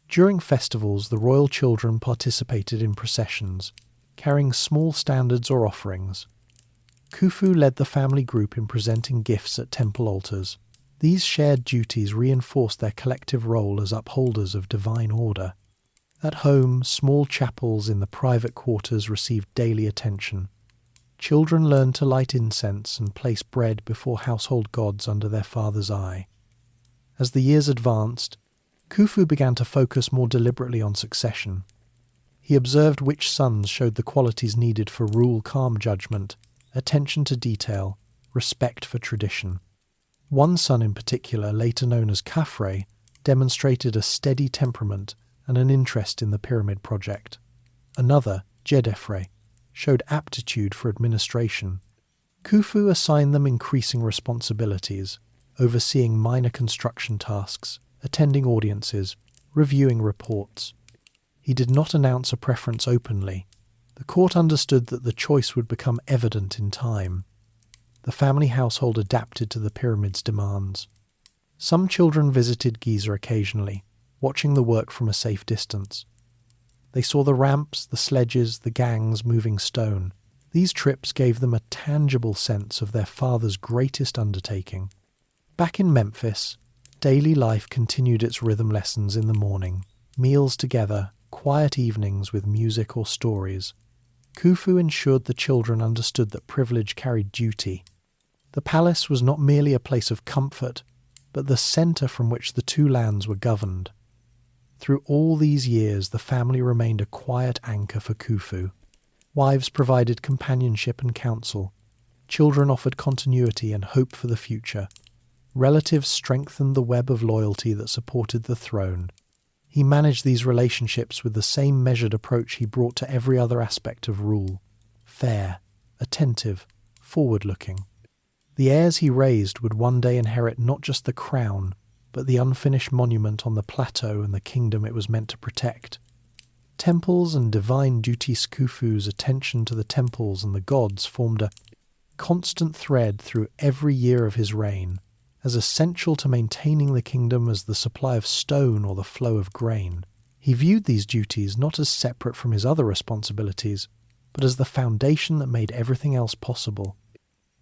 [SPEAKER 1] During festivals, the royal children participated in processions, carrying small standards or offerings. Khufu led the family group in presenting gifts at temple altars. These shared duties reinforced their collective role as upholders of divine order. At home, small chapels in the private quarters received daily attention. Children learned to light incense and place bread before household gods under their father's eye. As the years advanced, Khufu began to focus more deliberately on succession. He observed which sons showed the qualities needed for rule, calm judgment, attention to detail, respect for tradition. One son in particular, later known as Khafre, demonstrated a steady temperament and an interest in the pyramid project. Another, Jedefre, showed aptitude for administration. Khufu assigned them increasing responsibilities, overseeing minor construction tasks, attending audiences, reviewing reports. He did not announce a preference openly. The court understood that the choice would become evident in time. The family household adapted to the pyramid's demands. Some children visited Giza occasionally, watching the work from a safe distance. They saw the ramps, the sledges, the gangs moving stone. These trips gave them a tangible sense of their father's greatest undertaking. Back in Memphis, daily life continued its rhythm lessons in the morning, meals together, quiet evenings with music or stories. Khufu ensured the children understood that privilege carried duty. The palace was not merely a place of comfort, but the centre from which the two lands were governed. Through all these years, the family remained a quiet anchor for Khufu. Wives provided companionship and counsel. Children offered continuity and hope for the future. Relatives strengthened the web of loyalty that supported the throne. He managed these relationships with the same measured approach he brought to every other aspect of rule: fair, attentive, forward-looking. The heirs he raised would one day inherit not just the crown, but the unfinished monument on the plateau and the kingdom it was meant to protect. Temples and divine duties. Khufu's attention to the temples and the gods formed a constant thread through every year of his reign, as essential to maintaining the kingdom as the supply of stone or the flow of grain. He viewed these duties not as separate from his other responsibilities, but as the foundation that made everything else possible.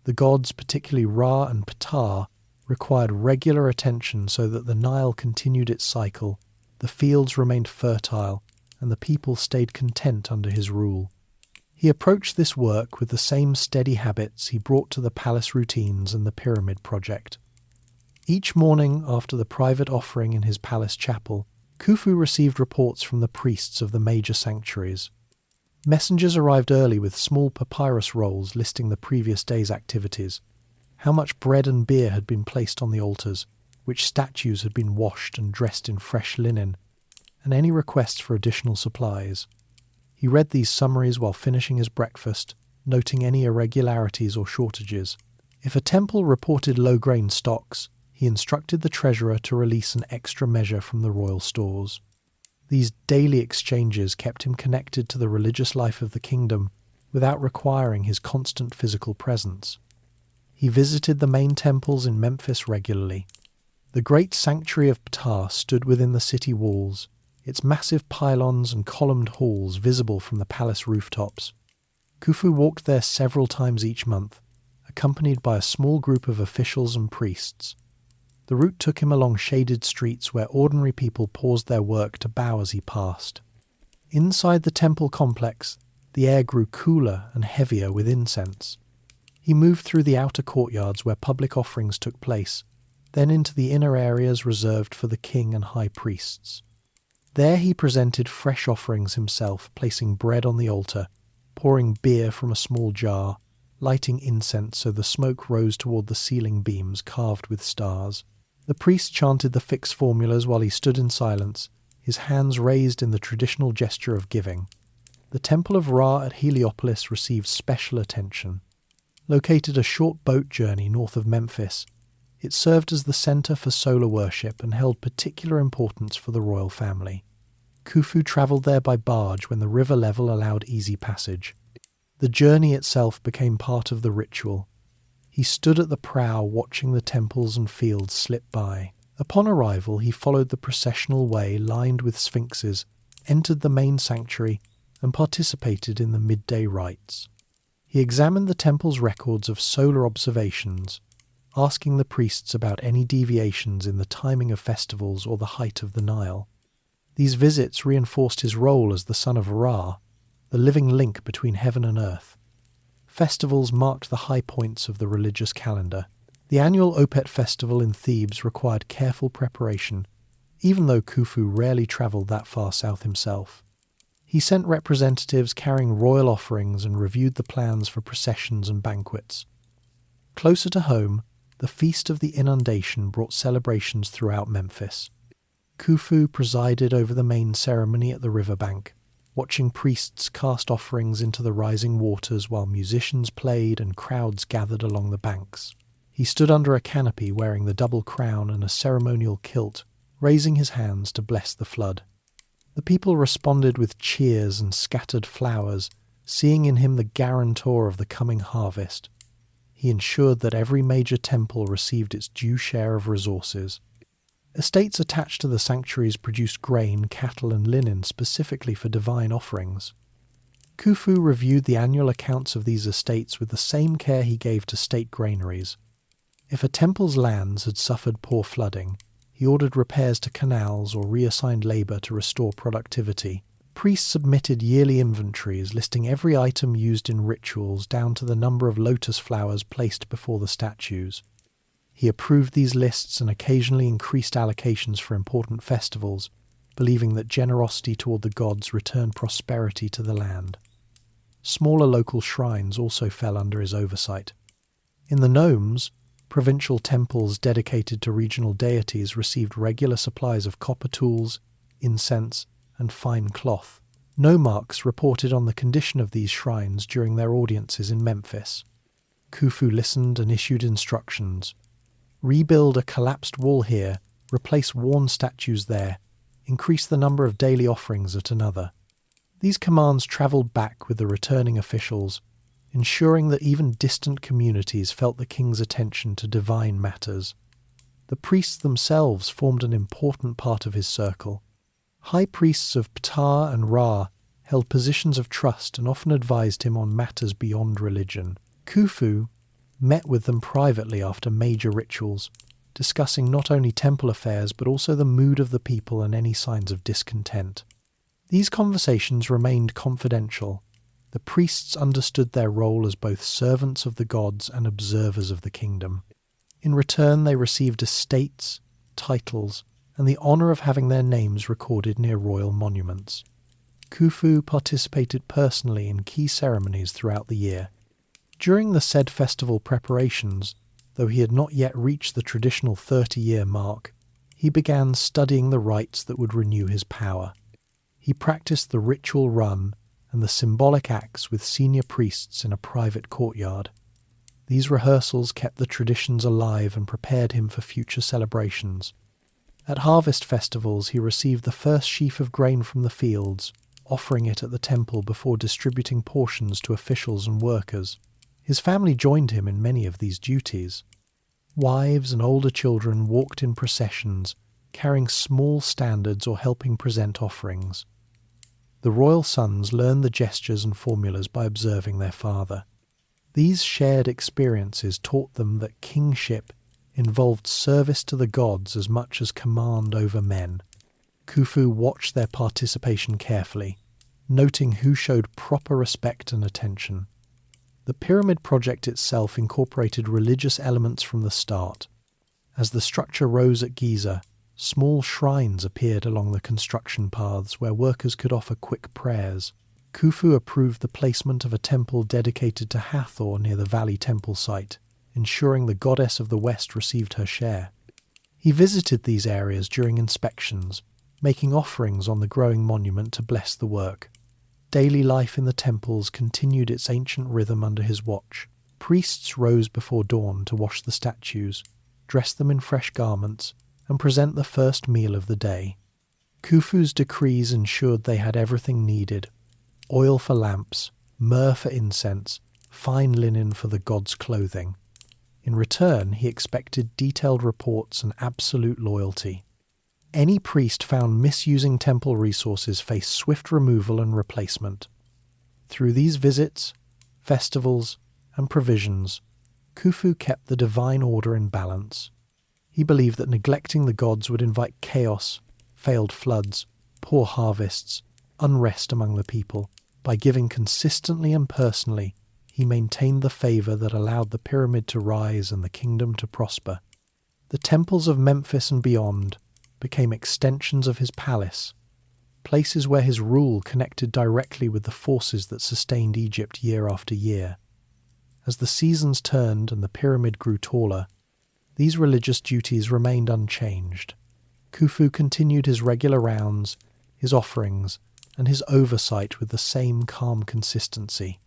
[SPEAKER 1] The gods, particularly Ra and Ptah, required regular attention so that the Nile continued its cycle, the fields remained fertile, and the people stayed content under his rule. He approached this work with the same steady habits he brought to the palace routines and the pyramid project. Each morning after the private offering in his palace chapel, Khufu received reports from the priests of the major sanctuaries. Messengers arrived early with small papyrus rolls listing the previous day's activities, how much bread and beer had been placed on the altars, which statues had been washed and dressed in fresh linen, and any requests for additional supplies. He read these summaries while finishing his breakfast, noting any irregularities or shortages. If a temple reported low-grain stocks, he instructed the treasurer to release an extra measure from the royal stores. These daily exchanges kept him connected to the religious life of the kingdom without requiring his constant physical presence. He visited the main temples in Memphis regularly. The great sanctuary of Ptah stood within the city walls, its massive pylons and columned halls visible from the palace rooftops. Khufu walked there several times each month, accompanied by a small group of officials and priests. The route took him along shaded streets where ordinary people paused their work to bow as he passed. Inside the temple complex, the air grew cooler and heavier with incense. He moved through the outer courtyards where public offerings took place, then into the inner areas reserved for the king and high priests. There he presented fresh offerings himself, placing bread on the altar, pouring beer from a small jar, lighting incense so the smoke rose toward the ceiling beams carved with stars. The priest chanted the fixed formulas while he stood in silence, his hands raised in the traditional gesture of giving. The Temple of Ra at Heliopolis received special attention. Located a short boat journey north of Memphis, it served as the center for solar worship and held particular importance for the royal family. Khufu traveled there by barge when the river level allowed easy passage. The journey itself became part of the ritual. He stood at the prow watching the temples and fields slip by. Upon arrival, he followed the processional way lined with sphinxes, entered the main sanctuary, and participated in the midday rites. He examined the temple's records of solar observations, asking the priests about any deviations in the timing of festivals or the height of the Nile. These visits reinforced his role as the son of Ra, the living link between heaven and earth. Festivals marked the high points of the religious calendar. The annual Opet festival in Thebes required careful preparation, even though Khufu rarely travelled that far south himself. He sent representatives carrying royal offerings and reviewed the plans for processions and banquets. Closer to home, the Feast of the Inundation brought celebrations throughout Memphis. Khufu presided over the main ceremony at the riverbank, watching priests cast offerings into the rising waters while musicians played and crowds gathered along the banks. He stood under a canopy wearing the double crown and a ceremonial kilt, raising his hands to bless the flood. The people responded with cheers and scattered flowers, seeing in him the guarantor of the coming harvest. He ensured that every major temple received its due share of resources. Estates attached to the sanctuaries produced grain, cattle, and linen specifically for divine offerings. Khufu reviewed the annual accounts of these estates with the same care he gave to state granaries. If a temple's lands had suffered poor flooding, he ordered repairs to canals or reassigned labour to restore productivity. Priests submitted yearly inventories listing every item used in rituals down to the number of lotus flowers placed before the statues. He approved these lists and occasionally increased allocations for important festivals, believing that generosity toward the gods returned prosperity to the land. Smaller local shrines also fell under his oversight. In the nomes, provincial temples dedicated to regional deities received regular supplies of copper tools, incense, and fine cloth. Nomarchs reported on the condition of these shrines during their audiences in Memphis. Khufu listened and issued instructions. Rebuild a collapsed wall here, replace worn statues there, increase the number of daily offerings at another. These commands travelled back with the returning officials, ensuring that even distant communities felt the king's attention to divine matters. The priests themselves formed an important part of his circle. High priests of Ptah and Ra held positions of trust and often advised him on matters beyond religion. Khufu met with them privately after major rituals, discussing not only temple affairs but also the mood of the people and any signs of discontent. These conversations remained confidential. The priests understood their role as both servants of the gods and observers of the kingdom. In return, they received estates, titles, and the honour of having their names recorded near royal monuments. Khufu participated personally in key ceremonies throughout the year. During the said festival preparations, though he had not yet reached the traditional 30-year mark, he began studying the rites that would renew his power. He practiced the ritual run and the symbolic acts with senior priests in a private courtyard. These rehearsals kept the traditions alive and prepared him for future celebrations. At harvest festivals, he received the first sheaf of grain from the fields, offering it at the temple before distributing portions to officials and workers. His family joined him in many of these duties. Wives and older children walked in processions, carrying small standards or helping present offerings. The royal sons learned the gestures and formulas by observing their father. These shared experiences taught them that kingship involved service to the gods as much as command over men. Khufu watched their participation carefully, noting who showed proper respect and attention. The pyramid project itself incorporated religious elements from the start. As the structure rose at Giza, small shrines appeared along the construction paths where workers could offer quick prayers. Khufu approved the placement of a temple dedicated to Hathor near the Valley Temple site, ensuring the goddess of the West received her share. He visited these areas during inspections, making offerings on the growing monument to bless the work. Daily life in the temples continued its ancient rhythm under his watch. Priests rose before dawn to wash the statues, dress them in fresh garments, and present the first meal of the day. Khufu's decrees ensured they had everything needed: oil for lamps, myrrh for incense, fine linen for the gods' clothing. In return, he expected detailed reports and absolute loyalty. Any priest found misusing temple resources faced swift removal and replacement. Through these visits, festivals, and provisions, Khufu kept the divine order in balance. He believed that neglecting the gods would invite chaos, failed floods, poor harvests, unrest among the people. By giving consistently and personally, he maintained the favour that allowed the pyramid to rise and the kingdom to prosper. The temples of Memphis and beyond became extensions of his palace, places where his rule connected directly with the forces that sustained Egypt year after year. As the seasons turned and the pyramid grew taller, these religious duties remained unchanged. Khufu continued his regular rounds, his offerings, and his oversight with the same calm consistency.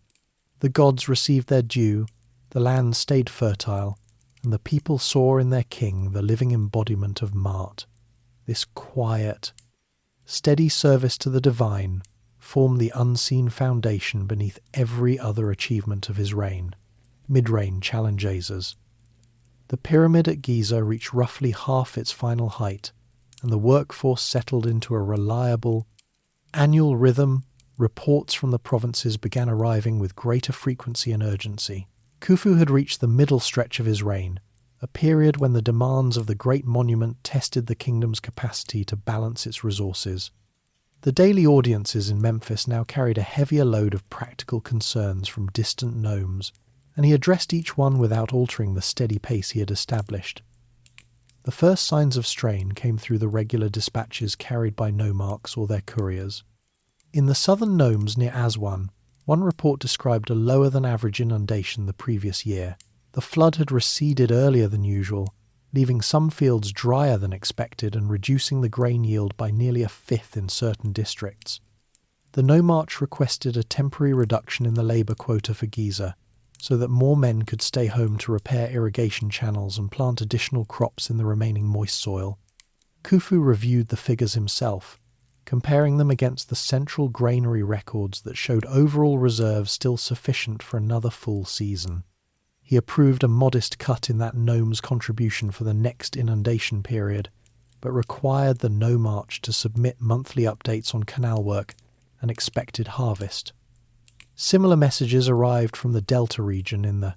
[SPEAKER 1] The gods received their due, the land stayed fertile, and the people saw in their king the living embodiment of Ma'at. This quiet, steady service to the divine formed the unseen foundation beneath every other achievement of his reign. Mid-reign challenges. The pyramid at Giza reached roughly half its final height, and the workforce settled into a reliable, annual rhythm. Reports from the provinces began arriving with greater frequency and urgency. Khufu had reached the middle stretch of his reign, a period when the demands of the great monument tested the kingdom's capacity to balance its resources. The daily audiences in Memphis now carried a heavier load of practical concerns from distant nomes, and he addressed each one without altering the steady pace he had established. The first signs of strain came through the regular dispatches carried by nomarchs or their couriers. In the southern nomes near Aswan, one report described a lower-than-average inundation the previous year. The flood had receded earlier than usual, leaving some fields drier than expected and reducing the grain yield by nearly a fifth in certain districts. The nomarch requested a temporary reduction in the labour quota for Giza, so that more men could stay home to repair irrigation channels and plant additional crops in the remaining moist soil. Khufu reviewed the figures himself, comparing them against the central granary records that showed overall reserves still sufficient for another full season. He approved a modest cut in that nome's contribution for the next inundation period, but required the nomarch to submit monthly updates on canal work and expected harvest. Similar messages arrived from the Delta region in the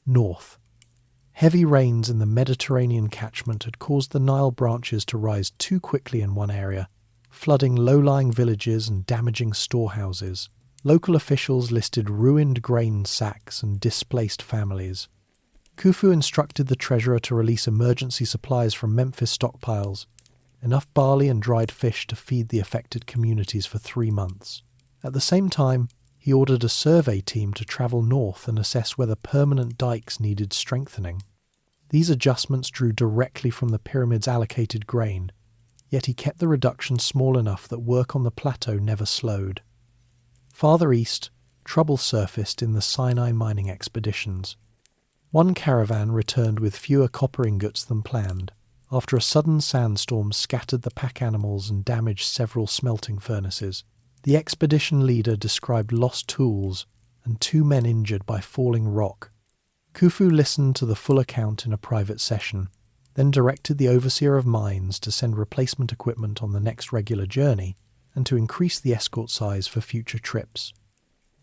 [SPEAKER 1] north. Heavy rains in the Mediterranean catchment had caused the Nile branches to rise too quickly in one area, flooding low-lying villages and damaging storehouses. Local officials listed ruined grain sacks and displaced families. Khufu instructed the treasurer to release emergency supplies from Memphis stockpiles, enough barley and dried fish to feed the affected communities for 3 months. At the same time, he ordered a survey team to travel north and assess whether permanent dikes needed strengthening. These adjustments drew directly from the pyramid's allocated grain, yet he kept the reduction small enough that work on the plateau never slowed. Farther east, trouble surfaced in the Sinai mining expeditions. One caravan returned with fewer copper ingots than planned, after a sudden sandstorm scattered the pack animals and damaged several smelting furnaces. The expedition leader described lost tools and 2 men injured by falling rock. Khufu listened to the full account in a private session, then directed the overseer of mines to send replacement equipment on the next regular journey and to increase the escort size for future trips.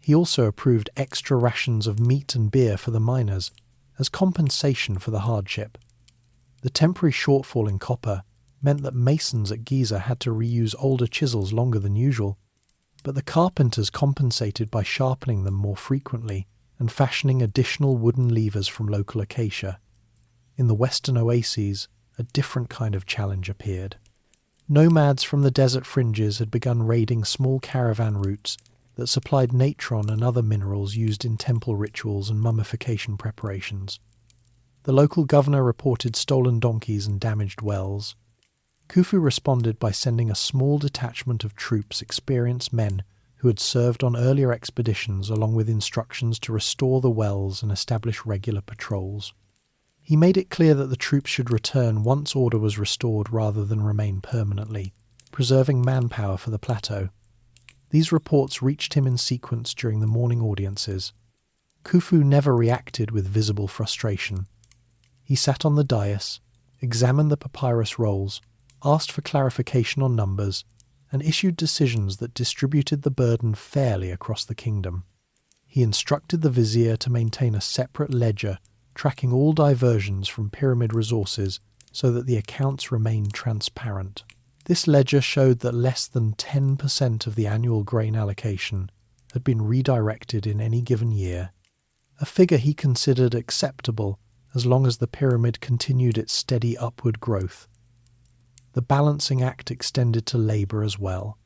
[SPEAKER 1] He also approved extra rations of meat and beer for the miners as compensation for the hardship. The temporary shortfall in copper meant that masons at Giza had to reuse older chisels longer than usual, but the carpenters compensated by sharpening them more frequently and fashioning additional wooden levers from local acacia. In the western oases, a different kind of challenge appeared. Nomads from the desert fringes had begun raiding small caravan routes that supplied natron and other minerals used in temple rituals and mummification preparations. The local governor reported stolen donkeys and damaged wells. Khufu responded by sending a small detachment of troops, experienced men who had served on earlier expeditions, along with instructions to restore the wells and establish regular patrols. He made it clear that the troops should return once order was restored rather than remain permanently, preserving manpower for the plateau. These reports reached him in sequence during the morning audiences. Khufu never reacted with visible frustration. He sat on the dais, examined the papyrus rolls, asked for clarification on numbers, and issued decisions that distributed the burden fairly across the kingdom. He instructed the vizier to maintain a separate ledger, tracking all diversions from pyramid resources so that the accounts remained transparent. This ledger showed that less than 10% of the annual grain allocation had been redirected in any given year, a figure he considered acceptable as long as the pyramid continued its steady upward growth. The balancing act extended to labour as well.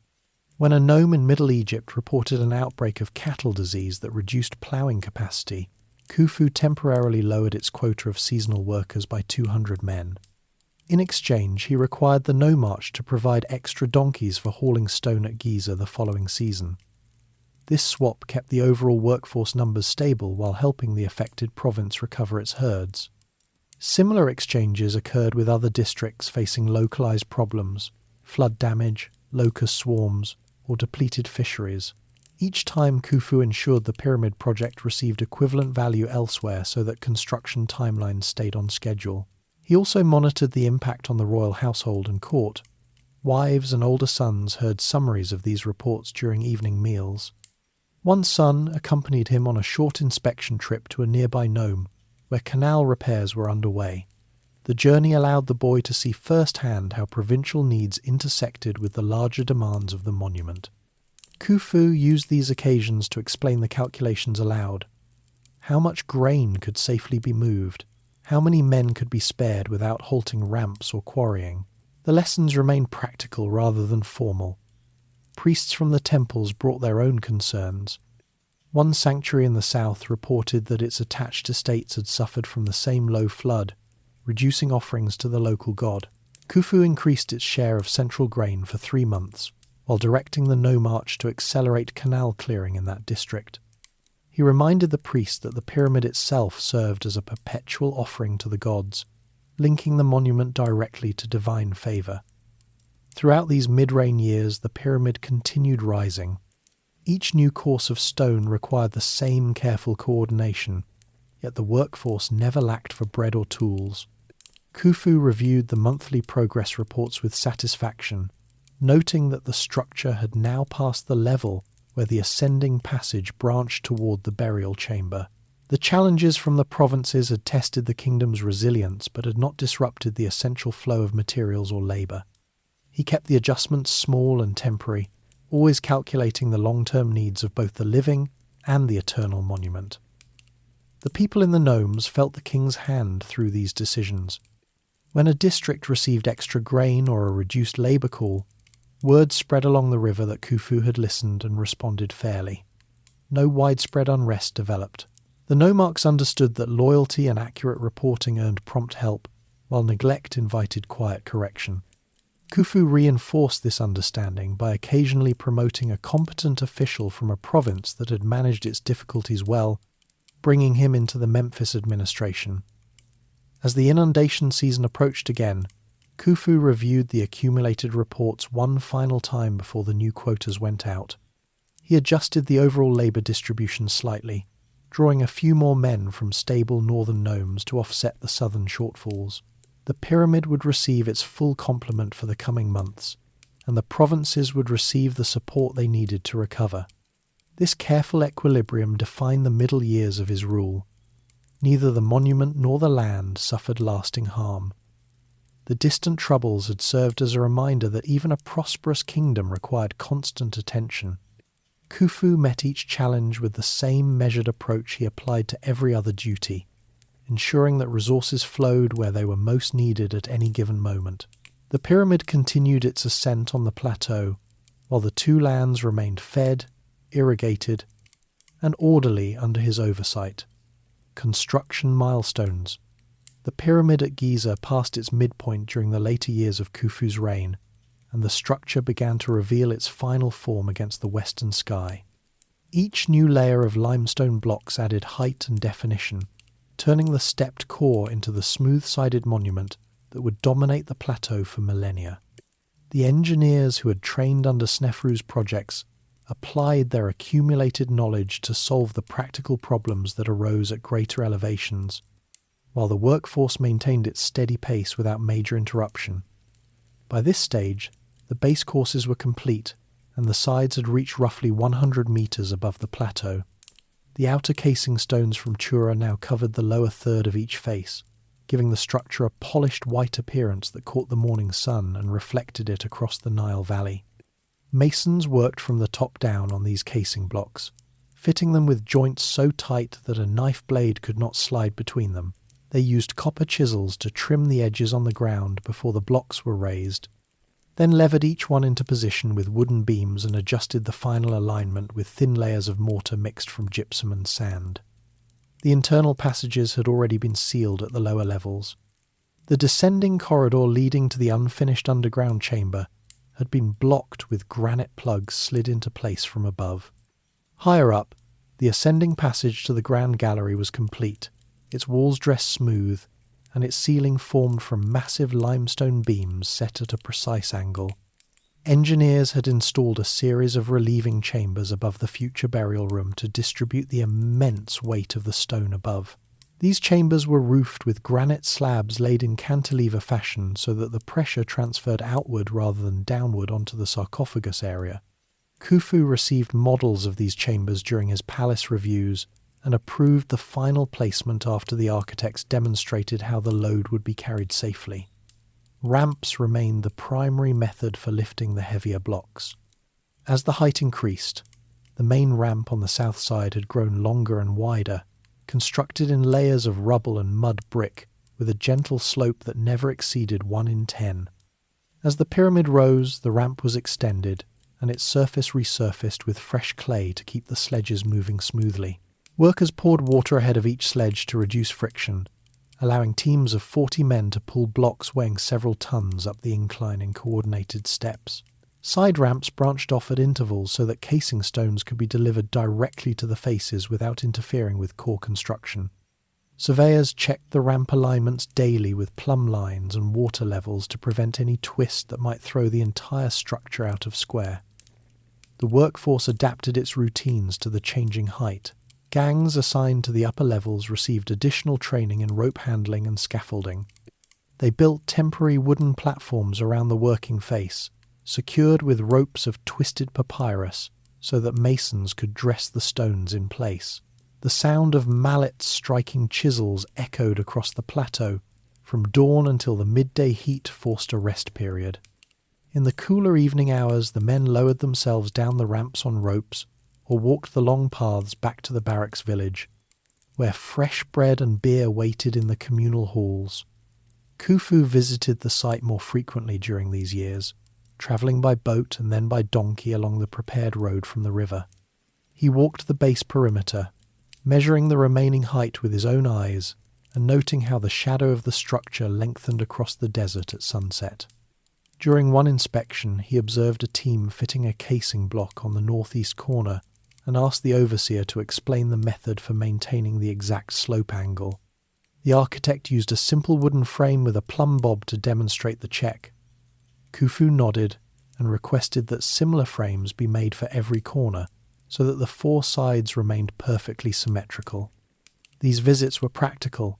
[SPEAKER 1] When a nome in Middle Egypt reported an outbreak of cattle disease that reduced ploughing capacity, Khufu temporarily lowered its quota of seasonal workers by 200 men. In exchange, he required the nomarch to provide extra donkeys for hauling stone at Giza the following season. This swap kept the overall workforce numbers stable while helping the affected province recover its herds. Similar exchanges occurred with other districts facing localized problems, flood damage, locust swarms, or depleted fisheries. Each time Khufu ensured the pyramid project received equivalent value elsewhere so that construction timelines stayed on schedule. He also monitored the impact on the royal household and court. Wives and older sons heard summaries of these reports during evening meals. One son accompanied him on a short inspection trip to a nearby nome, where canal repairs were underway. The journey allowed the boy to see firsthand how provincial needs intersected with the larger demands of the monument. Khufu used these occasions to explain the calculations aloud. How much grain could safely be moved? How many men could be spared without halting ramps or quarrying? The lessons remained practical rather than formal. Priests from the temples brought their own concerns. One sanctuary in the south reported that its attached estates had suffered from the same low flood, reducing offerings to the local god. Khufu increased its share of central grain for 3 months, while directing the nomarch to accelerate canal clearing in that district. He reminded the priest that the pyramid itself served as a perpetual offering to the gods, linking the monument directly to divine favour. Throughout these mid-reign years, the pyramid continued rising. Each new course of stone required the same careful coordination, yet the workforce never lacked for bread or tools. Khufu reviewed the monthly progress reports with satisfaction, noting that the structure had now passed the level where the ascending passage branched toward the burial chamber. The challenges from the provinces had tested the kingdom's resilience but had not disrupted the essential flow of materials or labour. He kept the adjustments small and temporary, always calculating the long-term needs of both the living and the eternal monument. The people in the nomes felt the king's hand through these decisions. When a district received extra grain or a reduced labour call, word spread along the river that Khufu had listened and responded fairly. No widespread unrest developed. The nomarchs understood that loyalty and accurate reporting earned prompt help, while neglect invited quiet correction. Khufu reinforced this understanding by occasionally promoting a competent official from a province that had managed its difficulties well, bringing him into the Memphis administration. As the inundation season approached again, Khufu reviewed the accumulated reports one final time before the new quotas went out. He adjusted the overall labour distribution slightly, drawing a few more men from stable northern nomes to offset the southern shortfalls. The pyramid would receive its full complement for the coming months, and the provinces would receive the support they needed to recover. This careful equilibrium defined the middle years of his rule. Neither the monument nor the land suffered lasting harm. The distant troubles had served as a reminder that even a prosperous kingdom required constant attention. Khufu met each challenge with the same measured approach he applied to every other duty, ensuring that resources flowed where they were most needed at any given moment. The pyramid continued its ascent on the plateau, while the two lands remained fed, irrigated, and orderly under his oversight. Construction milestones. The pyramid at Giza passed its midpoint during the later years of Khufu's reign, and the structure began to reveal its final form against the western sky. Each new layer of limestone blocks added height and definition, turning the stepped core into the smooth-sided monument that would dominate the plateau for millennia. The engineers who had trained under Snefru's projects applied their accumulated knowledge to solve the practical problems that arose at greater elevations, while the workforce maintained its steady pace without major interruption. By this stage, the base courses were complete, and the sides had reached roughly 100 metres above the plateau. The outer casing stones from Chura now covered the lower third of each face, giving the structure a polished white appearance that caught the morning sun and reflected it across the Nile Valley. Masons worked from the top down on these casing blocks, fitting them with joints so tight that a knife blade could not slide between them. They used copper chisels to trim the edges on the ground before the blocks were raised, then levered each one into position with wooden beams and adjusted the final alignment with thin layers of mortar mixed from gypsum and sand. The internal passages had already been sealed at the lower levels. The descending corridor leading to the unfinished underground chamber had been blocked with granite plugs slid into place from above. Higher up, the ascending passage to the grand gallery was complete, its walls dressed smooth, and its ceiling formed from massive limestone beams set at a precise angle. Engineers had installed a series of relieving chambers above the future burial room to distribute the immense weight of the stone above. These chambers were roofed with granite slabs laid in cantilever fashion so that the pressure transferred outward rather than downward onto the sarcophagus area. Khufu received models of these chambers during his palace reviews and approved the final placement after the architects demonstrated how the load would be carried safely. Ramps remained the primary method for lifting the heavier blocks. As the height increased, the main ramp on the south side had grown longer and wider, constructed in layers of rubble and mud brick, with a gentle slope that never exceeded 1 in 10. As the pyramid rose, the ramp was extended, and its surface resurfaced with fresh clay to keep the sledges moving smoothly. Workers poured water ahead of each sledge to reduce friction, allowing teams of 40 men to pull blocks weighing several tons up the incline in coordinated steps. Side ramps branched off at intervals so that casing stones could be delivered directly to the faces without interfering with core construction. Surveyors checked the ramp alignments daily with plumb lines and water levels to prevent any twist that might throw the entire structure out of square. The workforce adapted its routines to the changing height. Gangs assigned to the upper levels received additional training in rope handling and scaffolding. They built temporary wooden platforms around the working face, secured with ropes of twisted papyrus so that masons could dress the stones in place. The sound of mallets striking chisels echoed across the plateau from dawn until the midday heat forced a rest period. In the cooler evening hours, the men lowered themselves down the ramps on ropes or walked the long paths back to the barracks village, where fresh bread and beer waited in the communal halls. Khufu visited the site more frequently during these years, travelling by boat and then by donkey along the prepared road from the river. He walked the base perimeter, measuring the remaining height with his own eyes and noting how the shadow of the structure lengthened across the desert at sunset. During one inspection, he observed a team fitting a casing block on the northeast corner and asked the overseer to explain the method for maintaining the exact slope angle. The architect used a simple wooden frame with a plumb bob to demonstrate the check. Khufu nodded and requested that similar frames be made for every corner so that the 4 sides remained perfectly symmetrical. These visits were practical.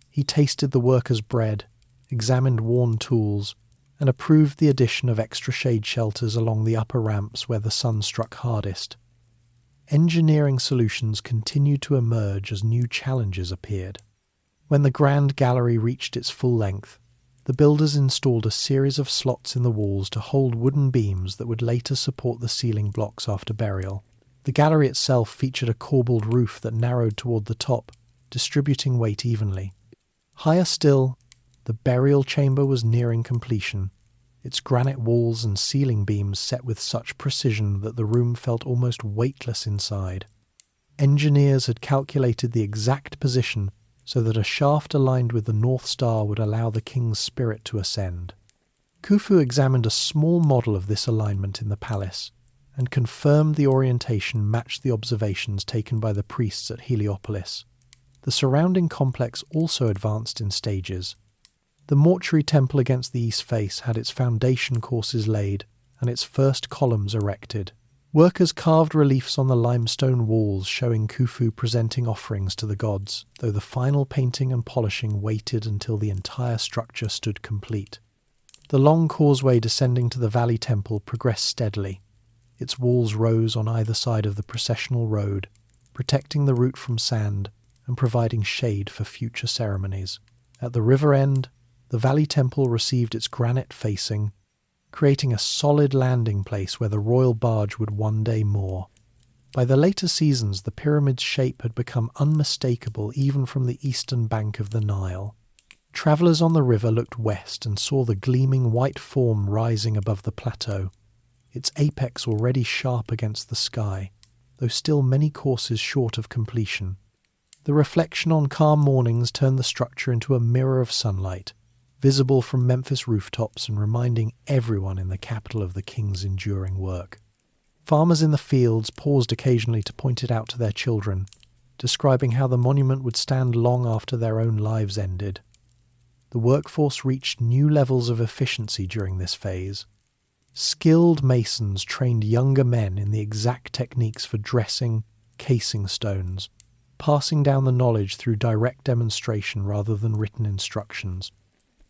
[SPEAKER 1] He tasted the workers' bread, examined worn tools, and approved the addition of extra shade shelters along the upper ramps where the sun struck hardest. Engineering solutions continued to emerge as new challenges appeared. When the grand gallery reached its full length, the builders installed a series of slots in the walls to hold wooden beams that would later support the ceiling blocks after burial. The gallery itself featured a corbelled roof that narrowed toward the top, distributing weight evenly. Higher still, the burial chamber was nearing completion, its granite walls and ceiling beams set with such precision that the room felt almost weightless inside. Engineers had calculated the exact position so that a shaft aligned with the North Star would allow the king's spirit to ascend. Khufu examined a small model of this alignment in the palace and confirmed the orientation matched the observations taken by the priests at Heliopolis. The surrounding complex also advanced in stages. The mortuary temple against the east face had its foundation courses laid and its first columns erected. Workers carved reliefs on the limestone walls showing Khufu presenting offerings to the gods, though the final painting and polishing waited until the entire structure stood complete. The long causeway descending to the valley temple progressed steadily. Its walls rose on either side of the processional road, protecting the route from sand and providing shade for future ceremonies. At the river end, the Valley Temple received its granite facing, creating a solid landing place where the royal barge would one day moor. By the later seasons, the pyramid's shape had become unmistakable even from the eastern bank of the Nile. Travellers on the river looked west and saw the gleaming white form rising above the plateau, its apex already sharp against the sky, though still many courses short of completion. The reflection on calm mornings turned the structure into a mirror of sunlight, visible from Memphis rooftops and reminding everyone in the capital of the king's enduring work. Farmers in the fields paused occasionally to point it out to their children, describing how the monument would stand long after their own lives ended. The workforce reached new levels of efficiency during this phase. Skilled masons trained younger men in the exact techniques for dressing, casing stones, passing down the knowledge through direct demonstration rather than written instructions.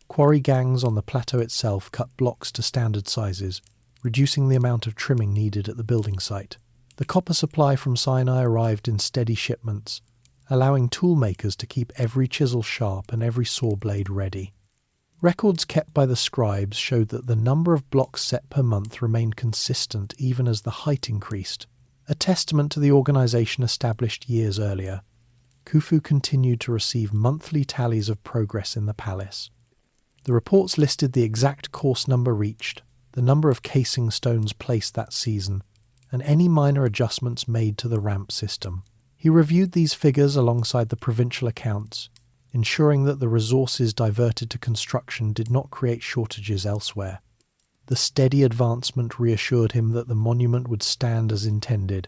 [SPEAKER 1] Quarry gangs on the plateau itself cut blocks to standard sizes, reducing the amount of trimming needed at the building site. The copper supply from Sinai arrived in steady shipments, allowing toolmakers to keep every chisel sharp and every saw blade ready. Records kept by the scribes showed that the number of blocks set per month remained consistent even as the height increased, a testament to the organization established years earlier. Khufu continued to receive monthly tallies of progress in the palace. The reports listed the exact course number reached, the number of casing stones placed that season, and any minor adjustments made to the ramp system. He reviewed these figures alongside the provincial accounts, ensuring that the resources diverted to construction did not create shortages elsewhere. The steady advancement reassured him that the monument would stand as intended,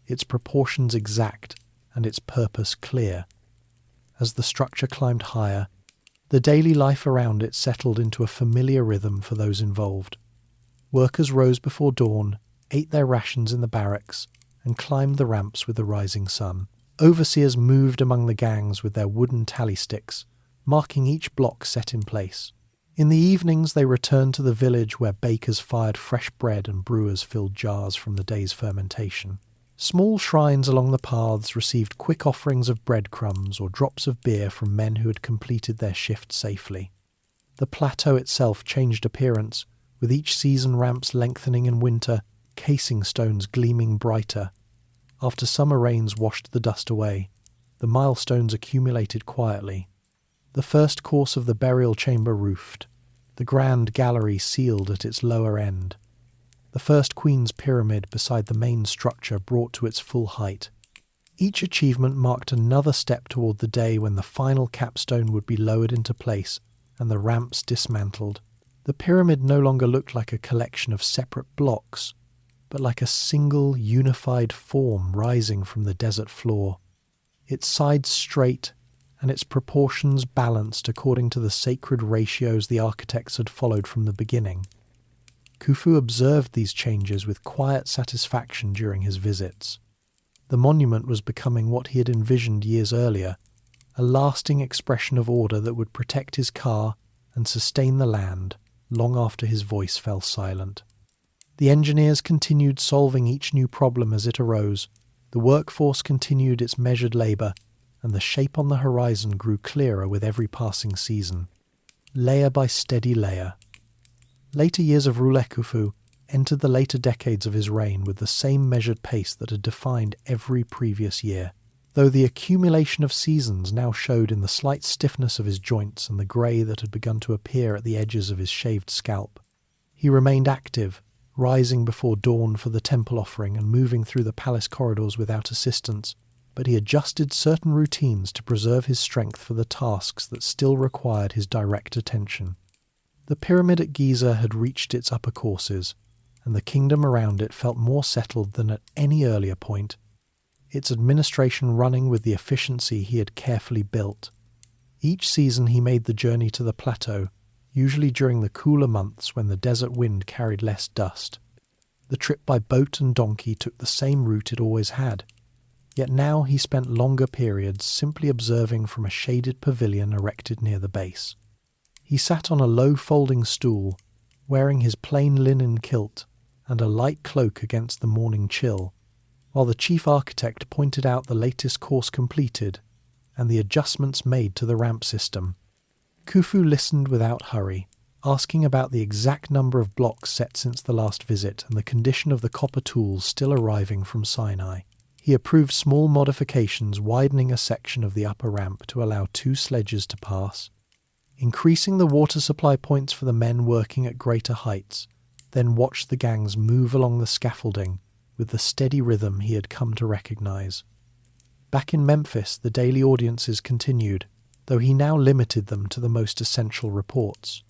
[SPEAKER 1] its proportions exact and its purpose clear. As the structure climbed higher, the daily life around it settled into a familiar rhythm for those involved. Workers rose before dawn, ate their rations in the barracks, and climbed the ramps with the rising sun. Overseers moved among the gangs with their wooden tally sticks, marking each block set in place. In the evenings they returned to the village where bakers fired fresh bread and brewers filled jars from the day's fermentation. Small shrines along the paths received quick offerings of breadcrumbs or drops of beer from men who had completed their shift safely. The plateau itself changed appearance, with each season ramps lengthening in winter, casing stones gleaming brighter. After summer rains washed the dust away, the milestones accumulated quietly. The first course of the burial chamber roofed, the grand gallery sealed at its lower end. The first Queen's Pyramid beside the main structure brought to its full height. Each achievement marked another step toward the day when the final capstone would be lowered into place and the ramps dismantled. The pyramid no longer looked like a collection of separate blocks, but like a single unified form rising from the desert floor, its sides straight and its proportions balanced according to the sacred ratios the architects had followed from the beginning. Khufu observed these changes with quiet satisfaction during his visits. The monument was becoming what he had envisioned years earlier, a lasting expression of order that would protect his car and sustain the land long after his voice fell silent. The engineers continued solving each new problem as it arose, the workforce continued its measured labour, and the shape on the horizon grew clearer with every passing season, layer by steady layer. Later years of Khufu entered the later decades of his reign with the same measured pace that had defined every previous year, though the accumulation of seasons now showed in the slight stiffness of his joints and the grey that had begun to appear at the edges of his shaved scalp. He remained active, rising before dawn for the temple offering and moving through the palace corridors without assistance, but he adjusted certain routines to preserve his strength for the tasks that still required his direct attention. The pyramid at Giza had reached its upper courses, and the kingdom around it felt more settled than at any earlier point, its administration running with the efficiency he had carefully built. Each season he made the journey to the plateau, usually during the cooler months when the desert wind carried less dust. The trip by boat and donkey took the same route it always had, yet now he spent longer periods simply observing from a shaded pavilion erected near the base. He sat on a low folding stool, wearing his plain linen kilt and a light cloak against the morning chill, while the chief architect pointed out the latest course completed and the adjustments made to the ramp system. Khufu listened without hurry, asking about the exact number of blocks set since the last visit and the condition of the copper tools still arriving from Sinai. He approved small modifications, widening a section of the upper ramp to allow 2 sledges to pass, increasing the water supply points for the men working at greater heights, then watched the gangs move along the scaffolding with the steady rhythm he had come to recognize. Back in Memphis, the daily audiences continued, though he now limited them to the most essential reports.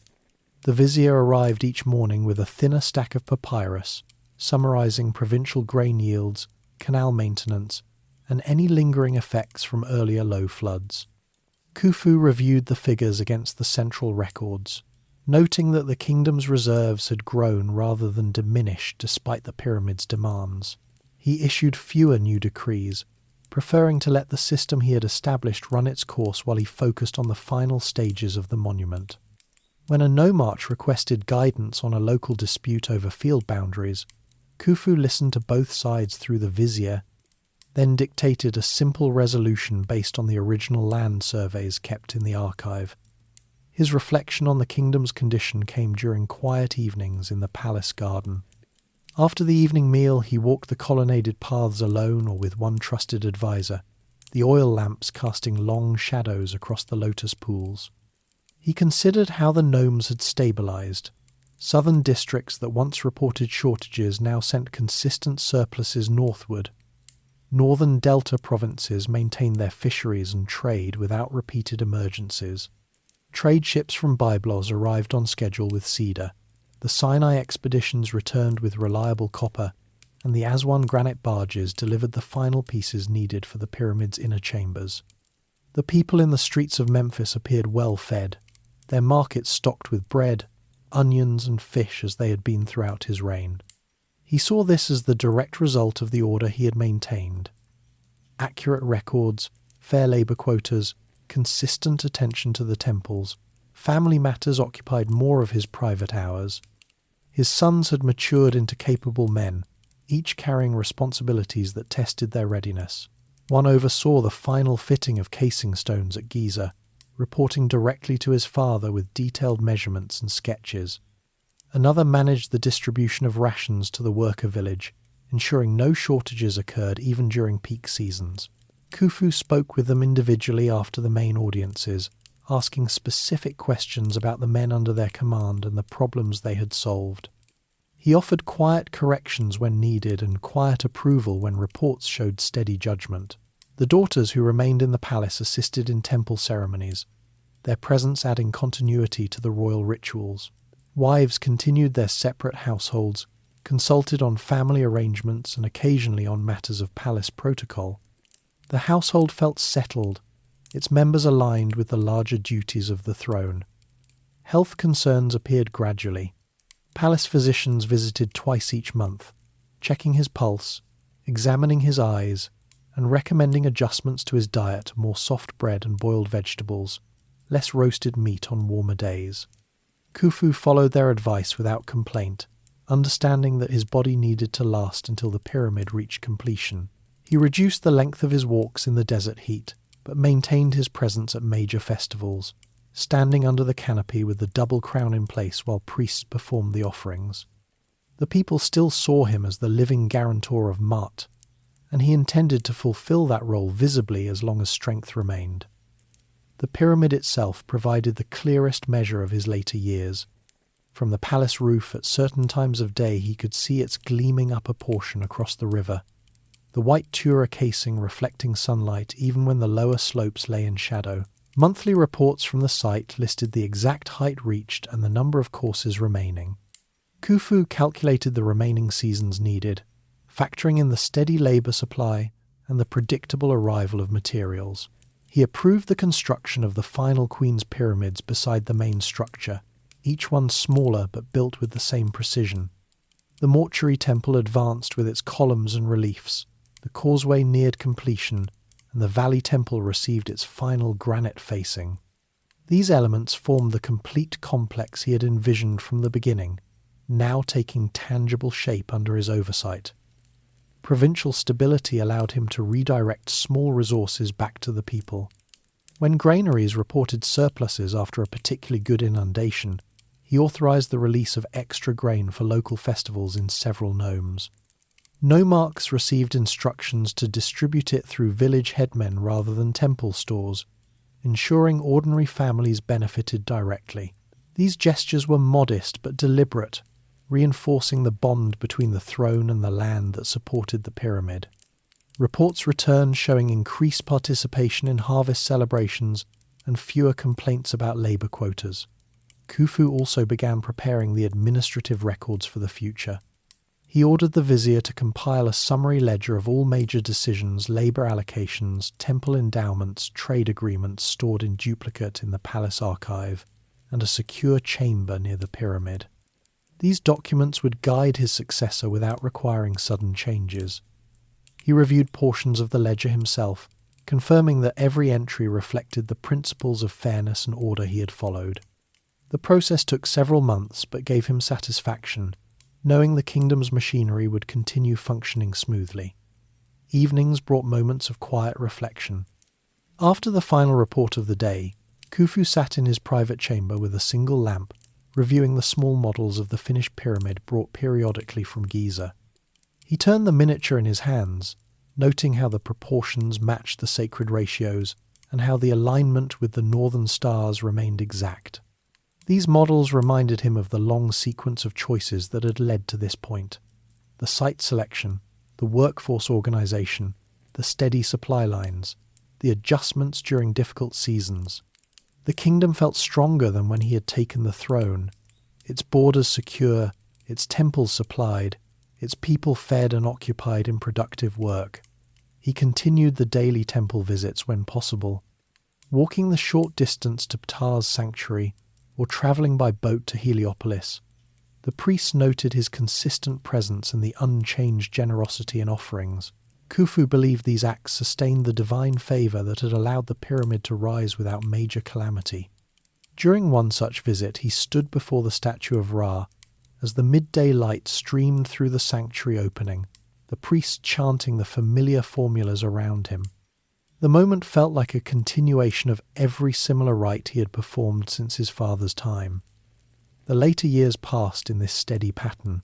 [SPEAKER 1] The vizier arrived each morning with a thinner stack of papyrus, summarizing provincial grain yields, canal maintenance, and any lingering effects from earlier low floods. Khufu reviewed the figures against the central records, noting that the kingdom's reserves had grown rather than diminished despite the pyramid's demands. He issued fewer new decrees, preferring to let the system he had established run its course while he focused on the final stages of the monument. When a nomarch requested guidance on a local dispute over field boundaries, Khufu listened to both sides through the vizier, then dictated a simple resolution based on the original land surveys kept in the archive. His reflection on the kingdom's condition came during quiet evenings in the palace garden. After the evening meal, he walked the colonnaded paths alone or with one trusted advisor, the oil lamps casting long shadows across the lotus pools. He considered how the gnomes had stabilized. Southern districts that once reported shortages now sent consistent surpluses northward. Northern delta provinces maintained their fisheries and trade without repeated emergencies. Trade ships from Byblos arrived on schedule with cedar. The Sinai expeditions returned with reliable copper, and the Aswan granite barges delivered the final pieces needed for the pyramid's inner chambers. The people in the streets of Memphis appeared well fed, their markets stocked with bread, onions and fish as they had been throughout his reign. He saw this as the direct result of the order he had maintained. Accurate records, fair labour quotas, consistent attention to the temples. Family matters occupied more of his private hours. His sons had matured into capable men, each carrying responsibilities that tested their readiness. One oversaw the final fitting of casing stones at Giza, reporting directly to his father with detailed measurements and sketches. Another managed the distribution of rations to the worker village, ensuring no shortages occurred even during peak seasons. Khufu spoke with them individually after the main audiences, asking specific questions about the men under their command and the problems they had solved. He offered quiet corrections when needed and quiet approval when reports showed steady judgment. The daughters who remained in the palace assisted in temple ceremonies, their presence adding continuity to the royal rituals. Wives continued their separate households, consulted on family arrangements and occasionally on matters of palace protocol. The household felt settled, its members aligned with the larger duties of the throne. Health concerns appeared gradually. Palace physicians visited twice each month, checking his pulse, examining his eyes, and recommending adjustments to his diet, more soft bread and boiled vegetables, less roasted meat on warmer days. Khufu followed their advice without complaint, understanding that his body needed to last until the pyramid reached completion. He reduced the length of his walks in the desert heat, but maintained his presence at major festivals, standing under the canopy with the double crown in place while priests performed the offerings. The people still saw him as the living guarantor of Ma'at, and he intended to fulfill that role visibly as long as strength remained. The pyramid itself provided the clearest measure of his later years. From the palace roof at certain times of day he could see its gleaming upper portion across the river, the white tura casing reflecting sunlight even when the lower slopes lay in shadow. Monthly reports from the site listed the exact height reached and the number of courses remaining. Khufu calculated the remaining seasons needed, factoring in the steady labour supply and the predictable arrival of materials. He approved the construction of the final Queen's pyramids beside the main structure, each one smaller but built with the same precision. The mortuary temple advanced with its columns and reliefs, the causeway neared completion, and the valley temple received its final granite facing. These elements formed the complete complex he had envisioned from the beginning, now taking tangible shape under his oversight. Provincial stability allowed him to redirect small resources back to the people. When granaries reported surpluses after a particularly good inundation, he authorized the release of extra grain for local festivals in several nomes. Nomarchs received instructions to distribute it through village headmen rather than temple stores, ensuring ordinary families benefited directly. These gestures were modest but deliberate, reinforcing the bond between the throne and the land that supported the pyramid. Reports returned showing increased participation in harvest celebrations and fewer complaints about labour quotas. Khufu also began preparing the administrative records for the future. He ordered the vizier to compile a summary ledger of all major decisions, labour allocations, temple endowments, trade agreements stored in duplicate in the palace archive, and a secure chamber near the pyramid. These documents would guide his successor without requiring sudden changes. He reviewed portions of the ledger himself, confirming that every entry reflected the principles of fairness and order he had followed. The process took several months but gave him satisfaction, knowing the kingdom's machinery would continue functioning smoothly. Evenings brought moments of quiet reflection. After the final report of the day, Khufu sat in his private chamber with a single lamp, reviewing the small models of the finished pyramid brought periodically from Giza. He turned the miniature in his hands, noting how the proportions matched the sacred ratios and how the alignment with the northern stars remained exact. These models reminded him of the long sequence of choices that had led to this point. The site selection, the workforce organization, the steady supply lines, the adjustments during difficult seasons. The kingdom felt stronger than when he had taken the throne, its borders secure, its temples supplied, its people fed and occupied in productive work. He continued the daily temple visits when possible, walking the short distance to Ptah's sanctuary or travelling by boat to Heliopolis. The priests noted his consistent presence and the unchanged generosity in offerings. Khufu believed these acts sustained the divine favour that had allowed the pyramid to rise without major calamity. During one such visit, he stood before the statue of Ra as the midday light streamed through the sanctuary opening, the priests chanting the familiar formulas around him. The moment felt like a continuation of every similar rite he had performed since his father's time. The later years passed in this steady pattern.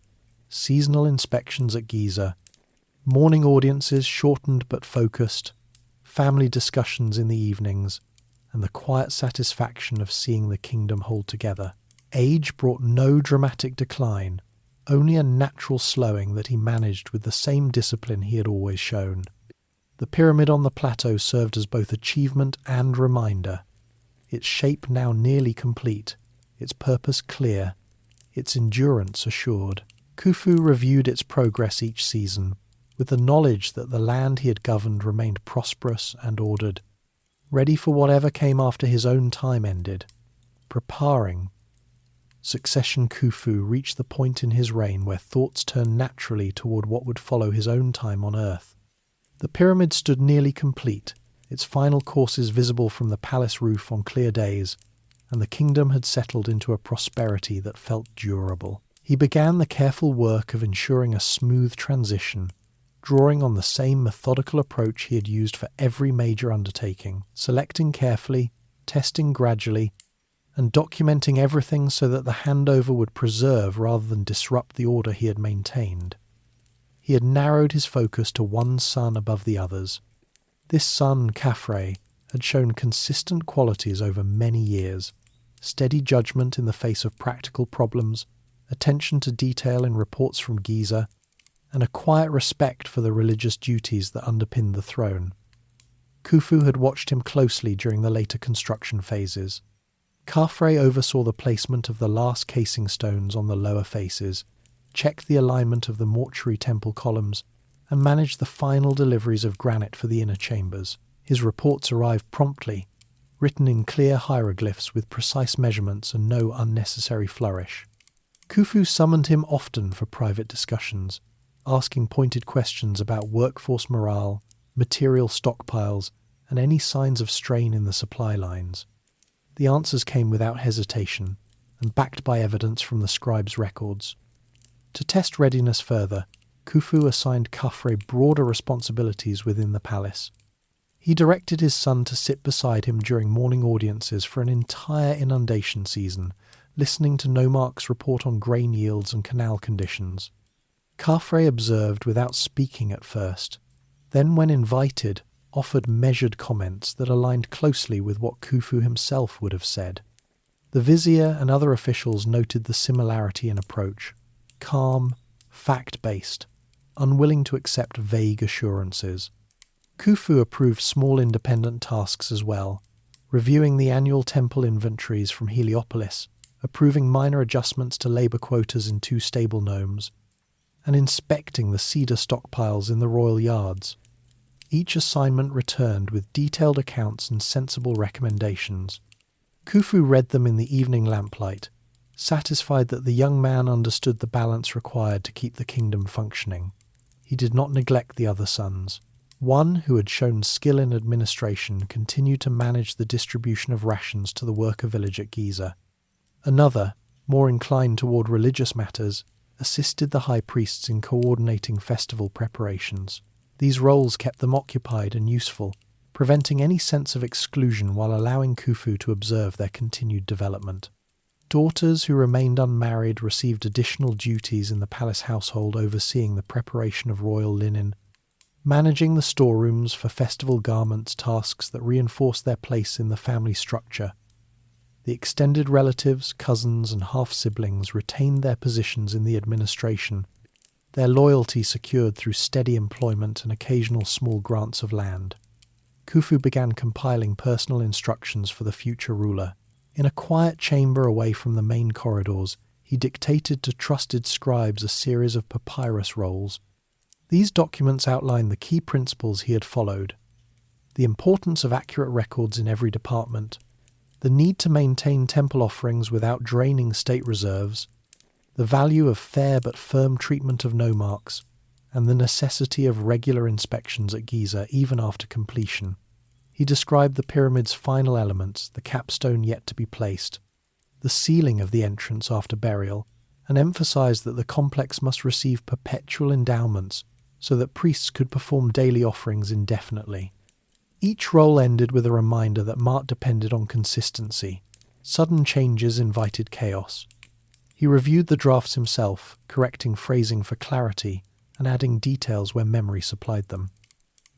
[SPEAKER 1] Seasonal inspections at Giza, morning audiences shortened but focused, family discussions in the evenings, and the quiet satisfaction of seeing the kingdom hold together. Age brought no dramatic decline, only a natural slowing that he managed with the same discipline he had always shown. The pyramid on the plateau served as both achievement and reminder, its shape now nearly complete, its purpose clear, its endurance assured. Khufu reviewed its progress each season, with the knowledge that the land he had governed remained prosperous and ordered, ready for whatever came after his own time ended. Preparing. Succession Khufu reached the point in his reign where thoughts turned naturally toward what would follow his own time on earth. The pyramid stood nearly complete, its final courses visible from the palace roof on clear days, and the kingdom had settled into a prosperity that felt durable. He began the careful work of ensuring a smooth transition, drawing on the same methodical approach he had used for every major undertaking, selecting carefully, testing gradually, and documenting everything so that the handover would preserve rather than disrupt the order he had maintained. He had narrowed his focus to one son above the others. This son, Pharaoh, had shown consistent qualities over many years: steady judgment in the face of practical problems, attention to detail in reports from Giza, and a quiet respect for the religious duties that underpinned the throne. Khufu had watched him closely during the later construction phases. Pharaoh oversaw the placement of the last casing stones on the lower faces, checked the alignment of the mortuary temple columns, and managed the final deliveries of granite for the inner chambers. His reports arrived promptly, written in clear hieroglyphs with precise measurements and no unnecessary flourish. Khufu summoned him often for private discussions, asking pointed questions about workforce morale, material stockpiles, and any signs of strain in the supply lines. The answers came without hesitation, and backed by evidence from the scribes' records. To test readiness further, Khufu assigned Khafre broader responsibilities within the palace. He directed his son to sit beside him during morning audiences for an entire inundation season, listening to nomarchs report on grain yields and canal conditions. Khafre observed without speaking at first, then when invited, offered measured comments that aligned closely with what Khufu himself would have said. The vizier and other officials noted the similarity in approach: calm, fact-based, unwilling to accept vague assurances. Khufu approved small independent tasks as well, reviewing the annual temple inventories from Heliopolis, approving minor adjustments to labour quotas in 2 stable gnomes, and inspecting the cedar stockpiles in the royal yards. Each assignment returned with detailed accounts and sensible recommendations. Khufu read them in the evening lamplight, satisfied that the young man understood the balance required to keep the kingdom functioning. He did not neglect the other sons. One, who had shown skill in administration, continued to manage the distribution of rations to the worker village at Giza. Another, more inclined toward religious matters, assisted the high priests in coordinating festival preparations. These roles kept them occupied and useful, preventing any sense of exclusion while allowing Khufu to observe their continued development. Daughters who remained unmarried received additional duties in the palace household, overseeing the preparation of royal linen, managing the storerooms for festival garments, tasks that reinforced their place in the family structure. The extended relatives, cousins, and half-siblings retained their positions in the administration, their loyalty secured through steady employment and occasional small grants of land. Khufu began compiling personal instructions for the future ruler. In a quiet chamber away from the main corridors, he dictated to trusted scribes a series of papyrus rolls. These documents outlined the key principles he had followed: the importance of accurate records in every department, the need to maintain temple offerings without draining state reserves, the value of fair but firm treatment of nomarchs, and the necessity of regular inspections at Giza even after completion. He described the pyramid's final elements, the capstone yet to be placed, the sealing of the entrance after burial, and emphasized that the complex must receive perpetual endowments so that priests could perform daily offerings indefinitely. Each roll ended with a reminder that Mart depended on consistency. Sudden changes invited chaos. He reviewed the drafts himself, correcting phrasing for clarity and adding details where memory supplied them.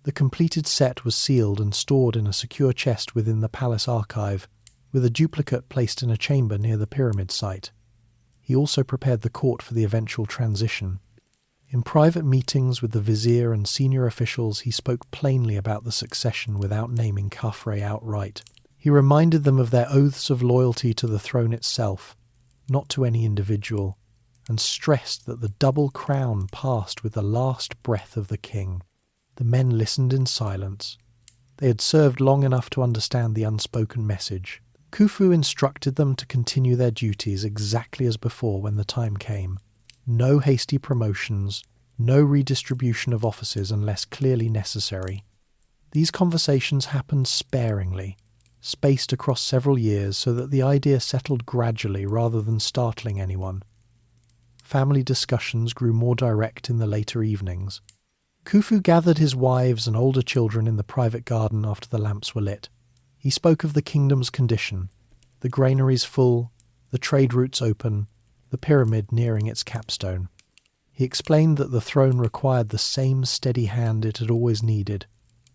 [SPEAKER 1] The completed set was sealed and stored in a secure chest within the palace archive, with a duplicate placed in a chamber near the pyramid site. He also prepared the court for the eventual transition. In private meetings with the vizier and senior officials, he spoke plainly about the succession without naming Khafre outright. He reminded them of their oaths of loyalty to the throne itself, not to any individual, and stressed that the double crown passed with the last breath of the king. The men listened in silence. They had served long enough to understand the unspoken message. Khufu instructed them to continue their duties exactly as before when the time came. No hasty promotions, no redistribution of offices unless clearly necessary. These conversations happened sparingly, spaced across several years so that the idea settled gradually rather than startling anyone. Family discussions grew more direct in the later evenings. Khufu gathered his wives and older children in the private garden after the lamps were lit. He spoke of the kingdom's condition, the granaries full, the trade routes open, the pyramid nearing its capstone. He explained that the throne required the same steady hand it had always needed,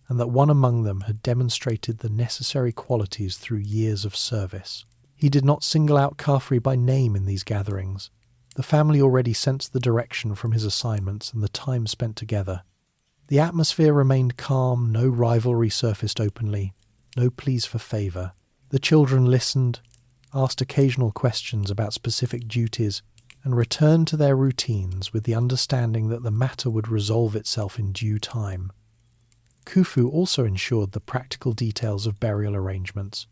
[SPEAKER 1] and that one among them had demonstrated the necessary qualities through years of service. He did not single out Khafre by name in these gatherings. The family already sensed the direction from his assignments and the time spent together. The atmosphere remained calm, no rivalry surfaced openly, no pleas for favour. The children listened, asked occasional questions about specific duties, and returned to their routines with the understanding that the matter would resolve itself in due time. Khufu also ensured the practical details of burial arrangements.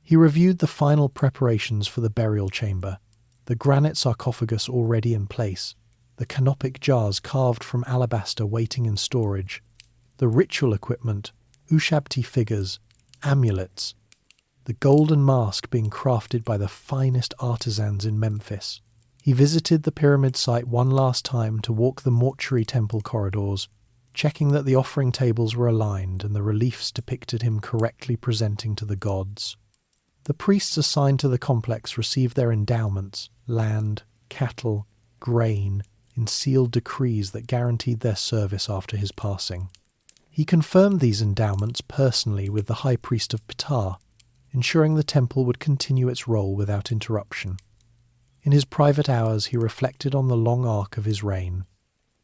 [SPEAKER 1] He reviewed the final preparations for the burial chamber, the granite sarcophagus already in place, the canopic jars carved from alabaster waiting in storage, the ritual equipment, ushabti figures, amulets, the golden mask being crafted by the finest artisans in Memphis. He visited the pyramid site one last time to walk the mortuary temple corridors, checking that the offering tables were aligned and the reliefs depicted him correctly presenting to the gods. The priests assigned to the complex received their endowments, land, cattle, grain, in sealed decrees that guaranteed their service after his passing. He confirmed these endowments personally with the high priest of Ptah, ensuring the temple would continue its role without interruption. In his private hours he reflected on the long arc of his reign.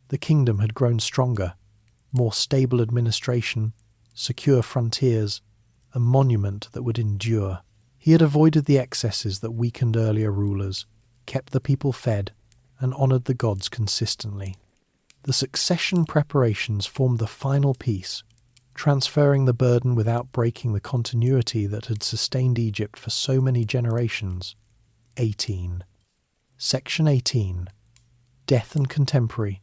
[SPEAKER 1] The kingdom had grown stronger, more stable administration, secure frontiers, a monument that would endure. He had avoided the excesses that weakened earlier rulers, kept the people fed, and honoured the gods consistently. The succession preparations formed the final piece, transferring the burden without breaking the continuity that had sustained Egypt for so many generations. 18. Section 18. Death and Contemporary.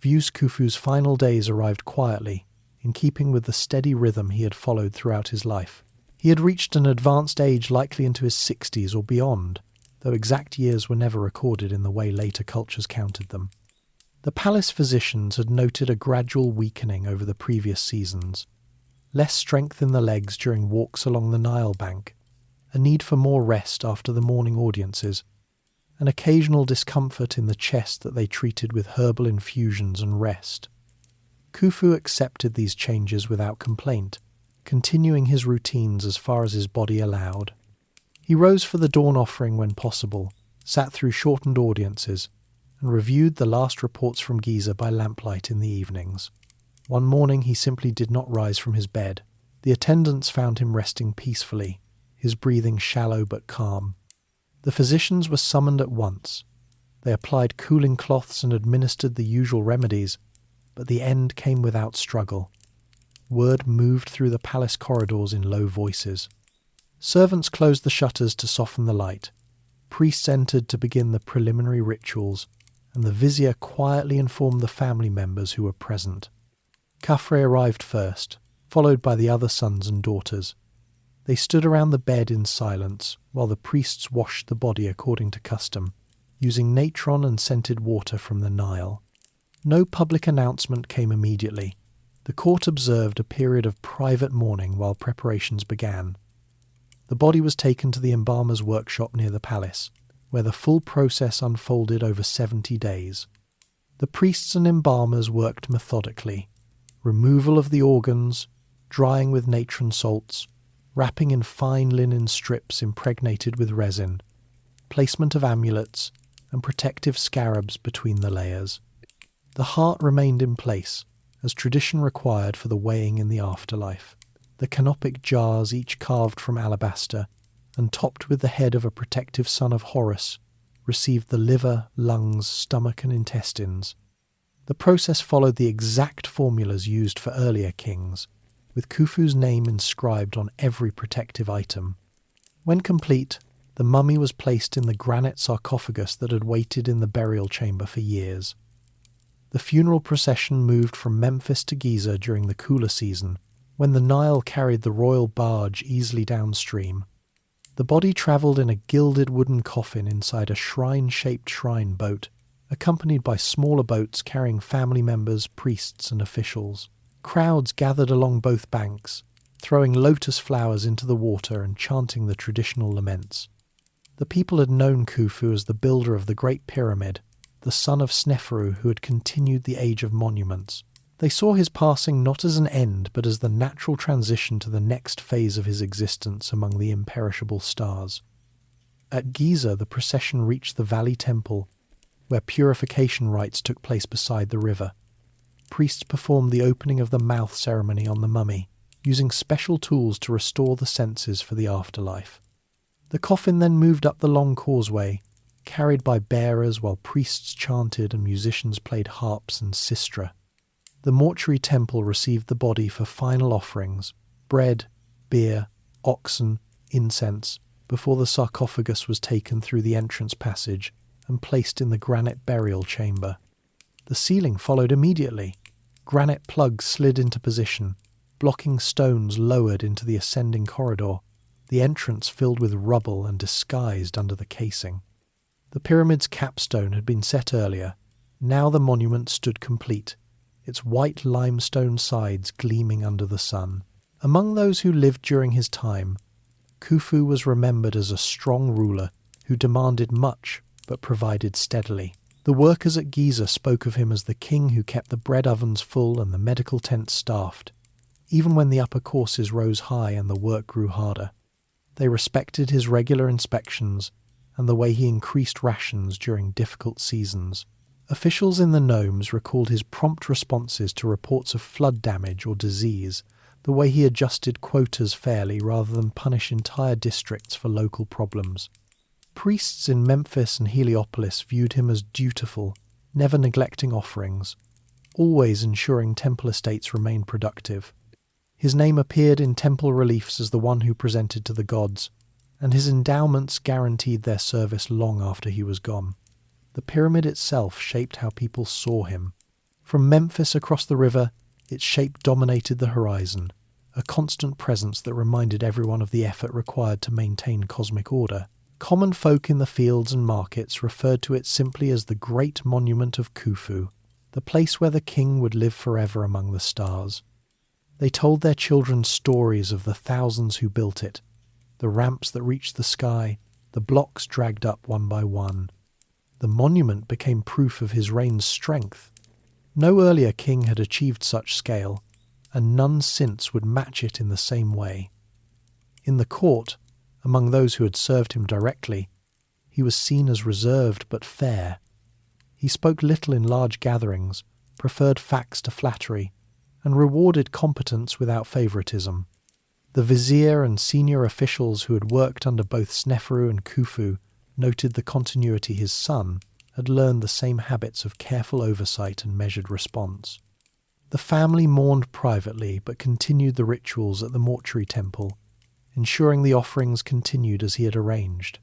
[SPEAKER 1] Khufu's final days arrived quietly, in keeping with the steady rhythm he had followed throughout his life. He had reached an advanced age likely into his 60s or beyond, though exact years were never recorded in the way later cultures counted them. The palace physicians had noted a gradual weakening over the previous seasons, less strength in the legs during walks along the Nile bank, a need for more rest after the morning audiences, an occasional discomfort in the chest that they treated with herbal infusions and rest. Khufu accepted these changes without complaint, continuing his routines as far as his body allowed. He rose for the dawn offering when possible, sat through shortened audiences, and reviewed the last reports from Giza by lamplight in the evenings. One morning he simply did not rise from his bed. The attendants found him resting peacefully, his breathing shallow but calm. The physicians were summoned at once. They applied cooling cloths and administered the usual remedies, but the end came without struggle. Word moved through the palace corridors in low voices. Servants closed the shutters to soften the light. Priests entered to begin the preliminary rituals, and the vizier quietly informed the family members who were present. Khafre arrived first, followed by the other sons and daughters. They stood around the bed in silence, while the priests washed the body according to custom, using natron and scented water from the Nile. No public announcement came immediately. The court observed a period of private mourning while preparations began. The body was taken to the embalmer's workshop near the palace, where the full process unfolded over 70 days. The priests and embalmers worked methodically. Removal of the organs, drying with natron salts, wrapping in fine linen strips impregnated with resin, placement of amulets, and protective scarabs between the layers. The heart remained in place, as tradition required for the weighing in the afterlife. The canopic jars, each carved from alabaster, and topped with the head of a protective son of Horus, received the liver, lungs, stomach, and intestines. The process followed the exact formulas used for earlier kings, with Khufu's name inscribed on every protective item. When complete, the mummy was placed in the granite sarcophagus that had waited in the burial chamber for years. The funeral procession moved from Memphis to Giza during the cooler season, when the Nile carried the royal barge easily downstream. The body travelled in a gilded wooden coffin inside a shrine-shaped shrine boat, accompanied by smaller boats carrying family members, priests, and officials. Crowds gathered along both banks, throwing lotus flowers into the water and chanting the traditional laments. The people had known Khufu as the builder of the Great Pyramid, the son of Sneferu who had continued the age of monuments. They saw his passing not as an end, but as the natural transition to the next phase of his existence among the imperishable stars. At Giza, the procession reached the Valley Temple, where purification rites took place beside the river. Priests performed the opening of the mouth ceremony on the mummy, using special tools to restore the senses for the afterlife. The coffin then moved up the long causeway, carried by bearers while priests chanted and musicians played harps and sistra. The mortuary temple received the body for final offerings, bread, beer, oxen, incense, before the sarcophagus was taken through the entrance passage and placed in the granite burial chamber. The ceiling followed immediately. Granite plugs slid into position, blocking stones lowered into the ascending corridor, the entrance filled with rubble and disguised under the casing. The pyramid's capstone had been set earlier. Now the monument stood complete, its white limestone sides gleaming under the sun. Among those who lived during his time, Khufu was remembered as a strong ruler who demanded much but provided steadily. The workers at Giza spoke of him as the king who kept the bread ovens full and the medical tents staffed, even when the upper courses rose high and the work grew harder. They respected his regular inspections and the way he increased rations during difficult seasons. Officials in the nomes recalled his prompt responses to reports of flood damage or disease, the way he adjusted quotas fairly rather than punish entire districts for local problems. Priests in Memphis and Heliopolis viewed him as dutiful, never neglecting offerings, always ensuring temple estates remained productive. His name appeared in temple reliefs as the one who presented to the gods, and his endowments guaranteed their service long after he was gone. The pyramid itself shaped how people saw him. From Memphis across the river, its shape dominated the horizon, a constant presence that reminded everyone of the effort required to maintain cosmic order. Common folk in the fields and markets referred to it simply as the Great Monument of Khufu, the place where the king would live forever among the stars. They told their children stories of the thousands who built it, the ramps that reached the sky, the blocks dragged up one by one. The monument became proof of his reign's strength. No earlier king had achieved such scale, and none since would match it in the same way. In the court, among those who had served him directly, he was seen as reserved but fair. He spoke little in large gatherings, preferred facts to flattery, and rewarded competence without favoritism. The vizier and senior officials who had worked under both Sneferu and Khufu noted the continuity his son had learned the same habits of careful oversight and measured response. The family mourned privately but continued the rituals at the mortuary temple, ensuring the offerings continued as he had arranged.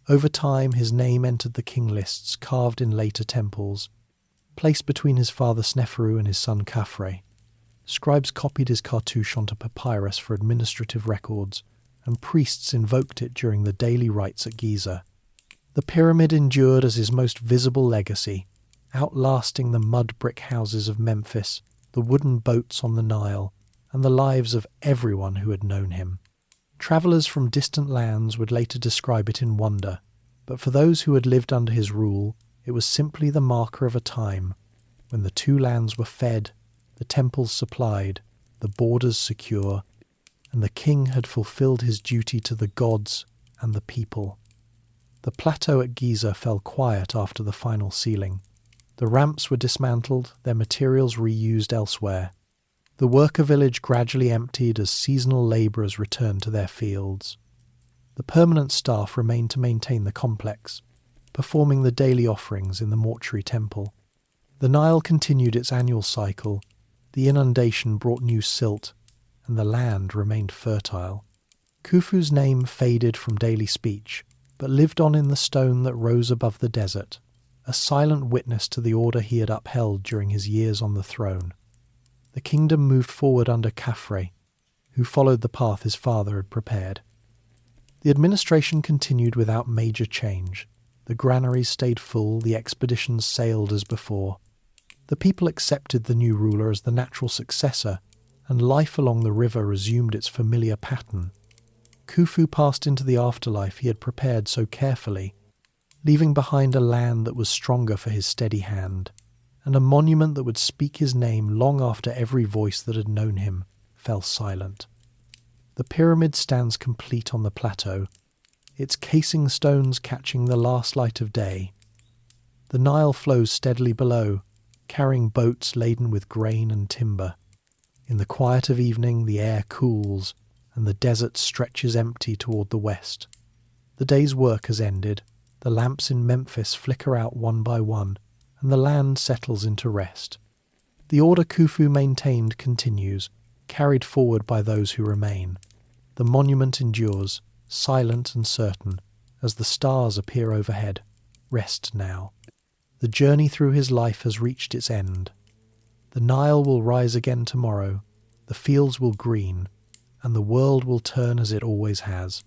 [SPEAKER 1] Over time, his name entered the king lists carved in later temples, placed between his father Sneferu and his son Khafre. Scribes copied his cartouche onto papyrus for administrative records, and priests invoked it during the daily rites at Giza. The pyramid endured as his most visible legacy, outlasting the mud brick houses of Memphis, the wooden boats on the Nile, and the lives of everyone who had known him. Travellers from distant lands would later describe it in wonder, but for those who had lived under his rule, it was simply the marker of a time when the two lands were fed, the temples supplied, the borders secure, and the king had fulfilled his duty to the gods and the people. The plateau at Giza fell quiet after the final sealing. The ramps were dismantled, their materials reused elsewhere. The worker village gradually emptied as seasonal labourers returned to their fields. The permanent staff remained to maintain the complex, performing the daily offerings in the mortuary temple. The Nile continued its annual cycle, the inundation brought new silt, and the land remained fertile. Khufu's name faded from daily speech, but lived on in the stone that rose above the desert, a silent witness to the order he had upheld during his years on the throne. The kingdom moved forward under Khafre, who followed the path his father had prepared. The administration continued without major change. The granaries stayed full, the expeditions sailed as before. The people accepted the new ruler as the natural successor, and life along the river resumed its familiar pattern. Khufu passed into the afterlife he had prepared so carefully, leaving behind a land that was stronger for his steady hand, and a monument that would speak his name long after every voice that had known him fell silent. The pyramid stands complete on the plateau, its casing stones catching the last light of day. The Nile flows steadily below, carrying boats laden with grain and timber. In the quiet of evening, the air cools, and the desert stretches empty toward the west. The day's work has ended, the lamps in Memphis flicker out one by one, and the land settles into rest. The order Khufu maintained continues, carried forward by those who remain. The monument endures, silent and certain, as the stars appear overhead. Rest now. The journey through his life has reached its end. The Nile will rise again tomorrow, the fields will green, and the world will turn as it always has.